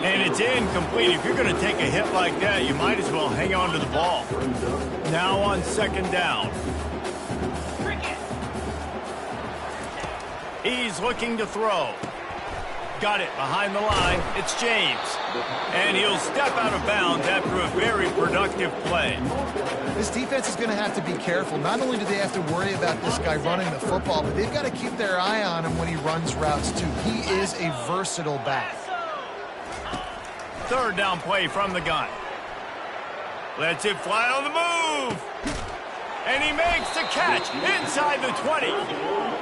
And it's incomplete. If you're going to take a hit like that, you might as well hang on to the ball. Now on 2nd down. He's looking to throw. Got it behind the line. It's James. And he'll step out of bounds after a very productive play. This defense is going to have to be careful. Not only do they have to worry about this guy running the football, but they've got to keep their eye on him when he runs routes, too. He is a versatile back. 3rd down play from the gun. Lets it fly on the move. And he makes the catch inside the 20.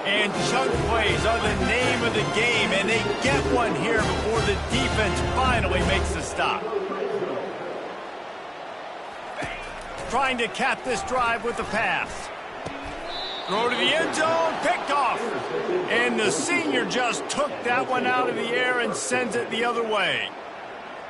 And chunk plays are the name of the game, and they get one here before the defense finally makes the stop. Trying to cap this drive with the pass. Throw to the end zone, picked off. And the senior just took that one out of the air and sends it the other way.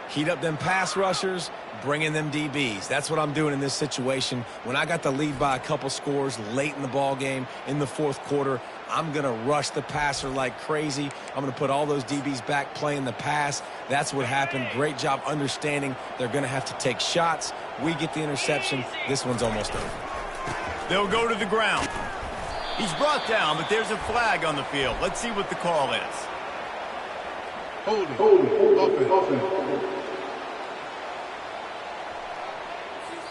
Heat up them pass rushers, bring in them DBs. That's what I'm doing in this situation. When I got the lead by a couple scores late in the ball game in the fourth quarter, I'm going to rush the passer like crazy. I'm going to put all those DBs back playing the pass. That's what happened. Great job understanding they're going to have to take shots. We get the interception. This one's almost over. They'll go to the ground. He's brought down, but there's a flag on the field. Let's see what the call is. Offense.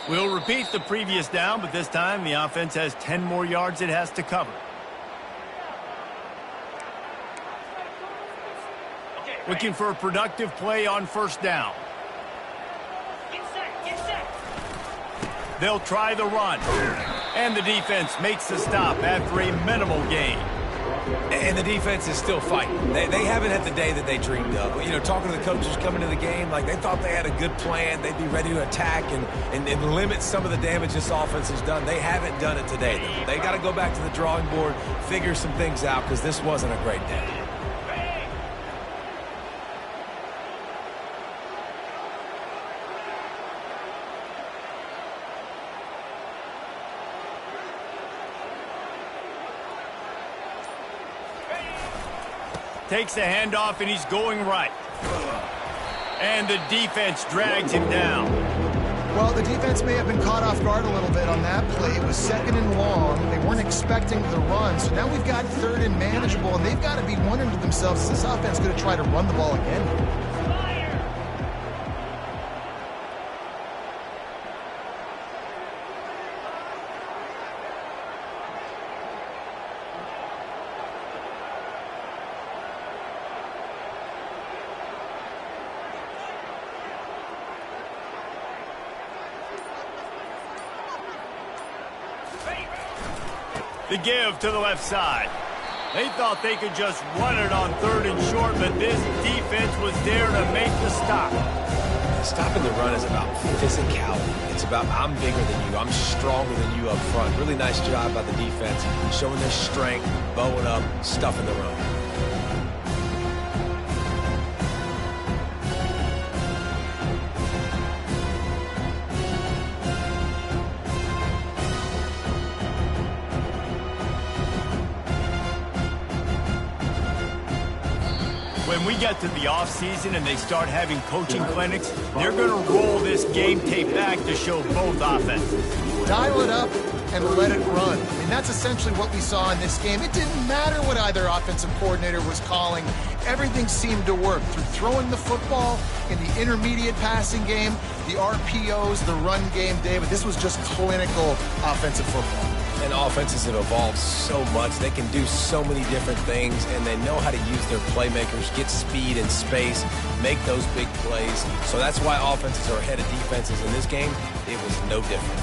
We'll repeat the previous down, but this time the offense has 10 more yards it has to cover. Looking for a productive play on first down. Get set. They'll try the run. And the defense makes the stop after a minimal gain. And the defense is still fighting. They haven't had the day that they dreamed of. You know, talking to the coaches coming to the game, like they thought they had a good plan. They'd be ready to attack and limit some of the damage this offense has done. They haven't done it today, though. They got to go back to the drawing board, figure some things out, because this wasn't a great day. Takes the handoff, and he's going right. And the defense drags him down. Well, the defense may have been caught off guard a little bit on that play. It was second and long. They weren't expecting the run. So now we've got third and manageable, and they've got to be wondering to themselves, is this offense going to try to run the ball again? The give to the left side. They thought they could just run it on third and short, but this defense was there to make the stop. Stopping the run is about physicality. It's about I'm bigger than you. I'm stronger than you up front. Really nice job by the defense, showing their strength, bowing up, stuffing the run. When we get to the offseason and they start having coaching clinics, they're going to roll this game tape back to show both offenses. Dial it up and let it run. I mean, that's essentially what we saw in this game. It didn't matter what either offensive coordinator was calling. Everything seemed to work through throwing the football in the intermediate passing game, the RPOs, the run game, David. This was just clinical offensive football. And offenses have evolved so much. They can do so many different things, and they know how to use their playmakers, get speed and space, make those big plays. So that's why offenses are ahead of defenses in this game. It was no different.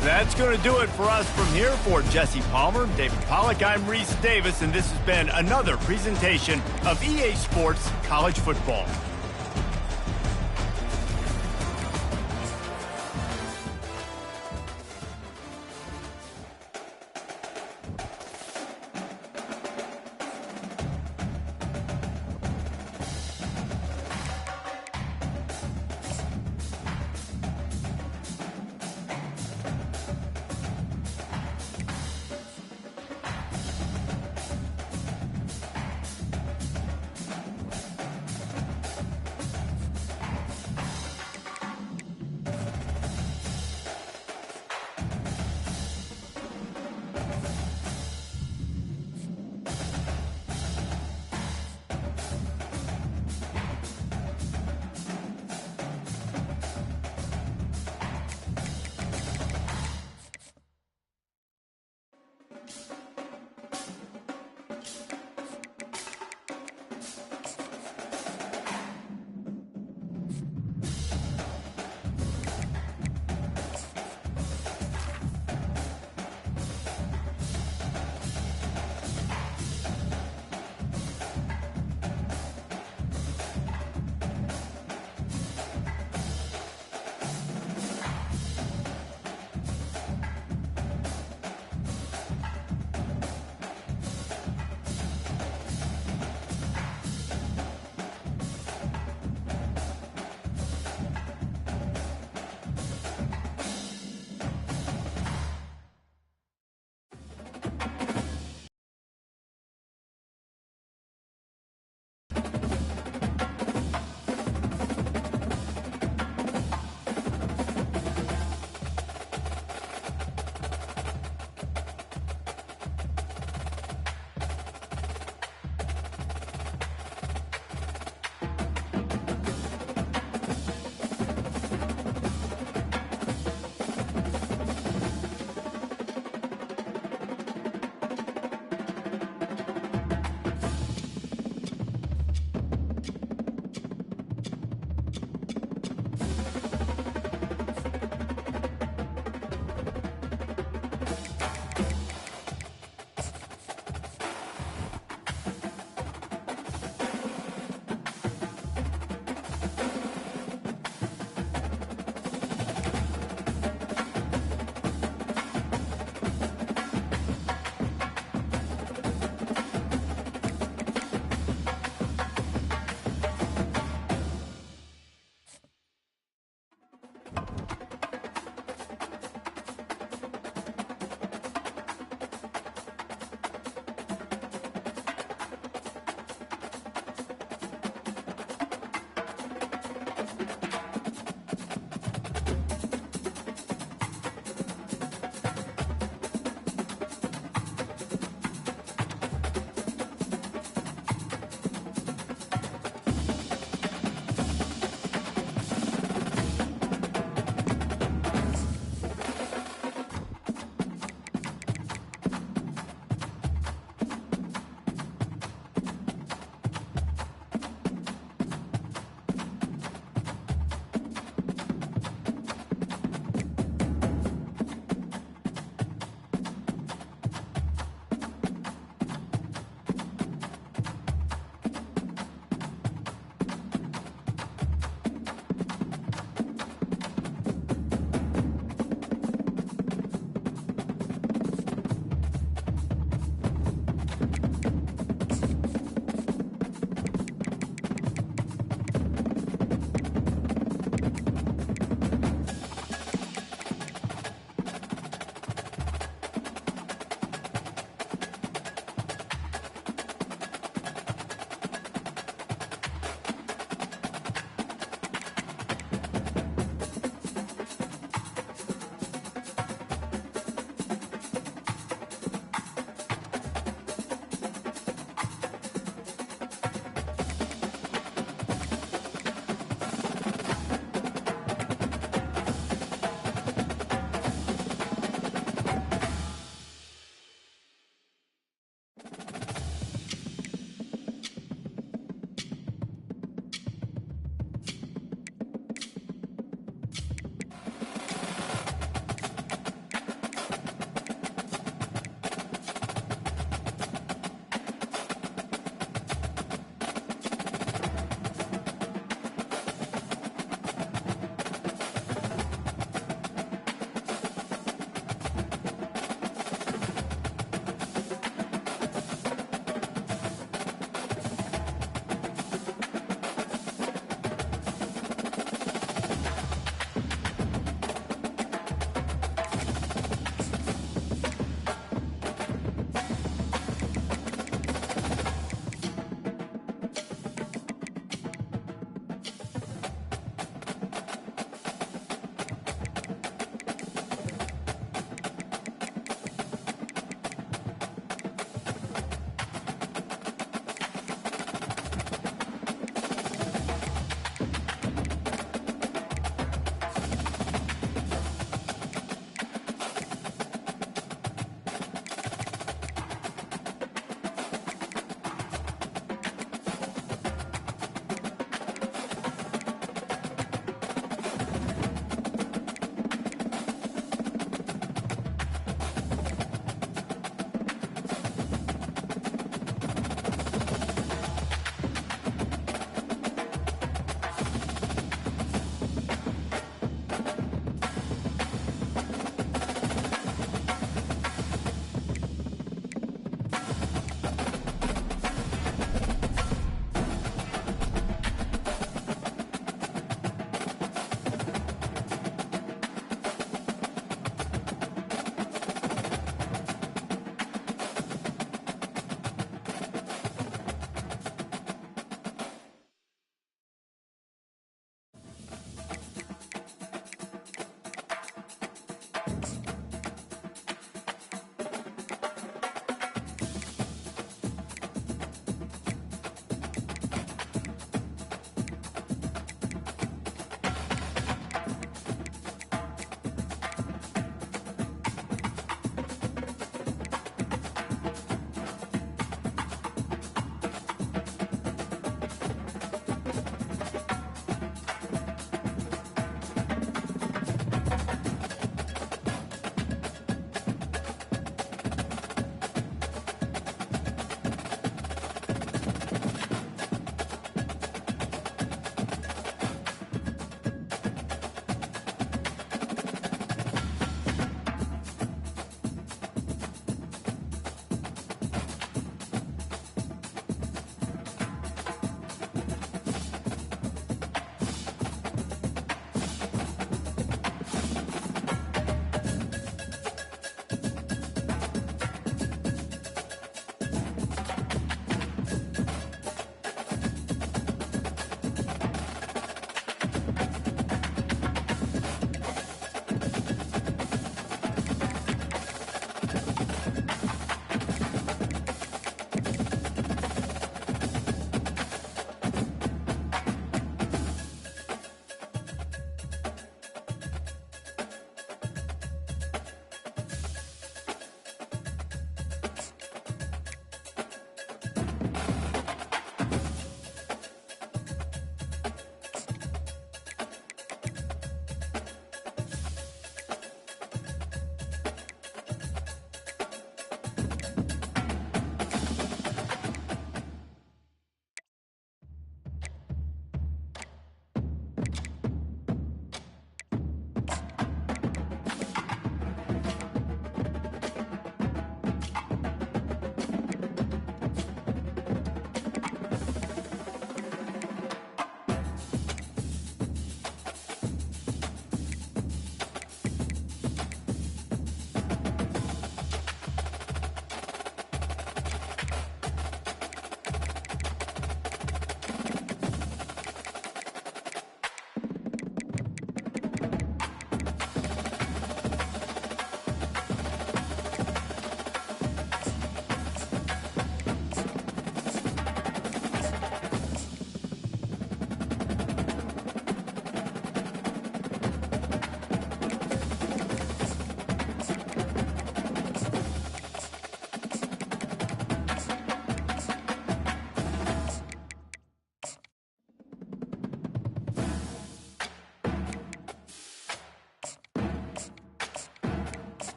That's going to do it for us from here. For Jesse Palmer, David Pollack, I'm Reese Davis, and this has been another presentation of EA Sports College Football.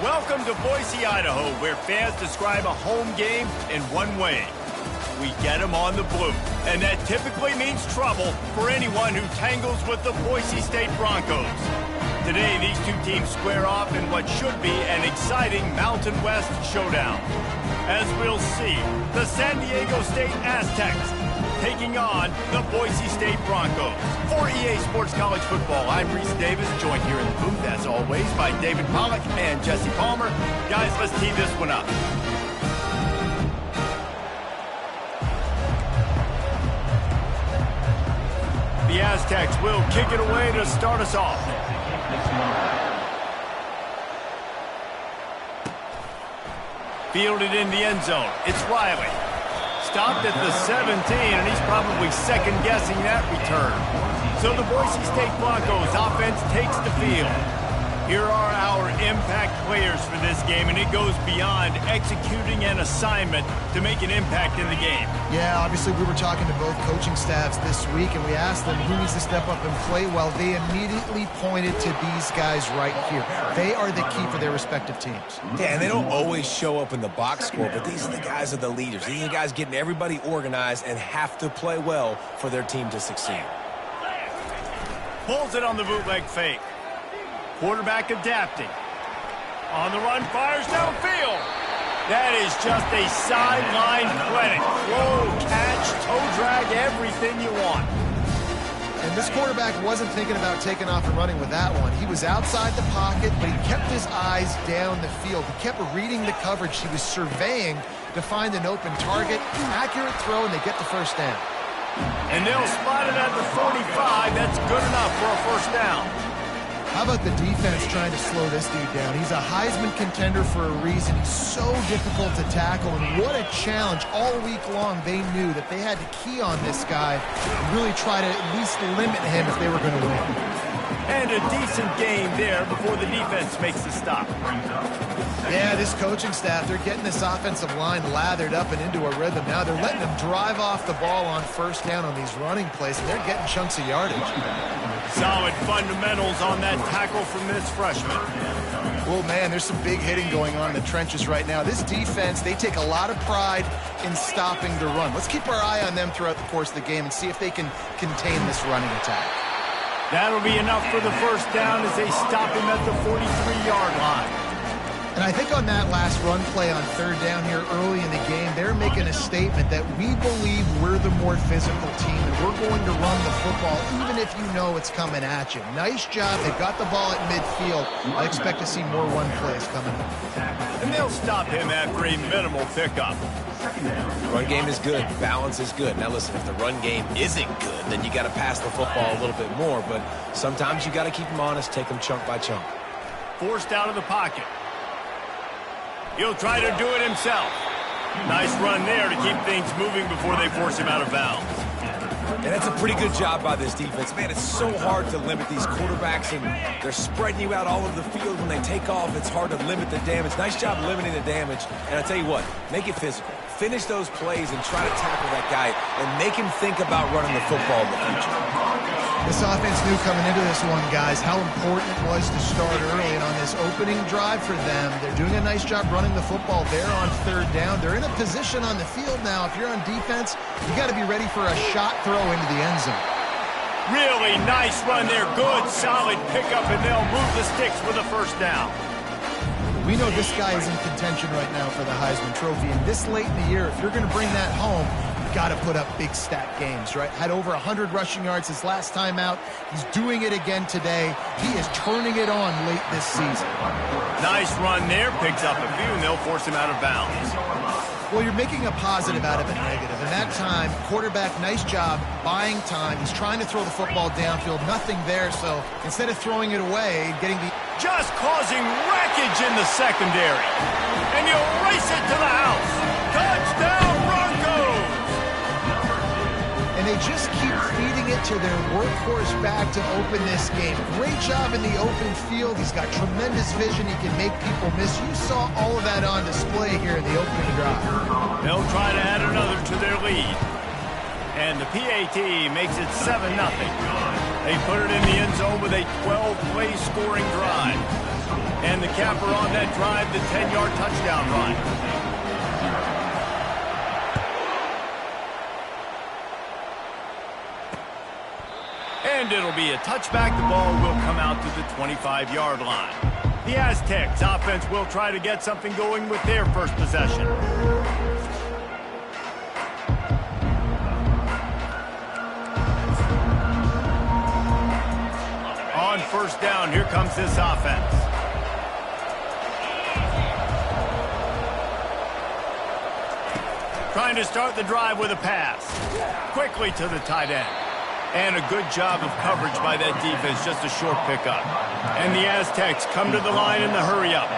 Welcome to Boise, Idaho, where fans describe a home game in one way. We get them on the blue, and that typically means trouble for anyone who tangles with the Boise State Broncos. Today, these two teams square off in what should be an exciting Mountain West showdown. As we'll see, the San Diego State Aztecs taking on the Boise State Broncos. For EA Sports College Football, I'm Reese Davis, joined here in the booth, as always, by David Pollack and Jesse Palmer. Guys, let's tee this one up. The Aztecs will kick it away to start us off. Fielded in the end zone. It's Riley. Stopped at the 17, and he's probably second-guessing that return. So the Boise State Broncos offense takes the field. Here are our impact players for this game, and it goes beyond executing an assignment to make an impact in the game. Yeah, obviously we were talking to both coaching staffs this week, and we asked them who needs to step up and play well. They immediately pointed to these guys right here. They are the key for their respective teams. Yeah, and they don't always show up in the box score, but these are the guys are the leaders. These are the guys getting everybody organized and have to play well for their team to succeed. Pulls it on the bootleg fake. Quarterback adapting. On the run, fires downfield. That is just a sideline clinic. Throw, catch, toe drag, everything you want. And this quarterback wasn't thinking about taking off and running with that one. He was outside the pocket, but he kept his eyes down the field. He kept reading the coverage. He was surveying to find an open target. Accurate throw, and they get the first down. And they'll spot it at the 45. That's good enough for a first down. How about the defense trying to slow this dude down? He's a Heisman contender for a reason. He's so difficult to tackle, and what a challenge. All week long, they knew that they had to key on this guy and really try to at least limit him if they were going to win. And a decent game there before the defense makes the stop. Yeah, this coaching staff, they're getting this offensive line lathered up and into a rhythm. Now they're letting them drive off the ball on first down on these running plays, and they're getting chunks of yardage. Solid fundamentals on that tackle from this freshman. Oh, man, there's some big hitting going on in the trenches right now. This defense, they take a lot of pride in stopping the run. Let's keep our eye on them throughout the course of the game and see if they can contain this running attack. That'll be enough for the first down as they stop him at the 43-yard line. And I think on that last run play on third down here early in the game, they're making a statement that we believe we're the more physical team and we're going to run the football even if you know it's coming at you. Nice job. They've got the ball at midfield. I expect to see more run plays coming up. And they'll stop him after a minimal pickup. Run game is good. Balance is good. Now listen, if the run game isn't good, then you got to pass the football a little bit more. But sometimes you got to keep them honest, take them chunk by chunk. Forced out of the pocket. He'll try to do it himself. Nice run there to keep things moving before they force him out of bounds. And that's a pretty good job by this defense. Man, it's so hard to limit these quarterbacks, and they're spreading you out all over the field. When they take off, it's hard to limit the damage. Nice job limiting the damage. And I tell you what, make it physical. Finish those plays and try to tackle that guy and make him think about running the football in the future. This offense knew coming into this one, guys, how important it was to start early. And on this opening drive for them, they're doing a nice job running the football there on third down. They're in a position on the field now. If you're on defense, you got to be ready for a shot throw into the end zone. Really nice run there. Good, solid pickup, and they'll move the sticks for the first down. We know this guy is in contention right now for the Heisman Trophy. And this late in the year, if you're going to bring that home, got to put up big stat games, right? Had over 100 rushing yards his last time out. He's doing it again today. He is turning it on late this season. Nice run there. Picks up a few, and they'll force him out of bounds. Well, you're making a positive out of a negative. And that time, quarterback, nice job buying time. He's trying to throw the football downfield. Nothing there, so instead of throwing it away, getting the... Just causing wreckage in the secondary. And he'll race it to the house. Touchdown, Broncos! And they just keep feeding it to their workhorse back to open this game. Great job in the open field. He's got tremendous vision. He can make people miss. You saw all of that on display here in the opening drive. They'll try to add another to their lead. And the PAT makes it 7-0. They put it in the end zone with a 12-play scoring drive. And the capper on that drive, the 10-yard touchdown run. And it'll be a touchback. The ball will come out to the 25-yard line. The Aztecs offense will try to get something going with their first possession. On first down, here comes this offense. Trying to start the drive with a pass. Quickly to the tight end. And a good job of coverage by that defense, just a short pickup. And the Aztecs come to the line in the hurry-up.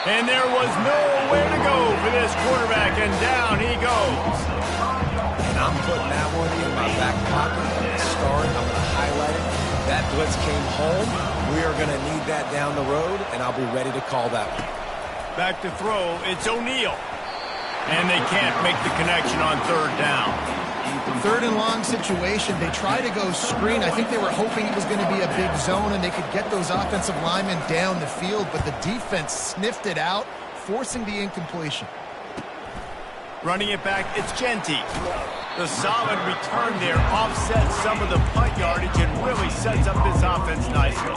And there was nowhere to go for this quarterback, and down he goes. And I'm putting that one in my back pocket. I'm going to start it. I'm going to highlight it. That blitz came home. We are going to need that down the road, and I'll be ready to call that one. Back to throw, it's O'Neal. And they can't make the connection on third down. Third and long situation. They try to go screen. I think they were hoping it was going to be a big zone and they could get those offensive linemen down the field, but the defense sniffed it out, forcing the incompletion. Running it back, it's Genty. The solid return there offsets some of the punt yardage and really sets up this offense nicely.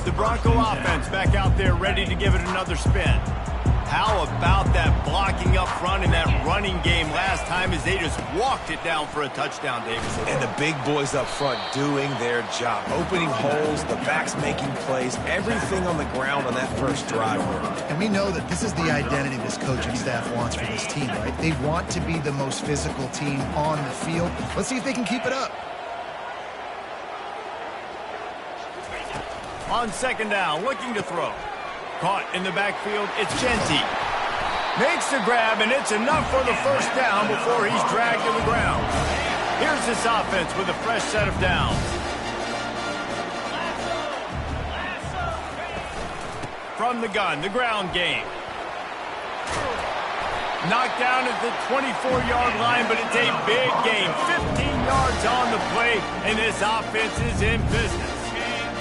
The Bronco offense back out there ready to give it another spin. How about that blocking up front in that running game last time as they just walked it down for a touchdown, Davis? And the big boys up front doing their job. Opening holes, the backs making plays, everything on the ground on that first drive. And we know that this is the identity this coaching staff wants for this team, right? They want to be the most physical team on the field. Let's see if they can keep it up. On second down, looking to throw. Caught in the backfield, it's Genty. Makes the grab, and it's enough for the first down before he's dragged to the ground. Here's this offense with a fresh set of downs. From the gun, the ground game. Knocked down at the 24-yard line, but it's a big game. 15 yards on the play, and this offense is in business.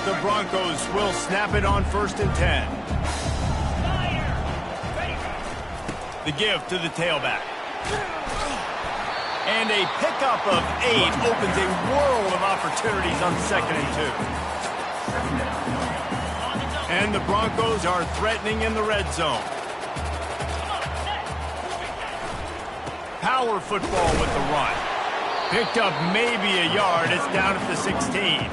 The Broncos will snap it on 1st and 10. The give to the tailback. And a pickup of 8 opens a world of opportunities on 2nd and 2. And the Broncos are threatening in the red zone. Power football with the run. Picked up maybe a yard. It's down at the 16.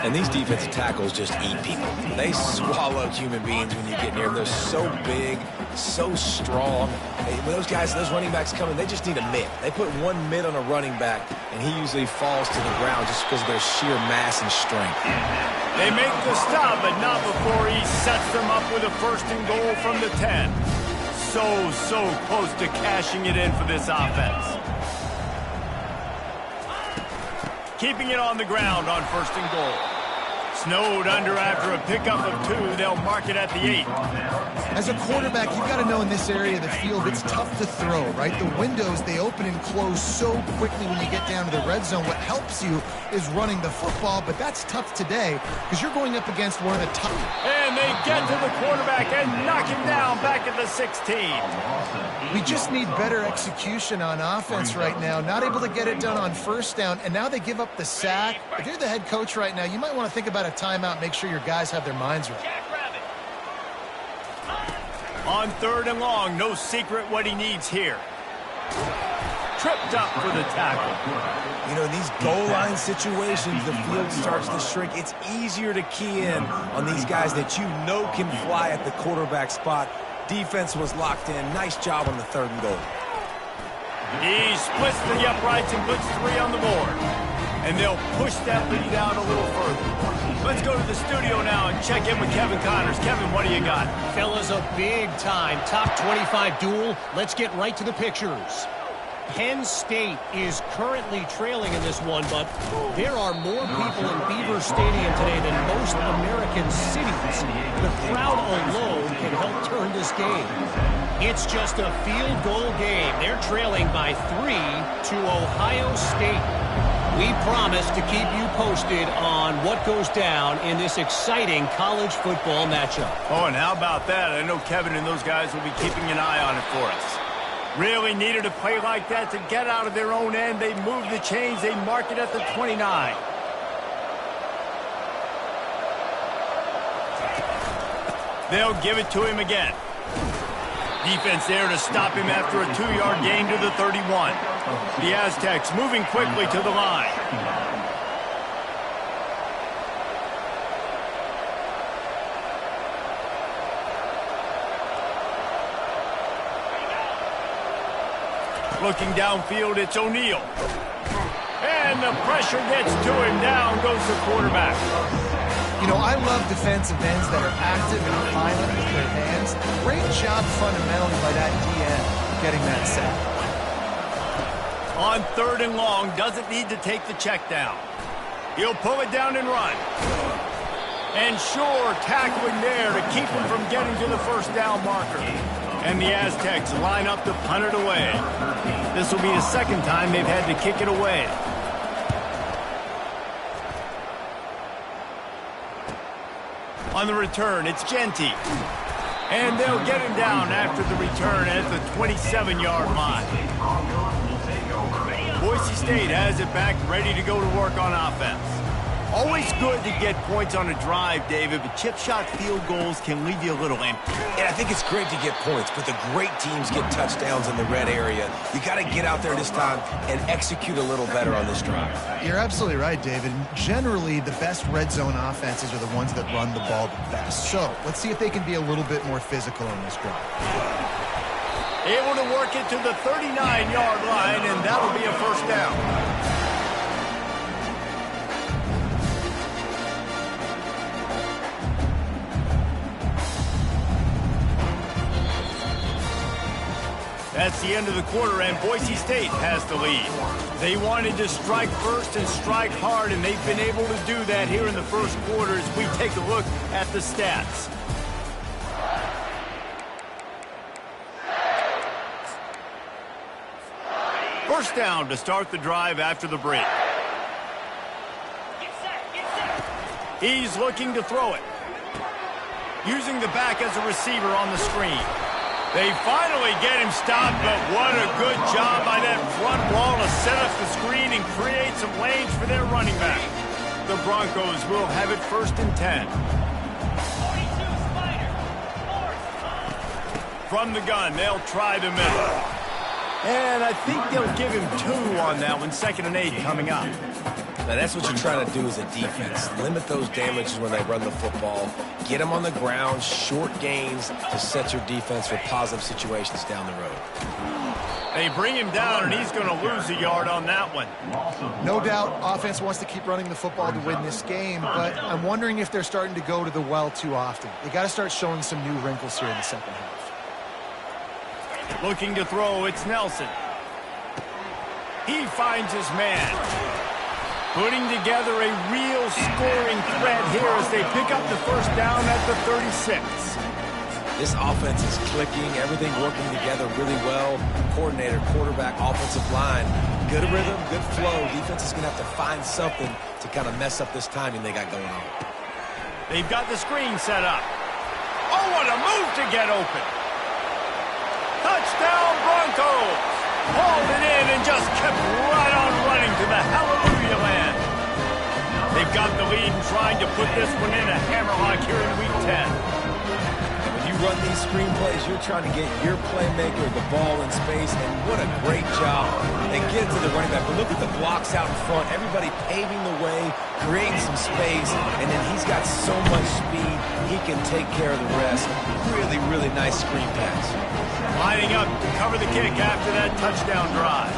And these defensive tackles just eat people. They swallow human beings when you get near them. They're so big, so strong. When those guys, those running backs come in, they just need a mitt. They put one mitt on a running back, and he usually falls to the ground just because of their sheer mass and strength. They make the stop, but not before he sets them up with a 1st and goal from the 10. So close to cashing it in for this offense. Keeping it on the ground on 1st and goal. Snowed under after a pickup of 2. They'll mark it at the 8. As a quarterback, you've got to know in this area of the field, it's tough to throw, right? The windows, they open and close so quickly when you get down to the red zone. What helps you is running the football, but that's tough today because you're going up against one of the top. And they get to the quarterback and knock him down back at the 16. We just need better execution on offense right now. Not able to get it done on 1st down, and now they give up the sack. If you're the head coach right now, you might want to think about a timeout, make sure your guys have their minds right. On 3rd and long, no secret what he needs here. Tripped up for the tackle. You know, in these goal line situations, the field starts to shrink. It's easier to key in on these guys that you know can fly at the quarterback spot. Defense was locked in. Nice job on the 3rd and goal. He splits the uprights and puts 3 on the board. And they'll push that lead out a little further. Let's go to the studio now and check in with Kevin Connors. Kevin, what do you got? Fellas, a big-time top 25 duel. Let's get right to the pictures. Penn State is currently trailing in this one, but there are more people in Beaver Stadium today than most American cities. The crowd alone can help turn this game. It's just a field goal game. They're trailing by 3 to Ohio State. We promise to keep you posted on what goes down in this exciting college football matchup. Oh, and how about that? I know Kevin and those guys will be keeping an eye on it for us. Really needed a play like that to get out of their own end. They move the chains. They mark it at the 29. They'll give it to him again. Defense there to stop him after a 2-yard gain to the 31. The Aztecs moving quickly to the line. Looking downfield, it's O'Neal. And the pressure gets to him. Down goes the quarterback. You know, I love defensive ends that are active and violent with their hands. Great job fundamentally by that DN getting that sack. On 3rd and long, doesn't need to take the check down. He'll pull it down and run. And sure, tackling there to keep him from getting to the first down marker. And the Aztecs line up to punt it away. This will be the second time they've had to kick it away. On the return, it's Genty. And they'll get him down after the return at the 27-yard line. Boise State has it back, ready to go to work on offense. Always good to get points on a drive, David, but chip shot field goals can leave you a little empty. And I think it's great to get points, but the great teams get touchdowns in the red area. You got to get out there this time and execute a little better on this drive. You're absolutely right, David. Generally, the best red zone offenses are the ones that run the ball the best. So let's see if they can be a little bit more physical on this drive. Able to work it to the 39-yard line, and that'll be a first down. That's the end of the quarter, and Boise State has the lead. They wanted to strike first and strike hard, and they've been able to do that here in the first quarter as we take a look at the stats. First down to start the drive after the break. He's looking to throw it. Using the back as a receiver on the screen. They finally get him stopped, but what a good job by that front wall to set up the screen and create some lanes for their running back. The Broncos will have it 1st and 10. From the gun, they'll try the middle. And I think they'll give him 2 on that one, 2nd and 8 coming up. Now, that's what you're trying to do as a defense. Limit those damages when they run the football. Get them on the ground, short gains to set your defense for positive situations down the road. They bring him down, and he's going to lose a yard on that one. No doubt, offense wants to keep running the football to win this game, but I'm wondering if they're starting to go to the well too often. They got to start showing some new wrinkles here in the second half. Looking to throw, it's Nelson. He finds his man. Putting together a real scoring threat here as they pick up the first down at the 36. This offense is clicking, everything working together really well. Coordinator, quarterback, offensive line. Good rhythm, good flow. Defense is going to have to find something to kind of mess up this timing they got going on. They've got the screen set up. Oh, what a move to get open. Touchdown Broncos. Hauled it in and just kept right on running to the hallelujah land. They've got the lead and trying to put this one in a hammerlock here in Week 10. And when you run these screenplays, you're trying to get your playmaker the ball in space, and what a great job. They get to the running back, but look at the blocks out in front. Everybody paving the way, creating some space, and then he's got so much speed, he can take care of the rest. Really, really nice screen pass. Lining up to cover the kick after that touchdown drive.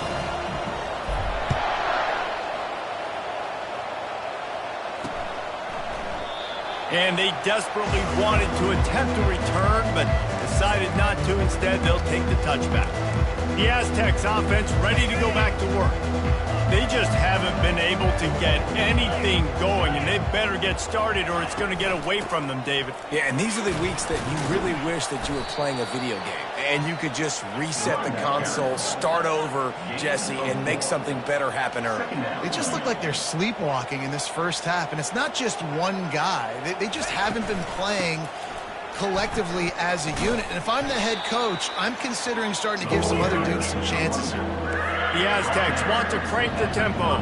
And they desperately wanted to attempt a return, but decided decided not to. Instead, they'll take the touchback. The Aztecs offense ready to go back to work. They just haven't been able to get anything going, and they better get started or it's going to get away from them, David. Yeah, and these are the weeks that you really wish that you were playing a video game and you could just reset the console, start over, Jesse, and make something better happen early. They just look like they're sleepwalking in this first half, and it's not just one guy. They just haven't been playing collectively as a unit. And if I'm the head coach, I'm considering starting to give some other dudes some chances here. The Aztecs want to crank the tempo.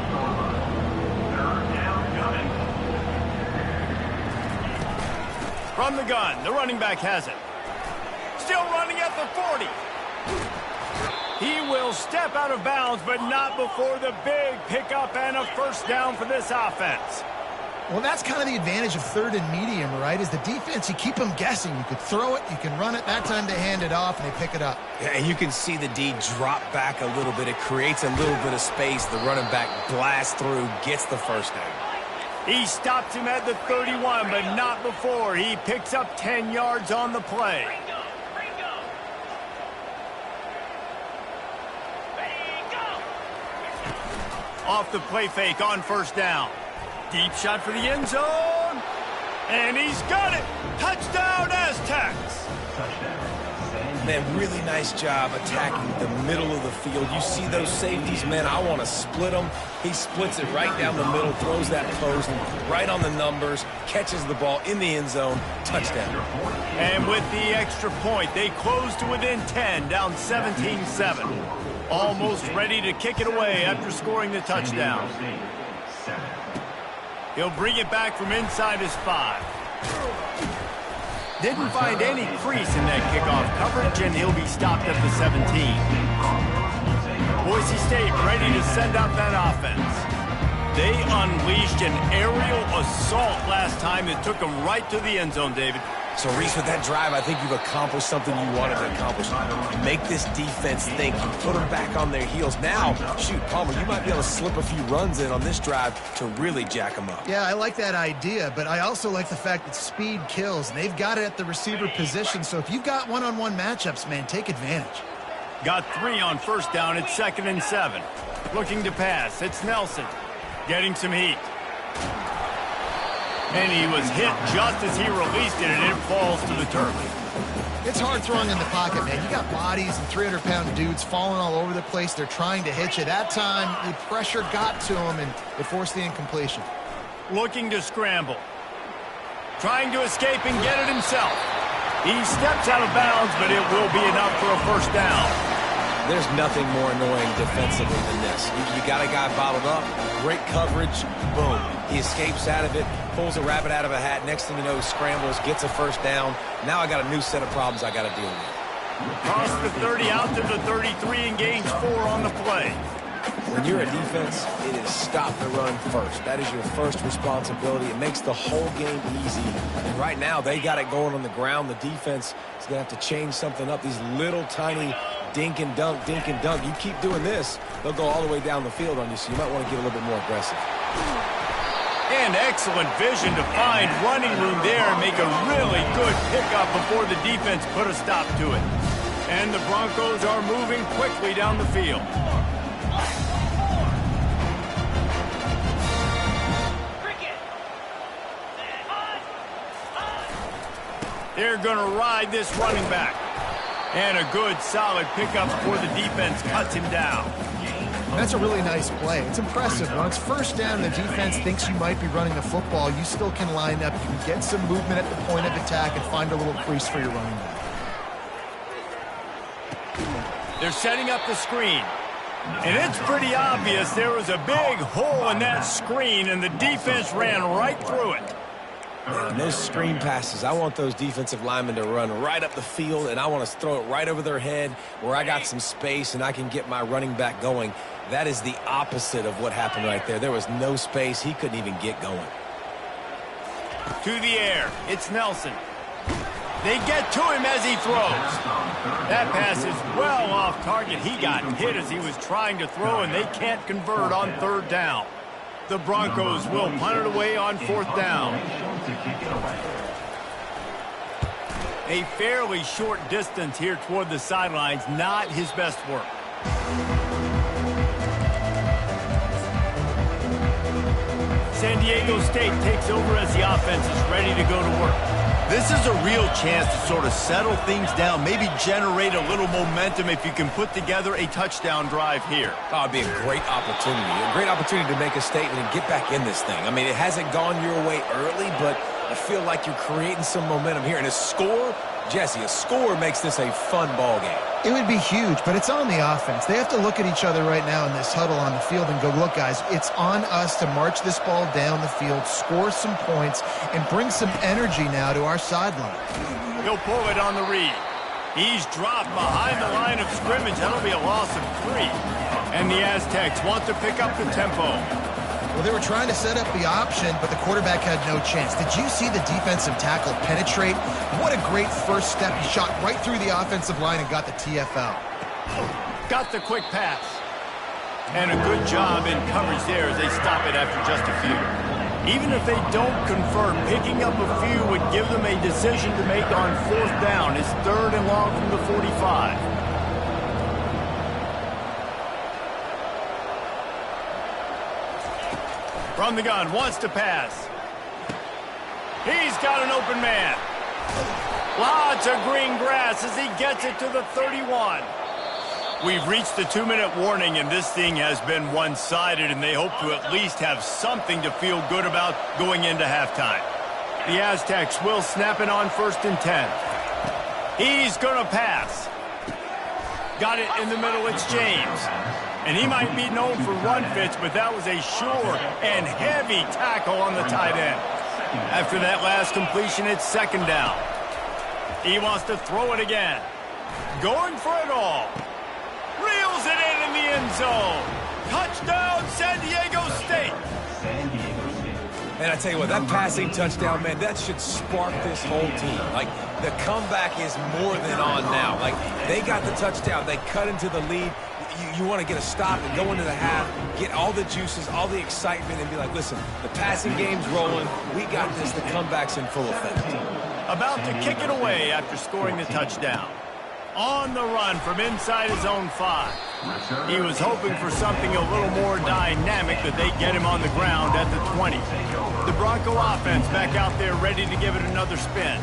From the gun, the running back has it. Still running at the 40. He will step out of bounds, but not before the big pickup and a first down for this offense. Well, that's kind of the advantage of third and medium, right? Is the defense, you keep them guessing. You could throw it, you can run it. That time they hand it off, and they pick it up. Yeah, and you can see the D drop back a little bit. It creates a little bit of space. The running back blasts through, gets the first down. He stops him at the 31, but not before. He picks up 10 yards on the play. Off the play fake on first down. Deep shot for the end zone. And he's got it. Touchdown, Aztecs. Man, really nice job attacking the middle of the field. You see those safeties, man, I want to split them. He splits it right down the middle, throws that post right on the numbers, catches the ball in the end zone, touchdown. And with the extra point, they close to within 10, down 17-7. Almost ready to kick it away after scoring the touchdown. He'll bring it back from inside his 5. Didn't find any crease in that kickoff coverage, and he'll be stopped at the 17. Boise State ready to send out that offense. They unleashed an aerial assault last time that took them right to the end zone, David. So, Reese, with that drive, I think you've accomplished something you wanted to accomplish. Make this defense think. You put them back on their heels. Now, shoot, Palmer, you might be able to slip a few runs in on this drive to really jack them up. Yeah, I like that idea, but I also like the fact that speed kills, and they've got it at the receiver position. So if you've got one-on-one matchups, man, take advantage. Got 3 on first down. It's 2nd and 7. Looking to pass. It's Nelson. Getting some heat. And he was hit just as he released it, and it falls to the turf. It's hard throwing in the pocket, man. You got bodies and 300-pound dudes falling all over the place. They're trying to hit you. That time, the pressure got to him, and it forced the incompletion. Looking to scramble. Trying to escape and get it himself. He steps out of bounds, but it will be enough for a first down. There's nothing more annoying defensively than this. You got a guy bottled up, great coverage, boom. He escapes out of it, pulls a rabbit out of a hat. Next thing you know, he scrambles, gets a first down. Now I got a new set of problems I got to deal with. Cross the 30 out to the 33 and gains 4 on the play. When you're a defense, it is stop the run first. That is your first responsibility. It makes the whole game easy. And right now, they got it going on the ground. The defense is going to have to change something up. These little tiny dink and dunk, dink and dunk. You keep doing this, they'll go all the way down the field on you, so you might want to get a little bit more aggressive. And excellent vision to find running room there and make a really good pickup before the defense put a stop to it. And the Broncos are moving quickly down the field. They're going to ride this running back. And a good, solid pickup before the defense cuts him down. That's a really nice play. It's impressive. When it's first down and the defense thinks you might be running the football, you still can line up. You can get some movement at the point of attack and find a little crease for your running back. They're setting up the screen. And it's pretty obvious there was a big hole in that screen, and the defense ran right through it. And those screen passes, I want those defensive linemen to run right up the field, and I want to throw it right over their head where I got some space and I can get my running back going. That is the opposite of what happened right there. There was no space. He couldn't even get going. To the air. It's Nelson. They get to him as he throws. That pass is well off target. He got hit as he was trying to throw, and they can't convert on 3rd down. The Broncos will punt it away on 4th down. A fairly short distance here toward the sidelines, not his best work. San Diego State takes over as the offense is ready to go to work. This is a real chance to sort of settle things down, maybe generate a little momentum if you can put together a touchdown drive here. Oh, it'd be a great opportunity to make a statement and get back in this thing. I mean, it hasn't gone your way early, but I feel like you're creating some momentum here. And a score, Jesse, a score makes this a fun ball game. It would be huge, but it's on the offense. They have to look at each other right now in this huddle on the field and go, look, guys, it's on us to march this ball down the field, score some points, and bring some energy now to our sideline. He'll pull it on the read. He's dropped behind the line of scrimmage. That'll be a loss of 3. And the Aztecs want to pick up the tempo. Well, they were trying to set up the option, but the quarterback had no chance. Did you see the defensive tackle penetrate? What a great first step. He shot right through the offensive line and got the TFL. Got the quick pass. And a good job in coverage there as they stop it after just a few. Even if they don't convert, picking up a few would give them a decision to make on 4th down. It's 3rd and long from the 45. From the gun, wants to pass. He's got an open man. Lots of green grass as he gets it to the 31. We've reached the 2-minute warning, and this thing has been one-sided, and they hope to at least have something to feel good about going into halftime. The Aztecs will snap it on 1st and 10. He's going to pass. Got it in the middle, it's James. And he might be known for run fits, but that was a sure and heavy tackle on the tight end. After that last completion, it's 2nd down. He wants to throw it again. Going for it all. Reels it in the end zone. Touchdown, San Diego State. And I tell you what, that passing touchdown, man, that should spark this whole team. Like, the comeback is more than on now. Like, they got the touchdown. They cut into the lead. You want to get a stop and go into the half, get all the juices, all the excitement, and be like, listen, the passing game's rolling. We got this. The comeback's in full effect. About to kick it away after scoring the touchdown. On the run from inside his own 5. He was hoping for something a little more dynamic, but they get him on the ground at the 20. The Bronco offense back out there ready to give it another spin.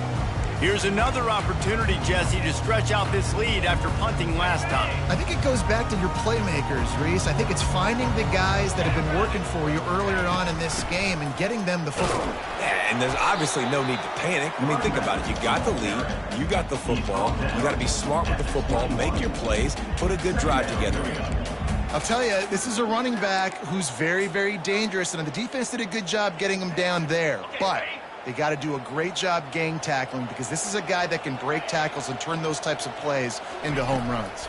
Here's another opportunity, Jesse, to stretch out this lead after punting last time. I think it goes back to your playmakers, Reese. I think it's finding the guys that have been working for you earlier on in this game and getting them the football. Yeah, and there's obviously no need to panic. I mean, think about it. You got the lead. You got the football. You got to be smart with the football, make your plays, put a good drive together here. I'll tell you, this is a running back who's very, very dangerous, and the defense did a good job getting him down there. But they got to do a great job gang tackling because this is a guy that can break tackles and turn those types of plays into home runs.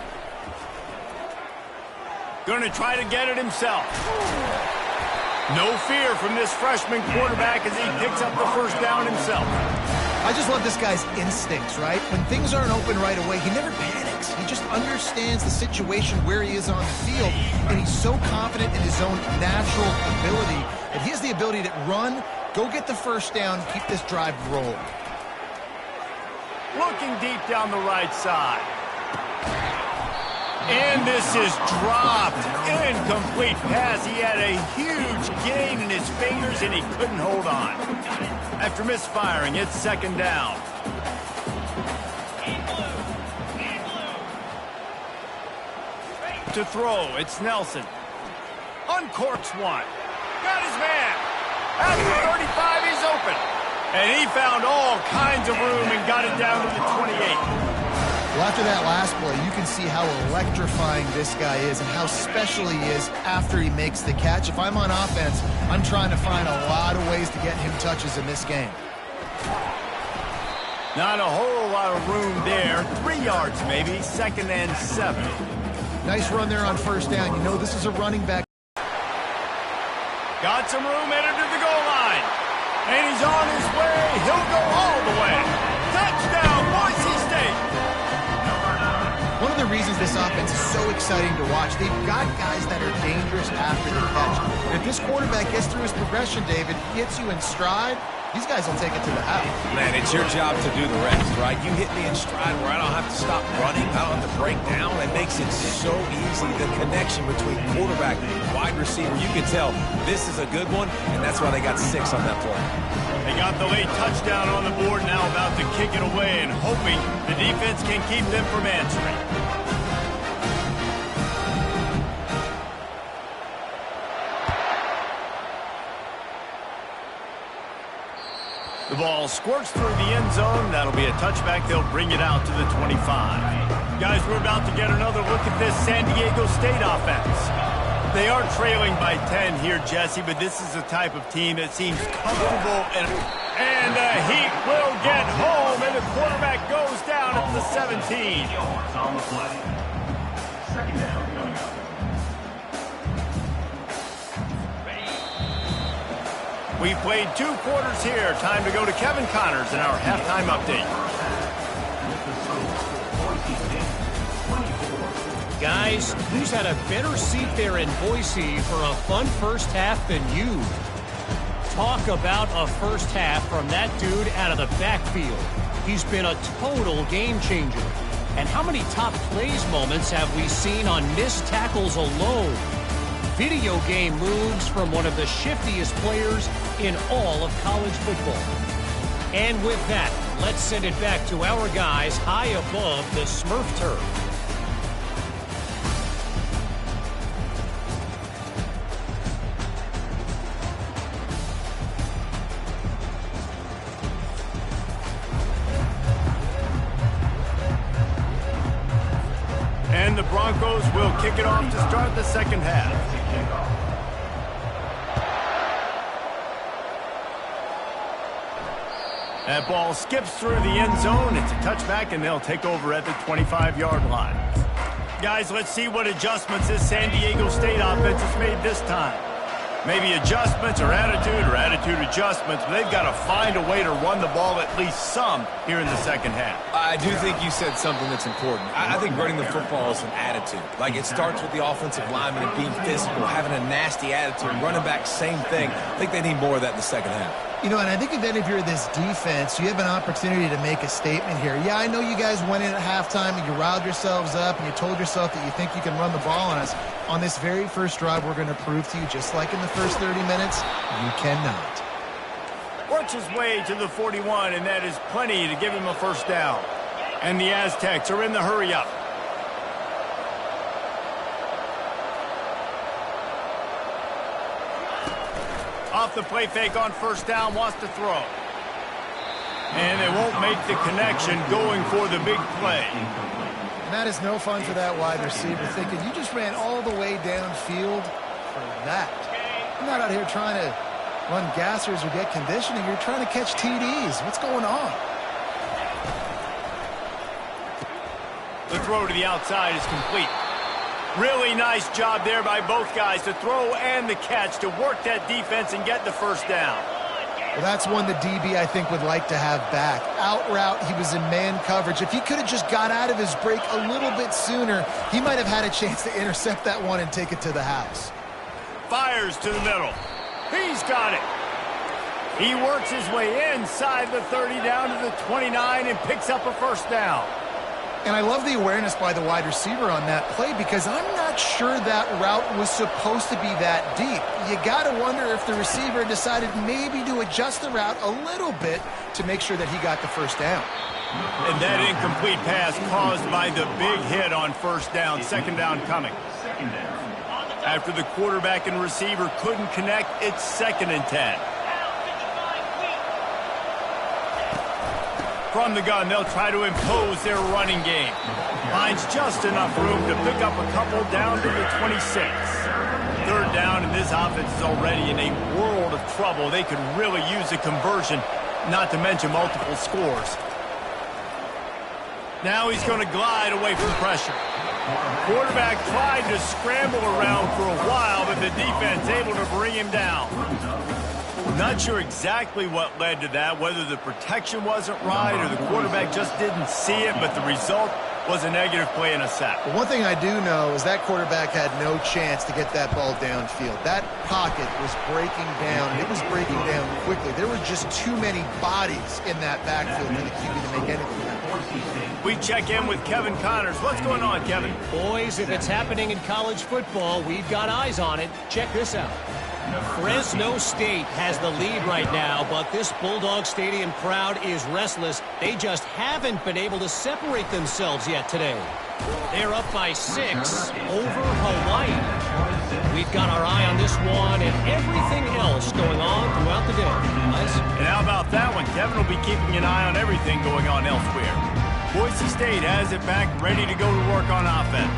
Going to try to get it himself. No fear from this freshman quarterback as he picks up the 1st down himself. I just love this guy's instincts, right? When things aren't open right away, he never panics. He just understands the situation where he is on the field, and he's so confident in his own natural ability that he has the ability to run, go get the 1st down, keep this drive rolling. Looking deep down the right side. And this is dropped. Incomplete pass. He had a huge gain in his fingers, and he couldn't hold on. After misfiring, it's 2nd down. To throw, it's Nelson. Uncorks one. Got his man. At the 35, he's open. And he found all kinds of room and got it down to the 28. Well, after that last play, you can see how electrifying this guy is and how special he is after he makes the catch. If I'm on offense, I'm trying to find a lot of ways to get him touches in this game. Not a whole lot of room there. 3 yards maybe, 2nd and 7. Nice run there on 1st down. You know this is a running back. Got some room, headed to the goal line. And he's on his way. He'll go all the way. Touchdown, Boise State. One of the reasons this offense is so exciting to watch, they've got guys that are dangerous after the catch. And if this quarterback gets through his progression, David, gets you in stride, these guys will take it to the house. Man, it's your job to do the rest, right? You hit me in stride where I don't have to stop running, I don't have to break down. It makes it so easy, the connection between quarterback and wide receiver. You can tell this is a good one, and that's why they got 6 on that play. They got the late touchdown on the board, now about to kick it away and hoping the defense can keep them from answering. The ball squirts through the end zone. That'll be a touchback. They'll bring it out to the 25. Guys, we're about to get another look at this San Diego State offense. They are trailing by 10 here, Jesse, but this is the type of team that seems comfortable. And the Heat will get home, and the quarterback goes down at the 17. On the play. Second down coming up. We played 2 quarters here. Time to go to Kevin Connors in our halftime update. Guys, who's had a better seat there in Boise for a fun first half than you? Talk about a first half from that dude out of the backfield. He's been a total game changer. And how many top plays moments have we seen on missed tackles alone? Video game moves from one of the shiftiest players in all of college football. And with that, let's send it back to our guys high above the Smurf turf. And the Broncos will kick it off to start the second half. That ball skips through the end zone. It's a touchback, and they'll take over at the 25-yard line. Guys, let's see what adjustments this San Diego State offense has made this time. Maybe adjustments or attitude adjustments, but they've got to find a way to run the ball at least some here in the second half. I do think you said something that's important. I think running the football is an attitude. Like, it starts with the offensive lineman and being physical, having a nasty attitude. Running back, same thing. I think they need more of that in the second half. You know, and I think then if you're this defense, you have an opportunity to make a statement here. Yeah, I know you guys went in at halftime and you riled yourselves up and you told yourself that you think you can run the ball on us. On this very first drive, we're going to prove to you, just like in the first 30 minutes, you cannot. Works his way to the 41, and that is plenty to give him a first down. And the Aztecs are in the hurry-up. Off the play fake on first down, wants to throw. And they won't make the connection, going for the big play. And that is no fun for that wide receiver, thinking you just ran all the way downfield for that. You're not out here trying to run gassers or get conditioning. You're trying to catch TDs. What's going on? The throw to the outside is complete. Really nice job there by both guys, the throw and the catch, to work that defense and get the first down. Well, that's one the DB, I think, would like to have back. Out route, he was in man coverage. If he could have just got out of his break a little bit sooner, he might have had a chance to intercept that one and take it to the house. Fires to the middle. He's got it. He works his way inside the 30 down to the 29 and picks up a first down. And I love the awareness by the wide receiver on that play, because I'm not sure that route was supposed to be that deep. You got to wonder if the receiver decided maybe to adjust the route a little bit to make sure that he got the first down. And that incomplete pass caused by the big hit on first down. Second down coming. After the quarterback and receiver couldn't connect, it's 2nd and 10. From the gun, they'll try to impose their running game. Finds just enough room to pick up a couple down to the 26. 3rd down, and this offense is already in a world of trouble. They could really use a conversion, not to mention multiple scores. Now he's going to glide away from pressure. Quarterback tried to scramble around for a while, but the defense able to bring him down. Not sure exactly what led to that, whether the protection wasn't right or the quarterback just didn't see it, but the result was a negative play and a sack. But one thing I do know is that quarterback had no chance to get that ball downfield. That pocket was breaking down, and it was breaking down quickly. There were just too many bodies in that backfield for the QB to make anything happen. We check in with Kevin Connors. What's going on, Kevin? Boys, if it's happening in college football, we've got eyes on it. Check this out. Fresno State has the lead right now, but this Bulldog Stadium crowd is restless. They just haven't been able to separate themselves yet today. They're up by 6 over Hawaii. We've got our eye on this one and everything else going on throughout the day. Nice. And how about that one? Kevin will be keeping an eye on everything going on elsewhere. Boise State has it back, ready to go to work on offense.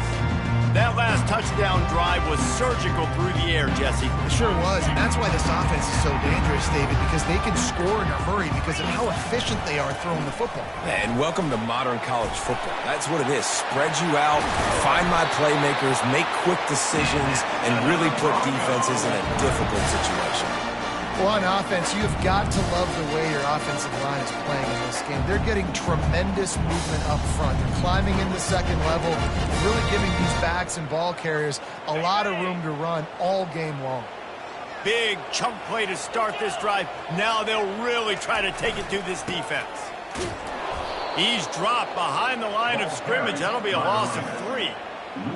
That last touchdown drive was surgical through the air, Jesse. It sure was, and that's why this offense is so dangerous, David, because they can score in a hurry because of how efficient they are throwing the football. And welcome to modern college football. That's what it is. Spread you out, find my playmakers, make quick decisions, and really put defenses in a difficult situation. Well, on offense, you've got to love the way your offensive line is playing in this game. They're getting tremendous movement up front. They're climbing in the second level and really giving these backs and ball carriers a lot of room to run all game long. Big chunk play to start this drive. Now they'll really try to take it to this defense. He's dropped behind the line of scrimmage. That'll be a loss of 3.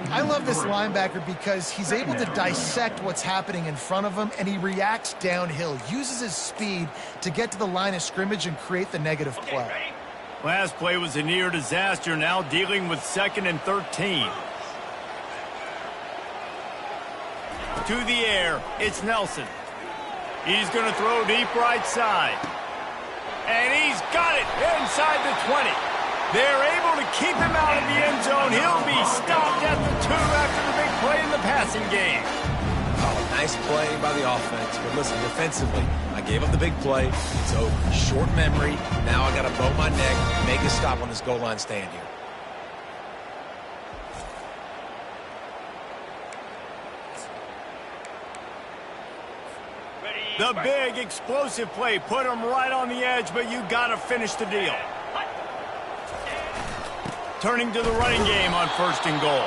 I love this linebacker because he's able to dissect what's happening in front of him, and he reacts downhill, uses his speed to get to the line of scrimmage and create the negative play. Last play was a near disaster, now dealing with 2nd and 13. To the air, it's Nelson. He's going to throw deep right side. And he's got it inside the 20. They're able to keep him out of the end zone. He'll be stopped at the 2 after the big play in the passing game. Oh, nice play by the offense. But listen, defensively, I gave up the big play. It's over. Short memory. Now I got to bow my neck, make a stop on this goal line stand here. The big explosive play put him right on the edge, but you got to finish the deal. Turning to the running game on 1st and goal.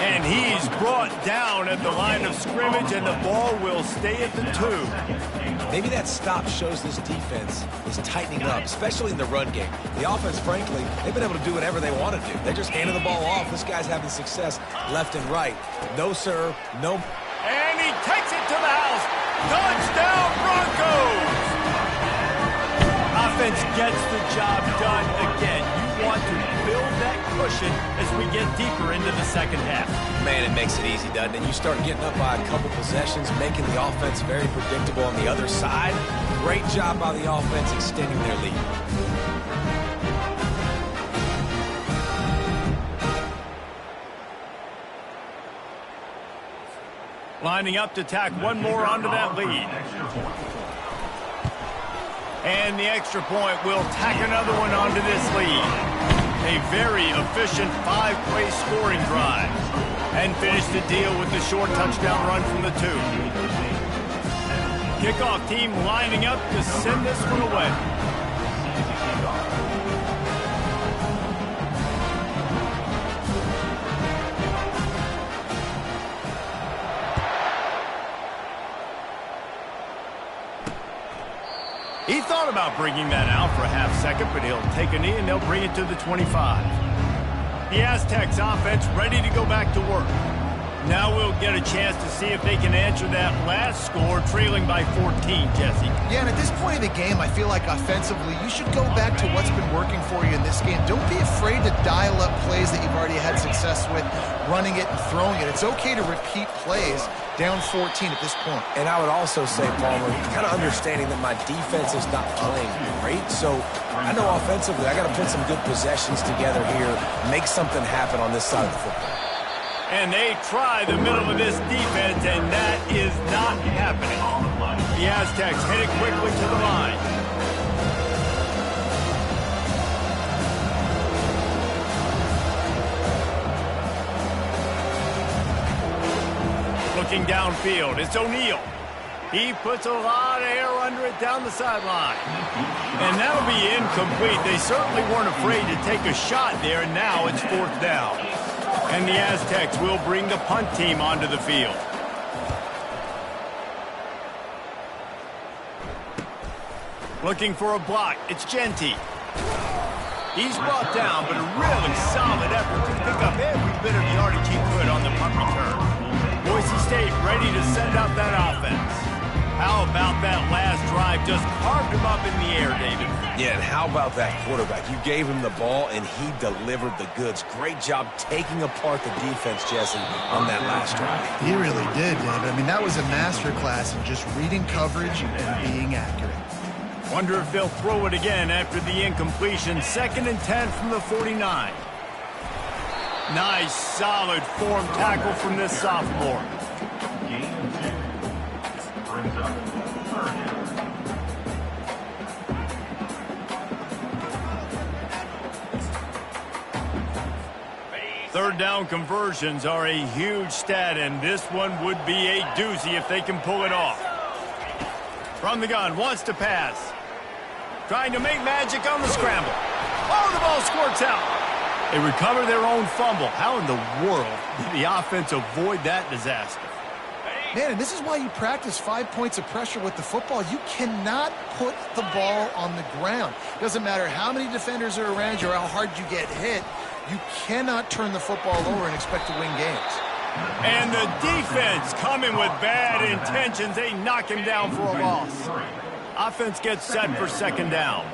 And he's brought down at the line of scrimmage, and the ball will stay at the 2. Maybe that stop shows this defense is tightening up, especially in the run game. The offense, frankly, they've been able to do whatever they want to do. They just handed the ball off. This guy's having success left and right. No, sir, no. And he takes it to the house. Touchdown, Broncos! Offense gets the job done again. You want to build that cushion as we get deeper into the second half. Man, it makes it easy, doesn't it? You start getting up by a couple possessions, making the offense very predictable on the other side. Great job by the offense extending their lead. Lining up to tack one more onto that lead. And the extra point will tack another one onto this lead. A very efficient 5-play scoring drive. And finish the deal with the short touchdown run from the 2. Kickoff team lining up to send this one away. He thought about bringing that out for a half second, but he'll take a knee and they'll bring it to the 25. The Aztecs offense ready to go back to work. Now we'll get a chance to see if they can answer that last score, trailing by 14, Jesse. Yeah, and at this point in the game, I feel like offensively, you should go back to what's been working for you in this game. Don't be afraid to dial up plays that you've already had success with, running it and throwing it. It's okay to repeat plays down 14 at this point. And I would also say, Palmer, kind of understanding that my defense is not playing great, so I know offensively I got to put some good possessions together here, make something happen on this side of the football. And they try the middle of this defense, and that is not happening. The Aztecs headed quickly to the line. Looking downfield, it's O'Neal. He puts a lot of air under it down the sideline. And that'll be incomplete. They certainly weren't afraid to take a shot there, and now it's 4th down. And the Aztecs will bring the punt team onto the field. Looking for a block. It's Genty. He's brought down, but a really solid effort to pick up every bit of yardage he could on the punt return. Boise State ready to send out that offense. How about that last drive? Just carved him up in the air, David. Yeah, and how about that quarterback? You gave him the ball, and he delivered the goods. Great job taking apart the defense, Jesse, on that last drive. He really did, David. I mean, that was a masterclass in just reading coverage and being accurate. Wonder if they'll throw it again after the incompletion. 2nd and 10 from the 49. Nice, solid form tackle from this sophomore. Third down conversions are a huge stat, and this one would be a doozy if they can pull it off. From the gun, wants to pass. Trying to make magic on the scramble. Oh, the ball squirts out. They recover their own fumble. How in the world did the offense avoid that disaster? Man, and this is why you practice 5 points of pressure with the football. You cannot put the ball on the ground. Doesn't matter how many defenders are around you or how hard you get hit. You cannot turn the football over and expect to win games. And the defense coming with bad intentions. They knock him down for a loss. Offense gets set for 2nd down.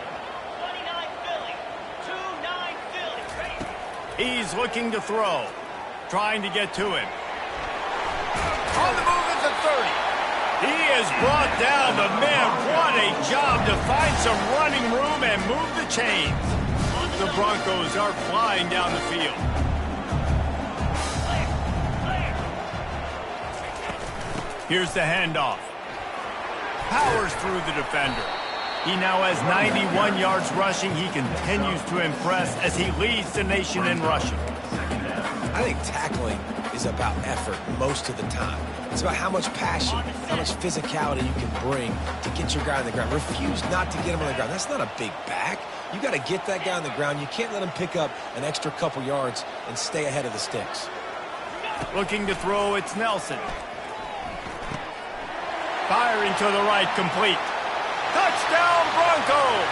He's looking to throw. Trying to get to him. On the move at the 30. He is brought down. The man, what a job to find some running room and move the chains. The Broncos are flying down the field. Here's the handoff. Powers through the defender. He now has 91 yards rushing. He continues to impress as he leads the nation in rushing. I think tackling is about effort most of the time. It's about how much passion, how much physicality you can bring to get your guy on the ground. Refuse not to get him on the ground. That's not a big back. You got to get that guy on the ground. You can't let him pick up an extra couple yards and stay ahead of the sticks. Looking to throw, it's Nelson. Firing to the right, complete. Touchdown, Broncos!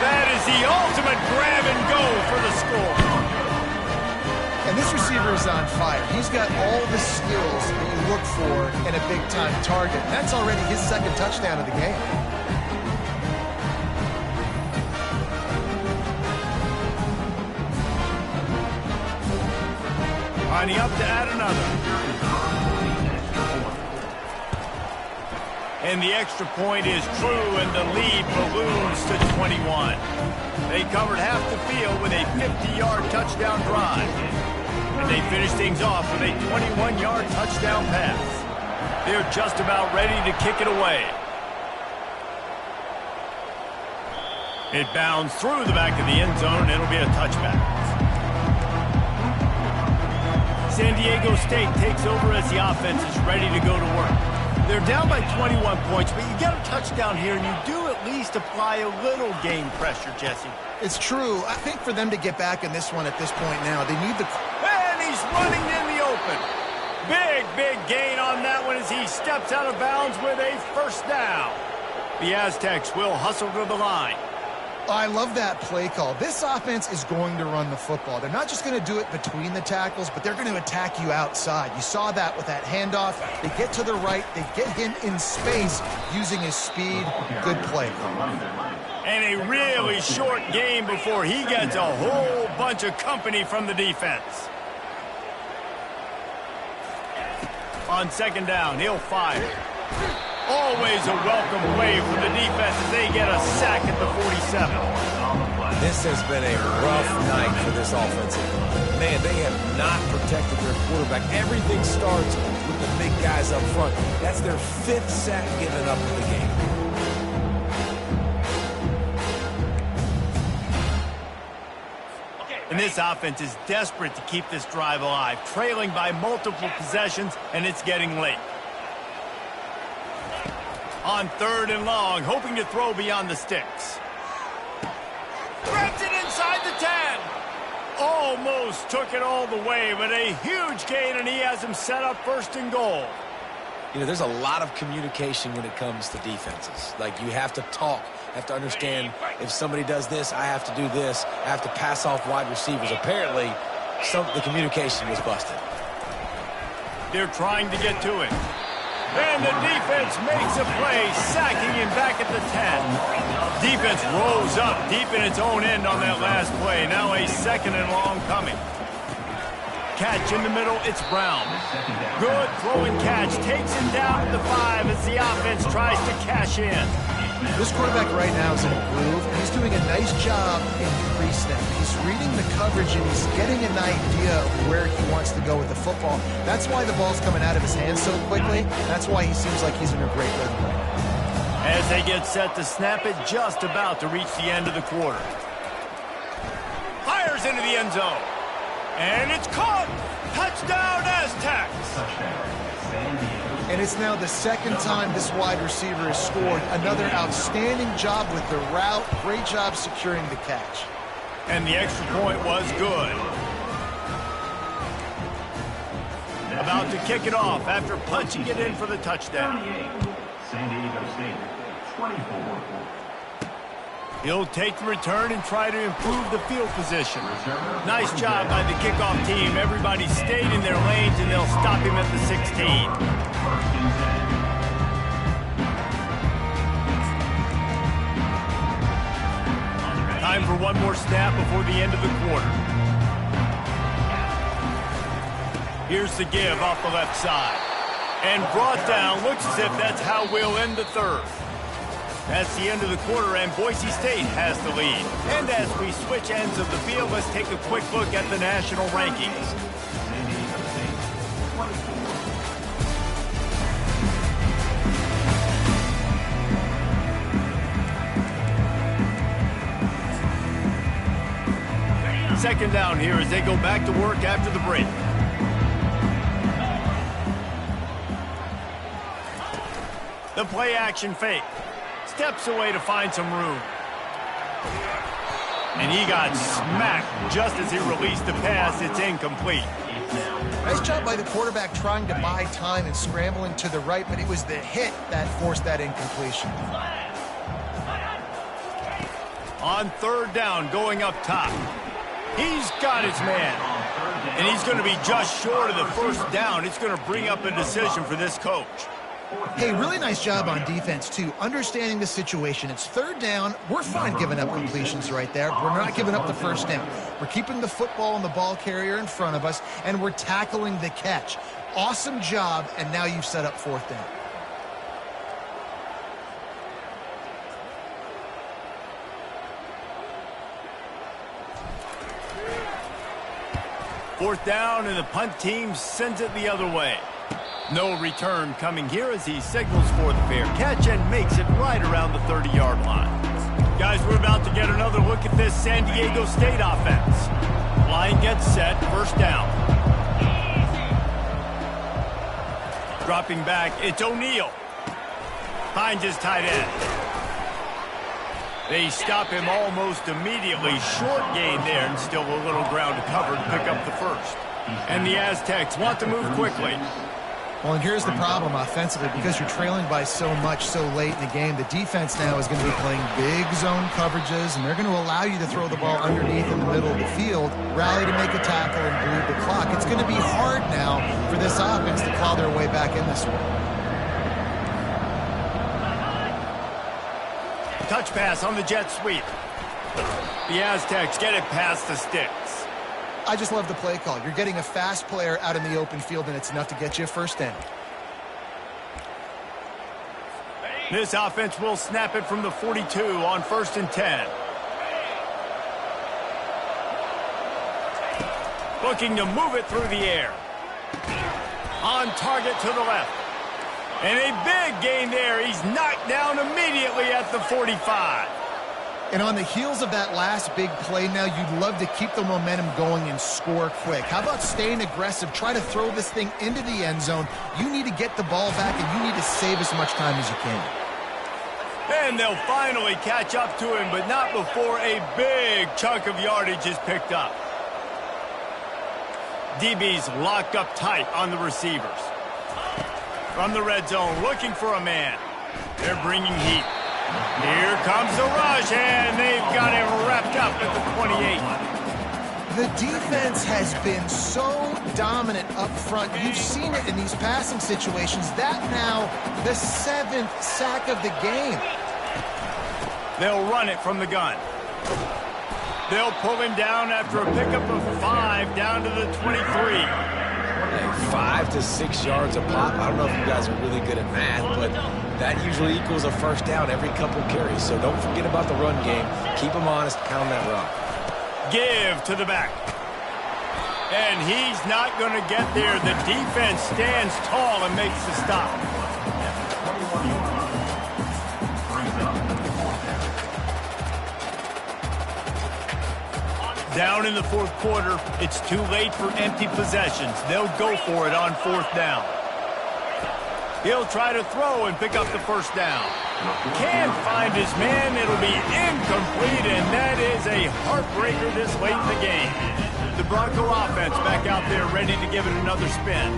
That is the ultimate grab and go for the score. And this receiver is on fire. He's got all the skills that you look for in a big-time target. That's already his 2nd touchdown of the game. Lining up to add another. And the extra point is true, and the lead balloons to 21. They covered half the field with a 50-yard touchdown drive. And they finish things off with a 21-yard touchdown pass. They're just about ready to kick it away. It bounds through the back of the end zone, and it'll be a touchback. San Diego State takes over as the offense is ready to go to work. They're down by 21 points, but you get a touchdown here, and you do at least apply a little game pressure, Jesse. It's true. I think for them to get back in this one at this point now, they need the... And he's running in the open. Big gain on that one as he steps out of bounds with a 1st down. The Aztecs will hustle to the line. I love that play call. This offense is going to run the football. They're not just going to do it between the tackles, but they're going to attack you outside. You saw that with that handoff. They get to the right. They get him in space using his speed. Good play call. And a really short game before he gets a whole bunch of company from the defense. On 2nd down, he'll fire. Always a welcome play for the defense as they get a sack at the 47. This has been a rough night for this offensive line. Man, they have not protected their quarterback. Everything starts with the big guys up front. That's their 5th sack given up in the game. And this offense is desperate to keep this drive alive, trailing by multiple possessions, and it's getting late. On 3rd and long, hoping to throw beyond the sticks. Threads it inside the 10. Almost took it all the way, but a huge gain, and he has him set up 1st and goal. You know, there's a lot of communication when it comes to defenses. Like, you have to talk, have to understand if somebody does this, I have to do this. I have to pass off wide receivers. Apparently, the communication was busted. They're trying to get to it. And the defense makes a play, sacking him back at the 10. Defense rolls up deep in its own end on that last play. Now a 2nd and long coming. Catch in the middle, it's Brown. Good throwing catch, takes him down at the 5 as the offense tries to cash in. This quarterback right now is in a groove, and he's doing a nice job in pre-snap. He's reading the coverage, and he's getting an idea of where he wants to go with the football. That's why the ball's coming out of his hands so quickly. That's why he seems like he's in a great rhythm right now. As they get set to snap it, just about to reach the end of the quarter. Fires into the end zone. And it's caught! Touchdown, Aztecs! And it's now the 2nd time this wide receiver has scored. Another outstanding job with the route. Great job securing the catch. And the extra point was good. About to kick it off after punching it in for the touchdown. San Diego State, 24. He'll take the return and try to improve the field position. Nice job by the kickoff team. Everybody stayed in their lanes, and they'll stop him at the 16. Time for one more snap before the end of the quarter. Here's the give off the left side. And brought down. Looks as if that's how we'll end the 3rd. That's the end of the quarter, and Boise State has the lead. And as we switch ends of the field, let's take a quick look at the national rankings. Second down here as they go back to work after the break. The play action fake. Steps away to find some room. And he got smacked just as he released the pass. It's incomplete. Nice job by the quarterback trying to buy time and scrambling to the right, but it was the hit that forced that incompletion. On 3rd down, going up top. He's got his man. And he's going to be just short of the 1st down. It's going to bring up a decision for this coach. Hey, really nice job on defense, too. Understanding the situation. It's 3rd down. We're fine giving up completions right there. We're not giving up the 1st down. We're keeping the football and the ball carrier in front of us, and we're tackling the catch. Awesome job, and now you've set up 4th down. Fourth down, and the punt team sends it the other way. No return coming here as he signals for the fair catch and makes it right around the 30-yard line. Guys, we're about to get another look at this San Diego State offense. Line gets set, 1st down. Dropping back, it's O'Neal. Finds his tight end. They stop him almost immediately. Short gain there, and still a little ground to cover to pick up the 1st. And the Aztecs want to move quickly. Well, and here's the problem offensively. Because you're trailing by so much so late in the game, the defense now is going to be playing big zone coverages, and they're going to allow you to throw the ball underneath in the middle of the field, rally to make a tackle, and bleed the clock. It's going to be hard now for this offense to claw their way back in this one. Touch pass on the jet sweep. The Aztecs get it past the sticks. I just love the play call. You're getting a fast player out in the open field, and it's enough to get you a 1st down. This offense will snap it from the 42 on 1st and 10. Looking to move it through the air. On target to the left. And a big gain there. He's knocked down immediately at the 45. And on the heels of that last big play now, you'd love to keep the momentum going and score quick. How about staying aggressive? Try to throw this thing into the end zone. You need to get the ball back, and you need to save as much time as you can. And they'll finally catch up to him, but not before a big chunk of yardage is picked up. DB's locked up tight on the receivers. From the red zone, looking for a man. They're bringing heat. Here comes the rush, and they've got him wrapped up at the 28. The defense has been so dominant up front. You've seen it in these passing situations. That now the 7th sack of the game. They'll run it from the gun. They'll pull him down after a pickup of 5 down to the 23. 5 to 6 yards a pop. I don't know if you guys are really good at math, but that usually equals a first down every couple carries. So don't forget about the run game. Keep them honest, pound that rock. Give to the back. And he's not going to get there. The defense stands tall and makes the stop. Down in the fourth quarter, it's too late for empty possessions. They'll go for it on 4th down. He'll try to throw and pick up the first down. Can't find his man. It'll be incomplete, and that is a heartbreaker this late in the game. The Bronco offense back out there ready to give it another spin.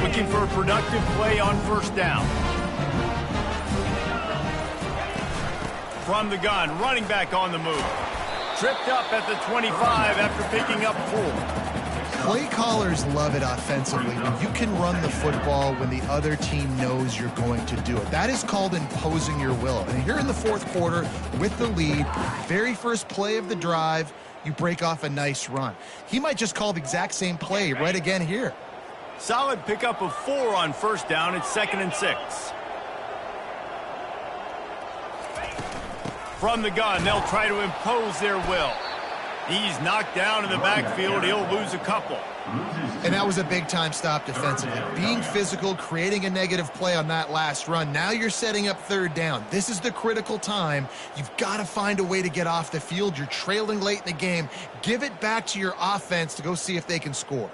Looking for a productive play on 1st down. From the gun, running back on the move. Tripped up at the 25 after picking up 4. Play callers love it offensively when you can run the football when the other team knows you're going to do it. That is called imposing your will. And here in the fourth quarter with the lead, very first play of the drive, you break off a nice run. He might just call the exact same play right again here. Solid pickup of 4 on 1st down. It's 2nd and 6. From the gun, they'll try to impose their will. He's knocked down in the backfield. He'll lose a couple. And that was a big-time stop defensively. Being physical, creating a negative play on that last run. Now you're setting up 3rd down. This is the critical time. You've got to find a way to get off the field. You're trailing late in the game. Give it back to your offense to go see if they can score.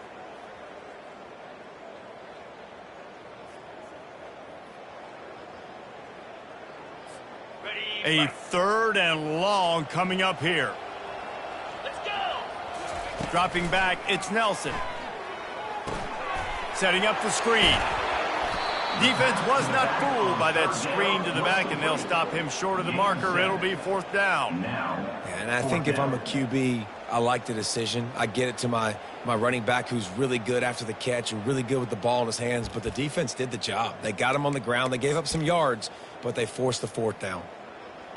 A 3rd and long coming up here. Let's go. Dropping back, it's Nelson. Setting up the screen. Defense was not fooled by that screen to the back, and they'll stop him short of the marker. It'll be 4th down. And I think if I'm a QB, I like the decision. I get it to my running back who's really good after the catch and really good with the ball in his hands, but the defense did the job. They got him on the ground. They gave up some yards, but they forced the 4th down.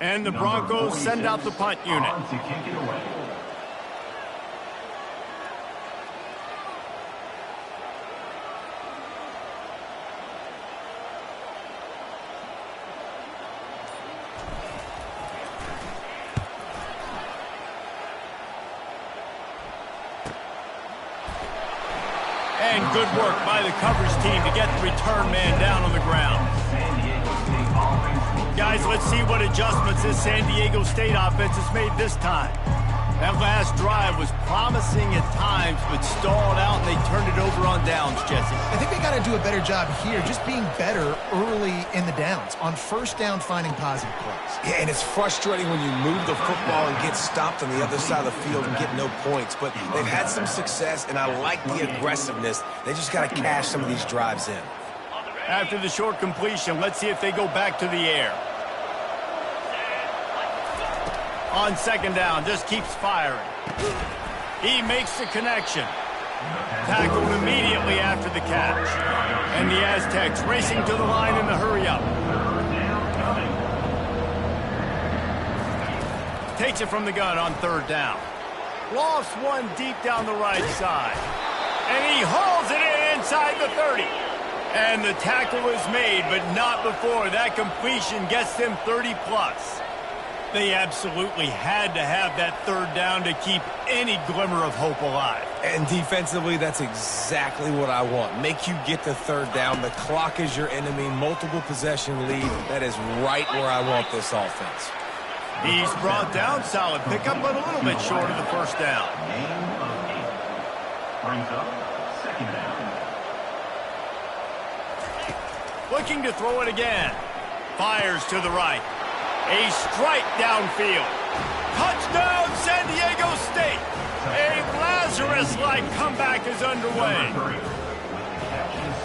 And the Broncos send out the punt unit. And good work by the coverage team to get the return man down on the ground. Guys, let's see what adjustments this San Diego State offense has made this time. That last drive was promising at times, but stalled out, and they turned it over on downs, Jesse. I think they got to do a better job here, just being better early in the downs. On 1st down, finding positive plays. Yeah, and it's frustrating when you move the football and get stopped on the other side of the field and get no points. But they've had some success, and I like the aggressiveness. They just got to cash some of these drives in. After the short completion, let's see if they go back to the air. On 2nd down, just keeps firing. He makes the connection. Tackled immediately after the catch. And the Aztecs racing to the line in the hurry-up. Takes it from the gun on 3rd down. Lost one deep down the right side. And he hauls it in inside the 30. And the tackle is made, but not before that completion gets them 30-plus. They absolutely had to have that 3rd down to keep any glimmer of hope alive. And defensively, that's exactly what I want. Make you get the 3rd down. The clock is your enemy. Multiple possession lead. That is right where I want this offense. He's brought down. Solid pickup, but a little bit short of the 1st down. Second down. Looking to throw it again. Fires to the right. A strike downfield. Touchdown, San Diego State. A Lazarus-like comeback is underway.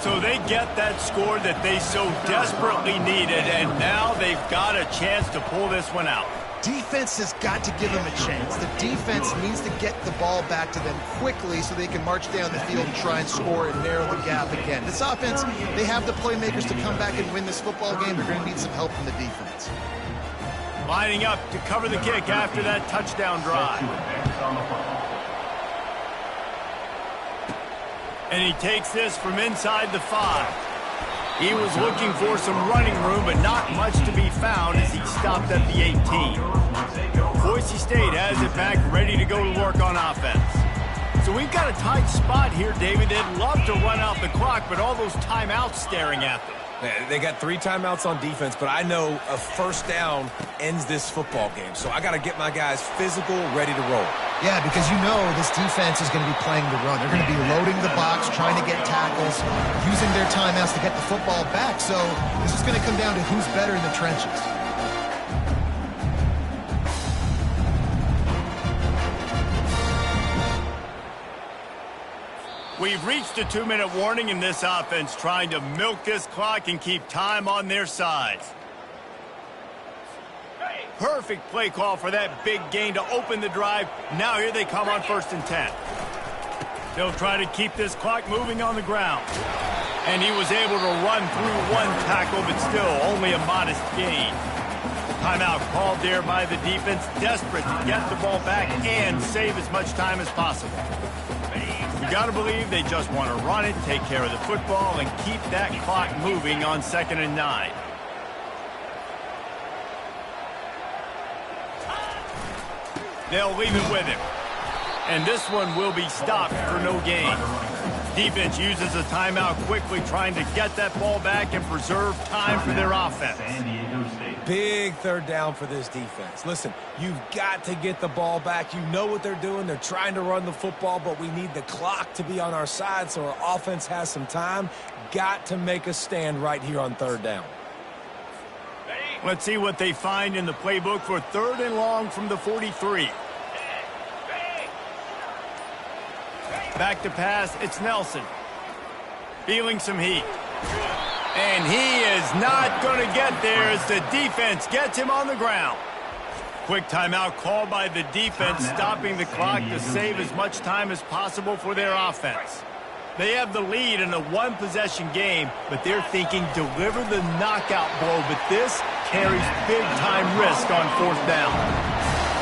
So they get that score that they so desperately needed, and now they've got a chance to pull this one out. Defense has got to give them a chance. The defense needs to get the ball back to them quickly so they can march down the field and try and score and narrow the gap again. This offense, they have the playmakers to come back and win this football game. They're going to need some help from the defense. Lining up to cover the kick after that touchdown drive. And he takes this from inside the 5. He was looking for some running room, but not much to be found as he stopped at the 18. Boise State has it back, ready to go to work on offense. So we've got a tight spot here, David. They'd love to run out the clock, but all those timeouts staring at them. They got 3 timeouts on defense, but I know a first down ends this football game. So I got to get my guys physical, ready to roll. Yeah, because you know this defense is going to be playing the run. They're going to be loading the box, trying to get tackles, using their timeouts to get the football back. So this is going to come down to who's better in the trenches. We've reached a 2-minute warning in this offense, trying to milk this clock and keep time on their side. Perfect play call for that big gain to open the drive. Now here they come on 1st and 10. They'll try to keep this clock moving on the ground. And he was able to run through 1 tackle, but still only a modest gain. Timeout called there by the defense, desperate to get the ball back and save as much time as possible. You got to believe they just want to run it, take care of the football, and keep that clock moving on 2nd and 9. They'll leave it with him. And this one will be stopped for no gain. Defense uses a timeout quickly, trying to get that ball back and preserve time for their offense. Big 3rd down for this defense. Listen, you've got to get the ball back. You know what they're doing. They're trying to run the football, but we need the clock to be on our side so our offense has some time. Got to make a stand right here on 3rd down. Let's see what they find in the playbook for 3rd and long from the 43. Back to pass, it's Nelson. Feeling some heat. And he is not going to get there as the defense gets him on the ground. Quick timeout called by the defense, stopping the clock to save as much time as possible for their offense. They have the lead in a 1-possession game, but they're thinking deliver the knockout blow, but this carries big-time risk on 4th down.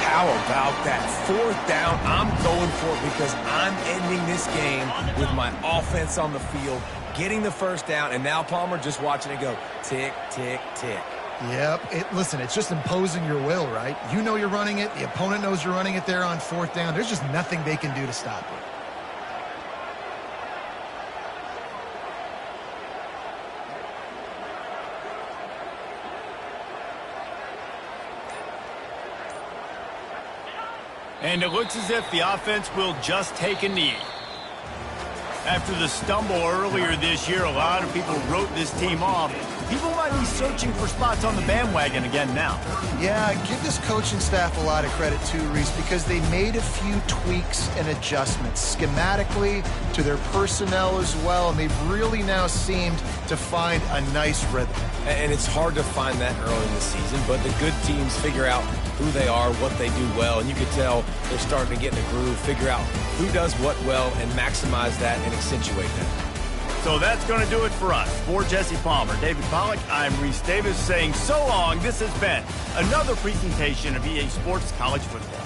How about that 4th down? I'm going for it because I'm ending this game with my offense on the field, getting the 1st down, and now Palmer just watching it go tick, tick, tick. Yep. Listen, it's just imposing your will, right? You know you're running it. The opponent knows you're running it there on 4th down. There's just nothing they can do to stop it. And it looks as if the offense will just take a knee. After the stumble earlier this year, a lot of people wrote this team off. People might be searching for spots on the bandwagon again now. Yeah, give this coaching staff a lot of credit too, Reese, because they made a few tweaks and adjustments schematically to their personnel as well, and they've really now seemed to find a nice rhythm. And it's hard to find that early in the season, but the good teams figure out who they are, what they do well, and you can tell they're starting to get in a groove, figure out who does what well, and maximize that and accentuate that. So that's going to do it for us. For Jesse Palmer, David Pollack, I'm Reese Davis saying so long. This has been another presentation of EA Sports College Football.